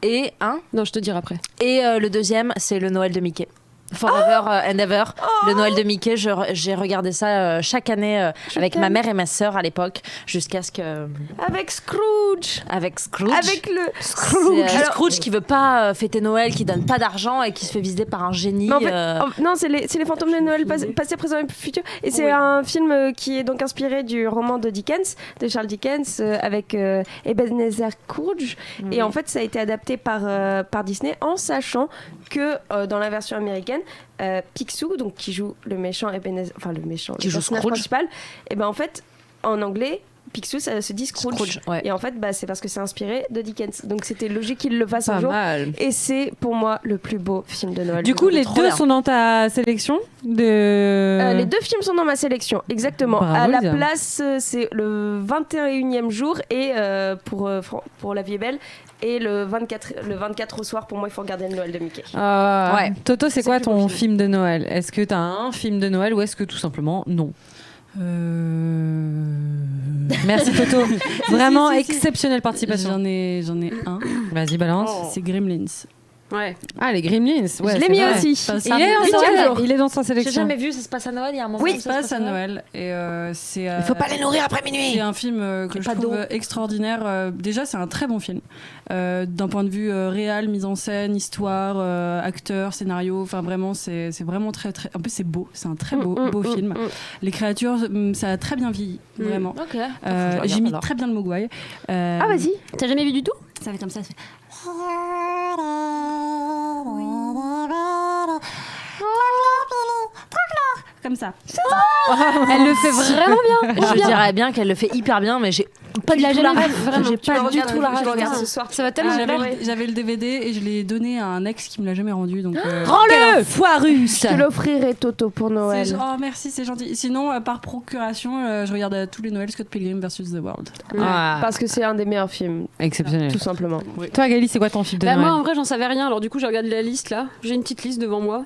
Et
Non, je te dirai après.
le deuxième, c'est le Noël de Mickey. Forever and Ever, le Noël de Mickey. J'ai regardé ça chaque année avec ma mère et ma sœur à l'époque, jusqu'à ce que.
Avec Scrooge.
Avec Scrooge.
Avec le
Scrooge.
Alors-
Scrooge qui veut pas fêter Noël, qui donne pas d'argent et qui se fait visiter par un génie.
Mais en fait, non, c'est les fantômes de Noël passé, présent et futur. Et c'est un film qui est donc inspiré du roman de Dickens, de Charles Dickens, avec Ebenezer Scrooge. Et en fait, ça a été adapté par Disney en sachant que dans la version américaine, Picsou, donc qui joue le méchant Ebenezer, enfin le méchant,
Qui
le
joue
personnage
Scrooge.
principal, et ben en fait, en anglais. Picsou, ça se dit Scrooge.
Scrooge, ouais.
Et en fait, bah, c'est parce que c'est inspiré de Dickens. Donc c'était logique qu'il le fasse un
Pas
jour.
mal.
Et c'est pour moi le plus beau film de Noël.
Du coup, les
trop
deux
bien.
sont dans ta sélection de.
Les deux films sont dans ma sélection, exactement.
Bravo,
à la
Lisa.
place, c'est le 21e jour et pour La Vie est belle. Et le 24 au soir, pour moi, il faut regarder le Noël de Mickey.
Ouais.
Toto, c'est
C'est
quoi
le plus beau
ton
film.
film de Noël? Est-ce que t'as un film de Noël ou est-ce que tout simplement non? Merci Toto. Vraiment
si.
exceptionnelle participation.
J'en ai un.
Vas-y, balance.
C'est Gremlins.
Ouais.
Ah, les Gremlins. Ouais,
Je l'ai
c'est
mis
vrai.
aussi.
Il est dans sa
J'ai
sélection.
jamais vu, ça se passe à Noël, il y a un moment.
Oui,
où
ça se passe à Noël. Et c'est.
Il faut pas les nourrir après minuit.
C'est un film que je
pas
trouve
d'eau.
extraordinaire. Déjà, c'est un très bon film. D'un point de vue réel, mise en scène, histoire, acteur, scénario. Enfin, vraiment, c'est vraiment très, très. En plus, c'est beau. C'est un très beau film. Les créatures, ça a très bien vieilli. Vraiment.
Ok.
J'imite très bien le mogwai.
Ah, vas-y.
T'as jamais vu du tout?
Ça fait comme ça. Comme ça.
Elle le fait vraiment bien.
Je dirais bien qu'elle le fait hyper bien, mais j'ai pas du tout la rêve. J'ai pas du tout la
Je le regarde
rêve.
ce soir.
Ça va tellement bien.
J'avais le DVD et je l'ai donné à un ex qui me l'a jamais rendu. Donc,
Prends-le, foirus.
Je te l'offrirai, Toto, pour Noël.
oh merci, c'est gentil. Sinon, par procuration, je regarde tous les Noëls Scott Pilgrim vs. The World.
Ah,
Parce que c'est un des meilleurs films,
exceptionnel.
tout simplement.
Toi, Gali, c'est quoi ton film de
Bah,
Noël?
moi en vrai j'en savais rien, alors du coup j'ai regardé la liste là, j'ai une petite liste devant moi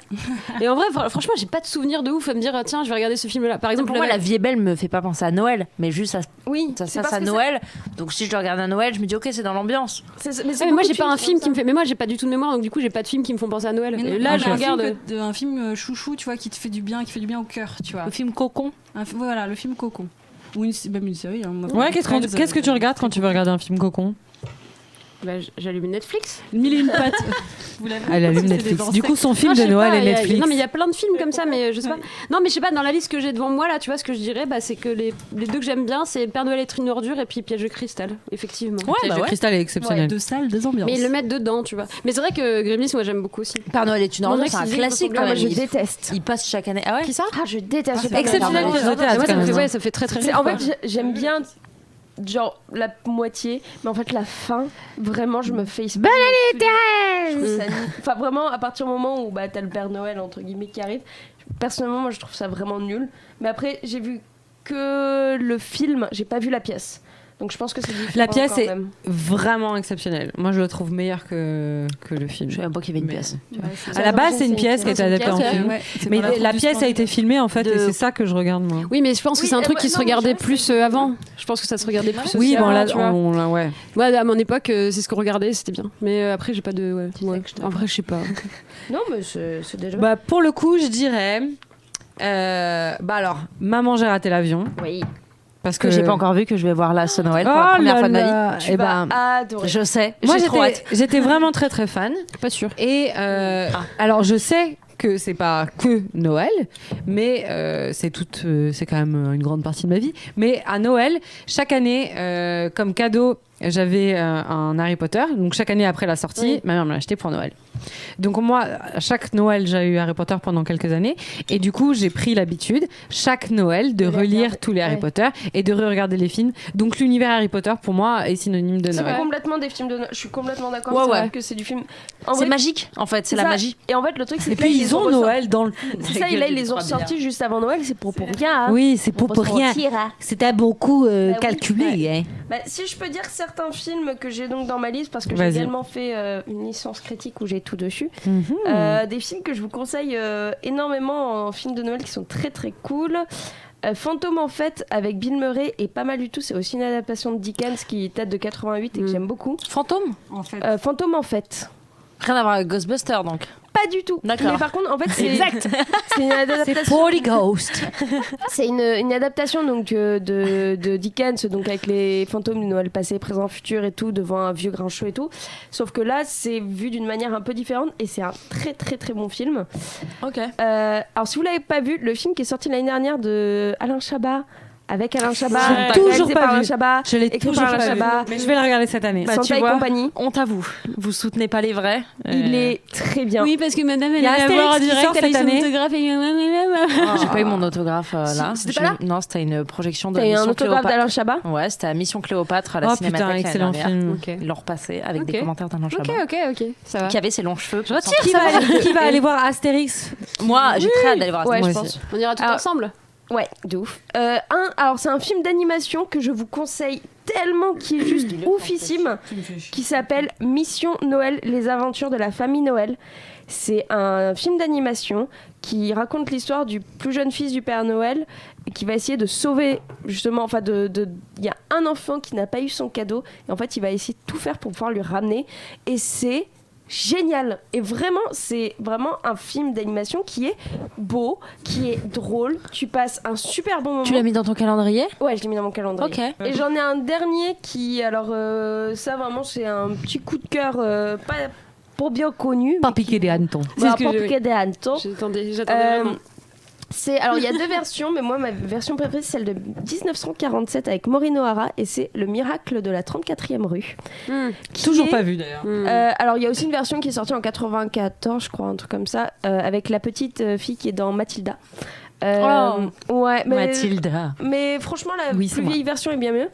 et en vrai franchement j'ai pas de souvenir de ouf à me dire tiens je vais regarder ce film là par exemple.
Pour moi, La vie est belle me fait pas penser à Noël, mais juste
Oui,
ça
c'est
à
parce que
Noël. Donc si je le regarde à Noël, je me dis ok, c'est dans l'ambiance.
Mais moi j'ai pas un film qui me fait, mais moi j'ai pas du tout de mémoire donc du coup j'ai pas de film qui me font penser à Noël.
Mais non,
Et là je
un
regarde.
film un film chouchou, tu vois, qui te fait du bien, au cœur, tu vois.
Le film Cocon.
Voilà, le film Cocon. Ou même une série. Hein,
Ouais, qu'est-ce que tu regardes quand tu veux regarder un film cocon?
Bah, j'allume Netflix.
Mille et une pattes. Vous l'avez
Elle allume
vu, c'est
Netflix.
des
Du coup, son film
Non, je
de
sais
Noël
pas,
est
il y a-
Netflix.
Non mais il y a plein de films comme ça mais je sais pas. Non mais je sais pas dans la liste que j'ai devant moi là tu vois ce que je dirais bah, c'est que les deux que j'aime bien c'est Père Noël est une ordure et puis Piège de cristal effectivement.
Piège de cristal est exceptionnel.
deux salles, deux ambiances.
Mais ils le mettent dedans tu vois. Mais c'est vrai que Gremlins moi j'aime beaucoup aussi.
Père Noël est une ordure, c'est un classique quand
Moi,
même.
je déteste.
Il passe chaque année. Ah ouais.
Qui ça?
Ah, je déteste. J'ai pas
Exceptionnel
regardé.
pièce de théâtre,
Moi, ça
quand
me fait,
même.
ouais, ça fait très très
C'est-
rire,
En
quoi.
fait, j'aime bien genre la moitié, mais en fait la fin, vraiment, je me fais. Bonne année, Enfin, vraiment, à partir du moment où bah, t'as le Père Noël entre guillemets qui arrive, personnellement, moi, je trouve ça vraiment nul. Mais après, j'ai vu que le film, j'ai pas vu la pièce. Donc je pense que c'est différent.
La pièce
quand
est
même.
vraiment exceptionnelle. Moi, je le trouve meilleur que le film.
Je savais même pas qu'il y avait une
Mais-
pièce.
À la base, c'est une pièce qui a été adaptée en film. Mais la pièce a été filmée en fait, et c'est ça que je regarde moi.
Oui, mais je pense que
Oui,
c'est un truc qui se
non, mais
regardait
je
plus avant. Je pense que ça se regardait plus.
Oui,
aussi
bon
avant,
là,
tu vois.
ouais.
Moi, à mon époque, c'est ce qu'on regardait, c'était bien. Mais après, j'ai pas de. Ouais. En vrai, je sais pas.
Non, mais c'est déjà.
Bah pour le coup, je dirais. Bah alors, Maman j'ai raté l'avion.
Oui.
Parce
Que j'ai pas encore vu, que je vais voir là ce Noël pour la
Oh
première
là
fois de ma
là.
vie.
Tu
Eh
vas
ben,
adorer.
Je sais.
moi
J'ai trop hâte.
j'étais vraiment très très fan.
Pas sûr.
Et alors je sais que c'est pas que Noël, mais c'est quand même une grande partie de ma vie. Mais à Noël, chaque année, comme cadeau, j'avais un Harry Potter. Donc chaque année après la sortie, ma mère me l'a acheté pour Noël. Donc moi, à chaque Noël, j'ai eu Harry Potter pendant quelques années. Et du coup, j'ai pris l'habitude, chaque Noël, de
les
relire
regarder.
tous les Harry
Ouais.
Potter et de re-regarder les films. Donc l'univers Harry Potter, pour moi, est synonyme de
C'est
Noël.
complètement des films de Noël. Je suis complètement d'accord.
Ouais,
c'est
ouais.
vrai que c'est du film. En
C'est
vrai,
magique, en fait. C'est la
ça.
magie.
Et en fait, le truc, c'est
Et
que là,
puis ils ont Noël dans le film.
C'est ça, et là, ils les ont sortis juste avant Noël, c'est pour rien. Hein.
Oui, c'est pour rien. C'était beaucoup
oui.
calculé. Hein.
Bah, si je peux dire certains films que j'ai donc dans ma liste, parce que j'ai
Vas-y.
également fait une licence critique où j'ai tout dessus.
Mhm.
Des films que je vous conseille énormément en films de Noël qui sont très très cool. Fantôme en fête avec Bill Murray est pas mal du tout. C'est aussi une adaptation de Dickens qui date de 88 et que j'aime beaucoup.
Fantôme.
En fait.
Fantôme en fête.
Rien à voir avec Ghostbusters, donc.
Pas du tout.
D'accord.
Mais par contre, en fait, c'est c'est une
C'est
adaptation.
pour les ghosts.
C'est une adaptation donc de Dickens, donc avec les fantômes du Noël passé, présent, futur et tout, devant un vieux grincheux et tout. Sauf que là, c'est vu d'une manière un peu différente et c'est un très très très bon film.
Ok.
Alors si vous l'avez pas vu, le film qui est sorti l'année dernière de Alain Chabat, avec Alain Chabat,
Je l'ai toujours
réalisé
pas
par Alain
vu.
Chabat,
Je l'ai
écrit
toujours
par Alain
pas
Chabat,
vu. Mais je vais le regarder cette année.
Bah,
Santa
tu
et
vois,
compagnie.
on t'avoue. Vous soutenez pas les vrais.
Il est très bien.
Oui, parce que madame, elle
y a
allait
Astérix
voir en
qui
direct,
sort
elle a eu
cette
son
année.
autographe et...
J'ai pas eu mon autographe là.
C'était pas là
Non, c'était une projection de
T'as eu un
Mission
autographe
Cléopâtre.
d'Alain Chabat.
Ouais, c'était à Mission Cléopâtre à la
Oh
Cinémathèque.
putain,
l'année
excellent
dernière.
film.
Ok.
Ils l'ont repassé avec
Ok.
des commentaires d'Alain
Ok,
Chabat.
ok, ça va.
Qui avait ses longs cheveux.
Je retire,
Qui va aller voir Astérix?
Moi, j'ai très hâte d'aller voir ça.
Ouais,
Moi
je
aussi.
pense.
On ira tout
Alors,
ensemble.
Ouais, de ouf. Alors c'est un film d'animation que je vous conseille tellement, qui est juste oufissime, qui s'appelle Mission Noël, les aventures de la famille Noël. C'est un film d'animation qui raconte l'histoire du plus jeune fils du Père Noël et qui va essayer de sauver justement, enfin il y a un enfant qui n'a pas eu son cadeau et en fait il va essayer de tout faire pour pouvoir lui ramener et c'est génial. Et vraiment, c'est vraiment un film d'animation qui est beau, qui est drôle. Tu passes un super bon moment.
Tu l'as mis dans ton calendrier?
Ouais, je l'ai mis dans mon calendrier.
Ok.
Et j'en ai un dernier qui, alors ça vraiment, c'est un petit coup de cœur, pas pour bien connu.
Pas piquer des hannetons.
C'est ce que
pas
je-
piquer des hannetons.
J'attendais
Euh,
vraiment.
Alors il y a deux versions, mais moi ma version préférée c'est celle de 1947 avec Maureen O'Hara et c'est Le miracle de la 34e rue. qui
Toujours
est-
pas vu d'ailleurs.
Alors il y a aussi une version qui est sortie en 94, je crois, un truc comme ça, avec la petite fille qui est dans Mathilda. Ouais,
Mathilda.
mais franchement la
Oui, c'est
plus
moi.
vieille version est bien mieux.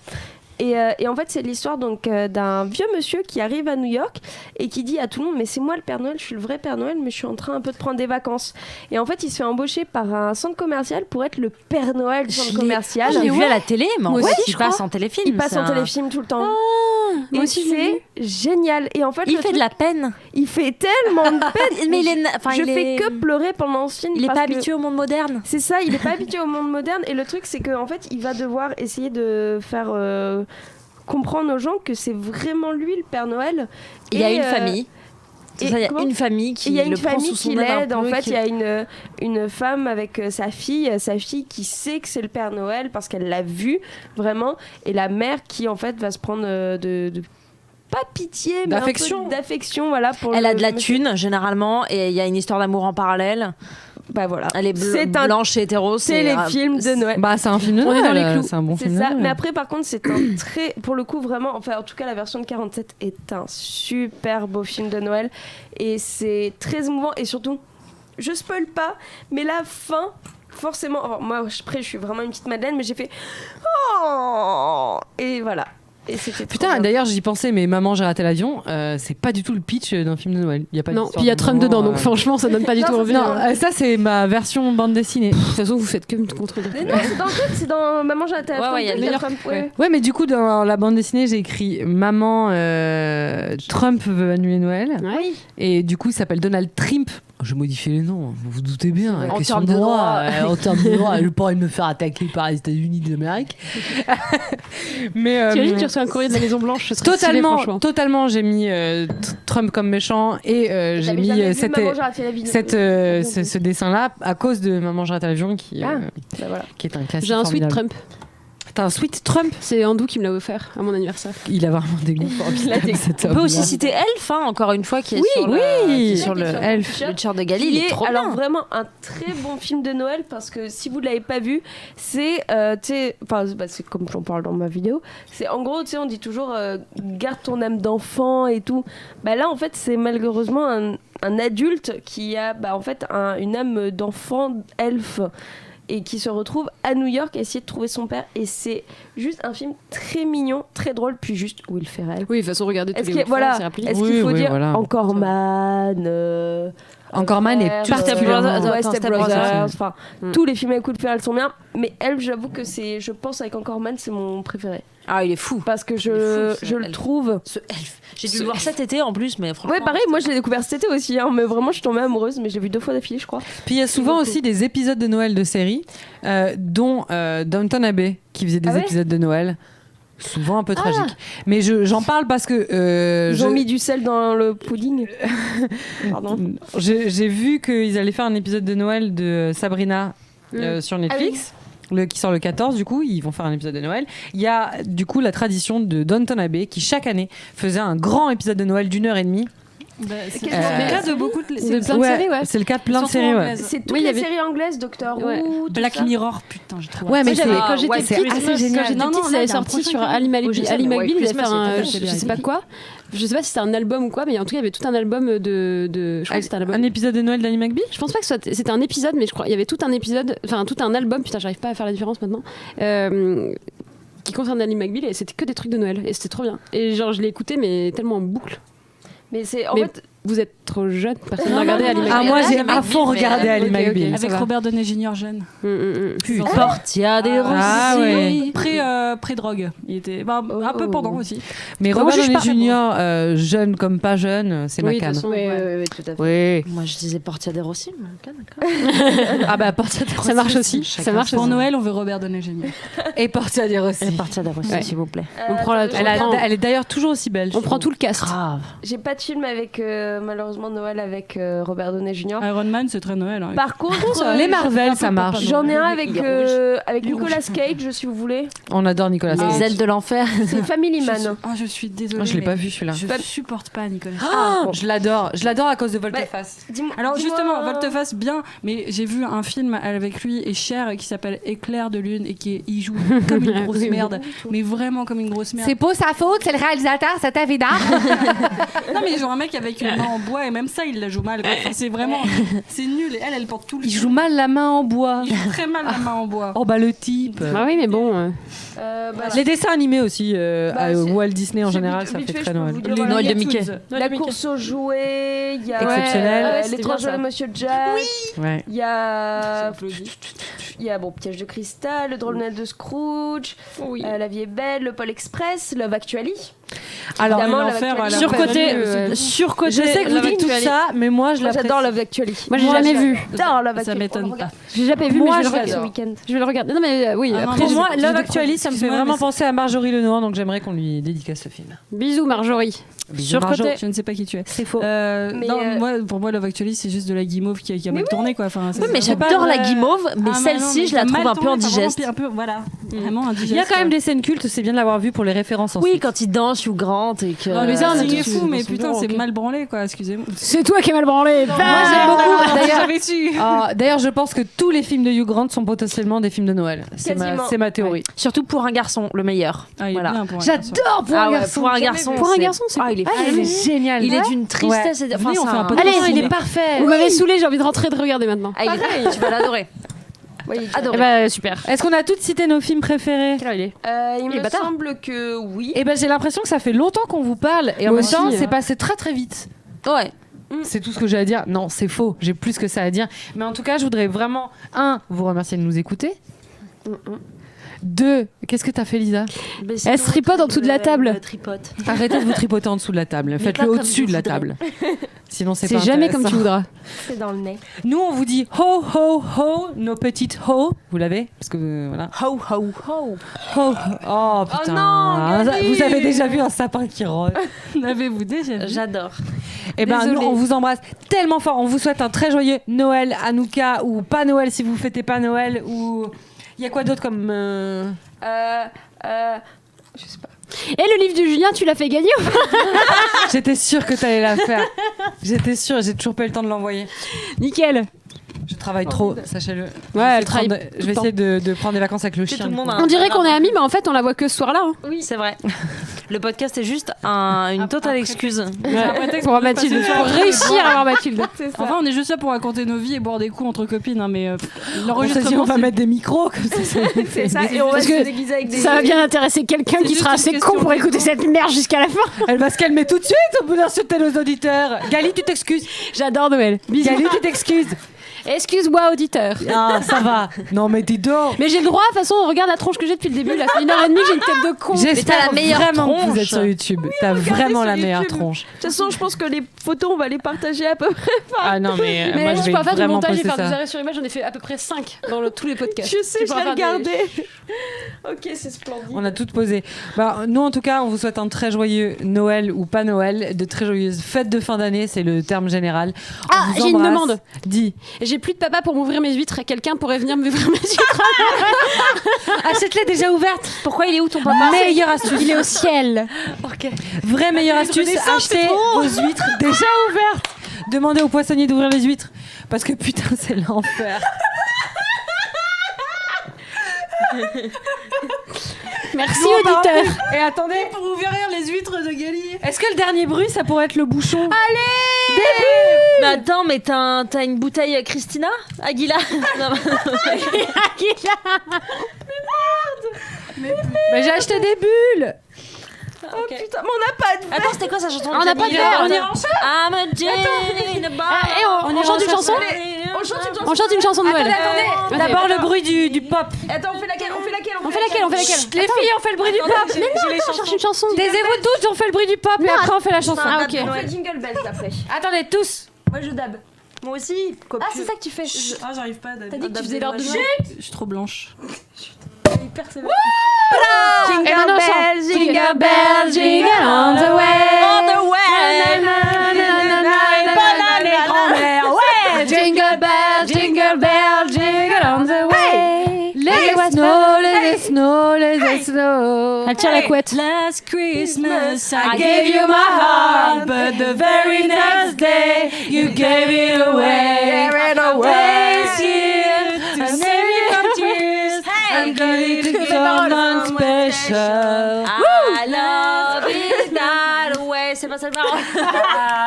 Et en fait, c'est l'histoire donc d'un vieux monsieur qui arrive à New York et qui dit à tout le monde: mais c'est moi le Père Noël, je suis le vrai Père Noël, mais je suis en train un peu de prendre des vacances. Et en fait, il se fait embaucher par un centre commercial pour être le Père Noël du centre commercial.
Je l'ai vu à la télé, mais en
Moi
vrai,
aussi,
il
je crois.
passe en téléfilm.
Il passe
c'est
en
un-
téléfilm tout le temps.
moi
et
aussi, je l'ai
c'est génial. Et en fait,
Il
le
fait de
truc-
la peine.
il fait tellement de peine.
Mais il est. Enfin,
je
il
fais
est...
que pleurer pendant ce film.
Il est
parce
pas
que-
habitué au monde moderne.
C'est ça, il est pas habitué au monde moderne. Et le truc, c'est qu'en fait, il va devoir essayer de faire comprendre aux gens que c'est vraiment lui le Père Noël.
Il y a
Et,
une famille. C'est
et
ça, il y a
comment
une famille qui
il y a une
le prend
famille
sous son
qui
aile un
l'aide. En
peu,
fait,
qui-
il y a une femme avec sa fille qui sait que c'est le Père Noël parce qu'elle l'a vu vraiment. Et la mère qui, en fait, va se prendre de pas pitié, mais un peu
D'affection.
d'affection, voilà. Pour
Elle a de la
le monsieur.
thune, généralement, et il y a une histoire d'amour en parallèle.
Bah voilà.
Elle est
C'est un-
blanche et hétéro.
C'est les films de Noël.
Bah, c'est un film de
On est
Noël.
dans les clous.
C'est un bon
C'est
film de
ça,
Noël.
mais après par contre c'est un très, pour le coup vraiment, enfin en tout cas la version de 47 est un super beau film de Noël et c'est très émouvant et surtout, je spoil pas, mais la fin, forcément, alors, moi après je suis vraiment une petite Madeleine, mais j'ai fait oh et voilà. Et c'était trop
Putain,
bien.
d'ailleurs, j'y pensais, mais Maman, j'ai raté l'avion, c'est pas du tout le pitch d'un film de Noël. Y a pas
Non,
d'histoire
puis il y a
d'amour,
Trump dedans, donc franchement, ça donne pas du
Non,
tout
ça,
envie.
c'est
Non, ça, c'est ma version bande dessinée.
De toute façon, vous faites que me contredire.
Mais non, c'est dans le truc, c'est dans Maman j'ai raté l'avion,
Ouais, il y a
il
New
y a
York,
Trump, ouais.
Ouais, mais du coup, dans la bande dessinée, j'ai écrit Maman, Trump veut annuler Noël.
Ouais.
Et du coup, il s'appelle Donald Trump. Je modifie les noms, vous vous doutez bien.
En
question
termes de droit.
en termes de droit, je pas envie de me faire attaquer par les États-Unis d'Amérique. Mais
T'imagines, tu reçois un courrier de la Maison Blanche, ce serait stylé, franchement.
totalement, j'ai mis Trump comme méchant et j'ai
T'avais
mis
jamais vu
cette,
Maman j'ai raté l'avion.
ce dessin-là à cause de Maman, j'ai raté l'avion qui
Bah voilà.
est un classique
J'ai un sweet
formidable.
Trump.
T'as un sweet Trump.
C'est Andou qui me l'a offert à mon anniversaire.
Il a vraiment des goûts formidables, cet
On peut
homme.
aussi citer Elf, hein, encore une fois, qui est
Oui,
sur
oui.
le, qui est sur
Qui est
le,
sur
Elf.
le Tueur de Galilée.
Qui
Il est trop
alors
bien.
vraiment un très bon film de Noël parce que si vous ne l'avez pas vu, c'est c'est comme j'en parle dans ma vidéo, c'est en gros tu sais on dit toujours garde ton âme d'enfant et tout. Bah là en fait c'est malheureusement un adulte qui a en fait une âme d'enfant elfe et qui se retrouve à New York à essayer de trouver son père et c'est juste un film très mignon, très drôle puis juste Will Ferrell.
Oui, de toute façon, regardez tous
Est-ce
les
qu'il
Will
voilà,
Ferrell, c'est rapide.
est-ce
Oui,
qu'il faut
oui,
dire
voilà.
encore Man
Encore Man est
Step
particulièrement-
Brothers,
Attends,
Step
Step
Brothers,
Brothers.
enfin
Mm.
tous les films avec Will Ferrell sont bien, mais elle, j'avoue que c'est, je pense avec Encore Man, c'est mon préféré
Ah, il est fou.
parce que
Il est fou, ce
je le
Elf.
trouve.
Ce Elf. J'ai dû le voir cet été en plus, mais franchement.
Ouais, pareil, moi je l'ai découvert cet été aussi, hein, mais vraiment je suis tombée amoureuse, mais je l'ai vu 2 fois d'affilée, je crois.
Puis il y a souvent aussi des épisodes de Noël de séries, dont Downton Abbey, qui faisait des
Ah ouais
épisodes de Noël. Souvent un peu tragiques. Mais j'en parle parce que
Ils ont mis du sel dans le pudding. Pardon.
j'ai vu qu'ils allaient faire un épisode de Noël de Sabrina sur Netflix. Qui sort le 14, du coup, ils vont faire un épisode de Noël. Il y a du coup la tradition de Downton Abbey qui chaque année faisait un grand épisode de Noël d'1h30.
C'est
Qu'est-ce
le cas
que-
de beaucoup de
De plein de séries, ouais.
C'est le cas de plein de
Surtout
séries, ouais.
anglaises.
C'est toutes
Oui, il y
les
avait-
séries anglaises, Doctor
Ouais.
Who, tout
Black
ça.
Mirror, putain, j'ai trop
Ouais, mais
Moi,
c'est
quand j'étais
ouais, c'est
petite,
assez
quand
génial.
j'étais
Non,
petite,
non,
ça avait
là,
sorti
d'un
sur
prochain
Ali McBeal.
Oui, je sais,
Ali
mais
McBeal, il
ouais,
avait fait un,
Christmas,
je
c'est
sais pas quoi. Je sais pas si c'était un album ou quoi, mais en tout cas, il y avait tout un album de. Je crois que c'était un album.
Un épisode de Noël d'Ali McBeal.
Je pense pas que c'était un épisode, mais je crois il y avait tout un épisode, enfin tout un album. Putain, j'arrive pas à faire la différence maintenant. Qui concerne Ali McBeal et c'était que des trucs de Noël et c'était trop bien. Et genre je l'ai écouté mais tellement en boucle.
Mais c'est en
Mais
fait
vous êtes trop jeune, personne n'a
Non,
regardé
non,
Ali
non,
Ah,
McBeal.
moi,
Ali
j'ai à
McBeal,
fond
mais-
regardé Ali
ok, ok.
McBeal.
Avec Robert Downey Jr. jeune.
Puis
Portia des Rossi.
Ah ouais.
Pré-drogue. Il était un peu pendant aussi.
Mais
Moi,
Robert
je juge
Downey
pas.
Jr., jeune comme pas jeune, c'est
Oui,
ma
de
cam.
toute façon,
oui, tout à fait.
Oui.
Moi, je disais Portia des Rossi. Mais ok, d'accord.
Ah bah Portia de
ça marche aussi. Ça marche
Pour
aussi.
Noël, on veut Robert Downey Jr.
Et Portia de
Et
Rossi.
Portia des Rossi,
Ouais.
s'il vous plaît.
On prend la-
attendez,
Elle a-
Elle est d'ailleurs toujours aussi belle. je
On prend
trouve.
tout le cast.
Grave.
j'ai pas de film avec malheureusement Noël avec Robert Downey Jr.
Iron Man, c'est très Noël. Hein.
Par contre,
Les Marvel, ça marche.
j'en ai un avec Nicolas Cage, si vous voulez.
On adore Nicolas Cage.
Les ailes de l'enfer.
C'est Family Man.
Je suis désolée.
Je l'ai
mais
pas vu celui-là.
Je supporte pas Nicolas.
Bon. Je l'adore à cause de Volte-Face.
Dis-moi,
Alors justement, Volte-Face bien, mais j'ai vu un film avec lui et Cher qui s'appelle Éclair de lune et il joue comme une grosse merde, mais vraiment comme une grosse merde.
C'est pas sa faute, c'est le réalisateur, c'est évident.
Non mais genre un mec avec une main en bois et même ça il la joue mal. Quoi. Enfin, c'est vraiment, c'est nul et elle porte tout le.
Il joue mal la main en bois.
Il joue très mal la main en bois.
Oh bah le type.
Ah oui, mais bon.
Les dessins animés aussi, à
c'est-
Walt Disney en
c'est
général,
vite-
ça
vite
fait
fait,
très
je peux
Noël.
vous dire,
Les
Noël de
Looney
Mickey.
Tunes.
la course aux jouets, il y a
Exceptionnel.
l'étrange
bien, ça.
Monsieur Jack,
Ouais.
il y a Piège de cristal, le drôle Noël de Scrooge, La vie est belle, le Pôle Express, Love Actually.
Alors,
Évidemment, Love
l'enfer,
Actually.
voilà.
surcoté. Je sais que vous
Love
dites tout
Actually.
ça, mais moi je
Moi,
l'apprécie.
j'adore Love Actually.
Moi, j'ai jamais vu.
J'adore Love Actually.
Ça m'étonne
On le
pas.
regarde.
J'ai jamais vu,
Moi,
mais je
je
vais le
l'adore.
regarder ce week-end. Je vais le regarder. Non, mais oui.
Ah,
après,
Pour
j'ai-
moi,
j'ai
Love
des
Actually, ça me fait
excuse-moi,
vraiment
mais
penser à Marjorie Lenoir, donc j'aimerais qu'on lui dédicace ce film.
bisous, Marjorie.
Marjorie.
Je ne sais pas qui tu es.
C'est faux.
Pour moi, Love Actually, c'est juste de la guimauve qui a mal tourné, quoi. Enfin,
Oui, mais j'adore la guimauve, mais
Ah,
celle-ci,
non,
je la
ça a
trouve
mal
un peu
tourné, enfin,
indigeste.
vraiment un peu, voilà, vraiment indigeste.
Il y a quand même
quoi.
des scènes cultes, c'est bien de l'avoir vu pour les références ensuite.
Oui, quand il danse Hugh Grant et que.
Non, mais ça, on est fou, mais
dans son
putain,
bureau,
c'est
ok.
mal branlé, quoi. Excusez-moi.
C'est toi qui es mal branlé.
Moi j'aime beaucoup. D'ailleurs,
J'avais su.
D'ailleurs, je pense que tous les films de Hugh Grant sont potentiellement des films de Noël. C'est
Quasiment.
ma théorie.
Surtout pour un garçon, le meilleur.
Ah, il est
Voilà.
bien pour un garçon.
J'adore pour
Ah
un
ouais,
garçon.
pour un
Jamais
garçon.
vu.
Pour un garçon, c'est
il est
Il est génial.
Il est d'une tristesse.
Ouais.
Enfin,
Venez, on
c'est
fait un
un-
podcast.
Allez,
il est parfait.
Vous m'avez saoulé, j'ai envie de rentrer et de regarder maintenant.
Ah, tu vas l'adorer.
Oui,
Adoré.
Eh bah, super.
Est-ce qu'on a toutes cité nos films préférés?
Quelle heure il est
il
est
me
bâtard.
semble que oui.
Eh ben j'ai l'impression que ça fait longtemps qu'on vous parle et en
Moi
même temps
aussi,
c'est
hein.
passé très très vite.
Ouais.
C'est tout ce que j'ai à dire. Non, c'est faux. J'ai plus que ça à dire. Mais en tout cas, je voudrais vraiment vous remercier de nous écouter. 2, qu'est-ce que t'as fait, Lisa?
Elle se tripote en dessous de la table.
Tripote.
Arrêtez de vous tripoter en dessous de la table.
pas
Faites-le
comme
au-dessus
vous
de la
voudrez.
table. Sinon, c'est
C'est
pas
jamais comme tu
intéressant.
voudras.
C'est dans le nez.
Nous, on vous dit ho ho ho, nos petites ho. Vous l'avez? Parce que voilà.
Ho, ho, ho.
Ho. Oh putain.
non, Gabi.
Vous avez déjà vu un sapin qui rôde?
N'avez-vous déjà vu?
J'adore.
Eh ben, nous,
Désolée.
on vous embrasse tellement fort. On vous souhaite un très joyeux Noël, Hanouka, ou pas Noël si vous fêtez pas Noël, ou il y a quoi d'autre comme
Je sais pas.
Et le livre du Julien, tu l'as fait gagner ou pas?
J'étais sûre que t'allais la faire. J'étais sûre. J'ai toujours pas eu le temps de l'envoyer.
Nickel.
Je travaille trop, sachez-le.
Ouais, elle travaille.
Je vais essayer de prendre des vacances avec le chien.
tout le monde, hein.
On dirait qu'on est amis, mais en fait, on la voit que ce soir-là. hein.
Oui, c'est vrai. Le podcast est juste une totale excuse.
Pour Mathilde. Pour réussir à avoir Mathilde.
Enfin, on est juste là pour raconter nos vies et boire des coups entre copines, hein, mais
On s'est dit,
l'enregistrement,
on va
c'est-
mettre des micros comme ça.
C'est ça. Et on va
Parce
se
que
déguiser avec des.
Ça va bien intéresser quelqu'un
C'est
qui
juste
sera
une
assez
question
con pour
de
écouter
goût.
cette merde jusqu'à la fin.
Elle va se calmer tout de suite au bout d'insulter nos auditeurs. Gali, tu t'excuses.
J'adore Noël. Bisous.
Gali, tu t'excuses.
Excuse-moi, auditeur.
Ah, ça va. Non, mais dis donc.
Mais j'ai le droit, de toute façon, regarde la tronche que j'ai depuis le début. Là, ça fait 1h30 que j'ai une tête de con.
J'espère
la meilleure
vraiment que vous
tronche.
êtes sur YouTube. T'as vraiment la
sur
meilleure
YouTube.
tronche.
De toute façon, je pense que les photos, on va les partager à peu près.
Ah non, mais
Mais
moi
je
je vais
pourrais faire du
vraiment
montage et
poster
faire des
ça.
arrêts sur image. J'en ai fait à peu près 5 dans tous les podcasts.
Je sais,
Tu
je
pourras
l'ai
faire des-
regardé. Ok, c'est splendide.
On a toutes posé. Bah, nous, en tout cas, on vous souhaite un très joyeux Noël ou pas Noël, de très joyeuses fêtes de fin d'année, c'est le terme général. On
Ah,
vous
j'ai une
embrasse.
demande.
Dis.
J'ai plus de papa pour m'ouvrir mes huîtres. Quelqu'un pourrait venir m'ouvrir mes huîtres.
Achète-les déjà ouvertes.
Pourquoi il est où ton papa?
Meilleure astuce.
Il est au ciel.
Vraie meilleure astuce, achetez vos huîtres déjà ouvertes. Demandez au poissonnier d'ouvrir les huîtres. Parce que putain, c'est l'enfer.
Merci,
Nous, on part en
auditeur.
pub. Et attendez,
Pour ouvrir les huîtres de Gali.
est-ce que le dernier bruit, ça pourrait être le bouchon?
Mais attends, mais t'as une bouteille Christina Aguila? Non,
Mais j'ai acheté des bulles.
Oh putain, mais on n'a pas de.
Attends, c'était quoi sa chanson?
On n'a pas de verre, on ira en
I'm a Jane in a bar.
Ah, et on chante une chanson
On chante une chanson.
On chante une chanson de Noël.
Attendez, d'abord le bruit du pop.
Attends, on fait laquelle? On fait laquelle?
On fait laquelle? On fait laquelle?
Les filles, on fait le bruit du pop.
On cherche une chanson.
Taisez-vous toutes, on fait le bruit du pop et
Non,
après on fait la chanson.
Ah, ok.
On fait Jingle Bells après.
Attendez, tous.
Moi, je dab.
Moi aussi.
Ah, c'est ça que tu fais.
Ah, j'arrive pas à
T'as dit que tu faisais l'heure de Noël.
Je suis trop blanche.
Et maintenant, on chante. Jingle bells, jingle on the way.
On the way.
Na, na, na, na, na, Jingle bell, jingle bell, jingle on the way.
Let it snow, let it snow, let it snow.
Elle tire la couette.
Last Christmas I gave you my heart, but the very next day you gave it away. This year to save you from tears, I'm going to someone special.
I love it that way. C'est pas ça le parole.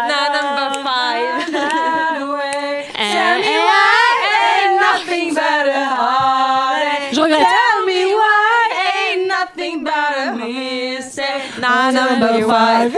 Number 5.
Tell me why ain't nothing but a heartache.
Je regrette.
Tell me why ain't nothing but a mistake.
Number 5.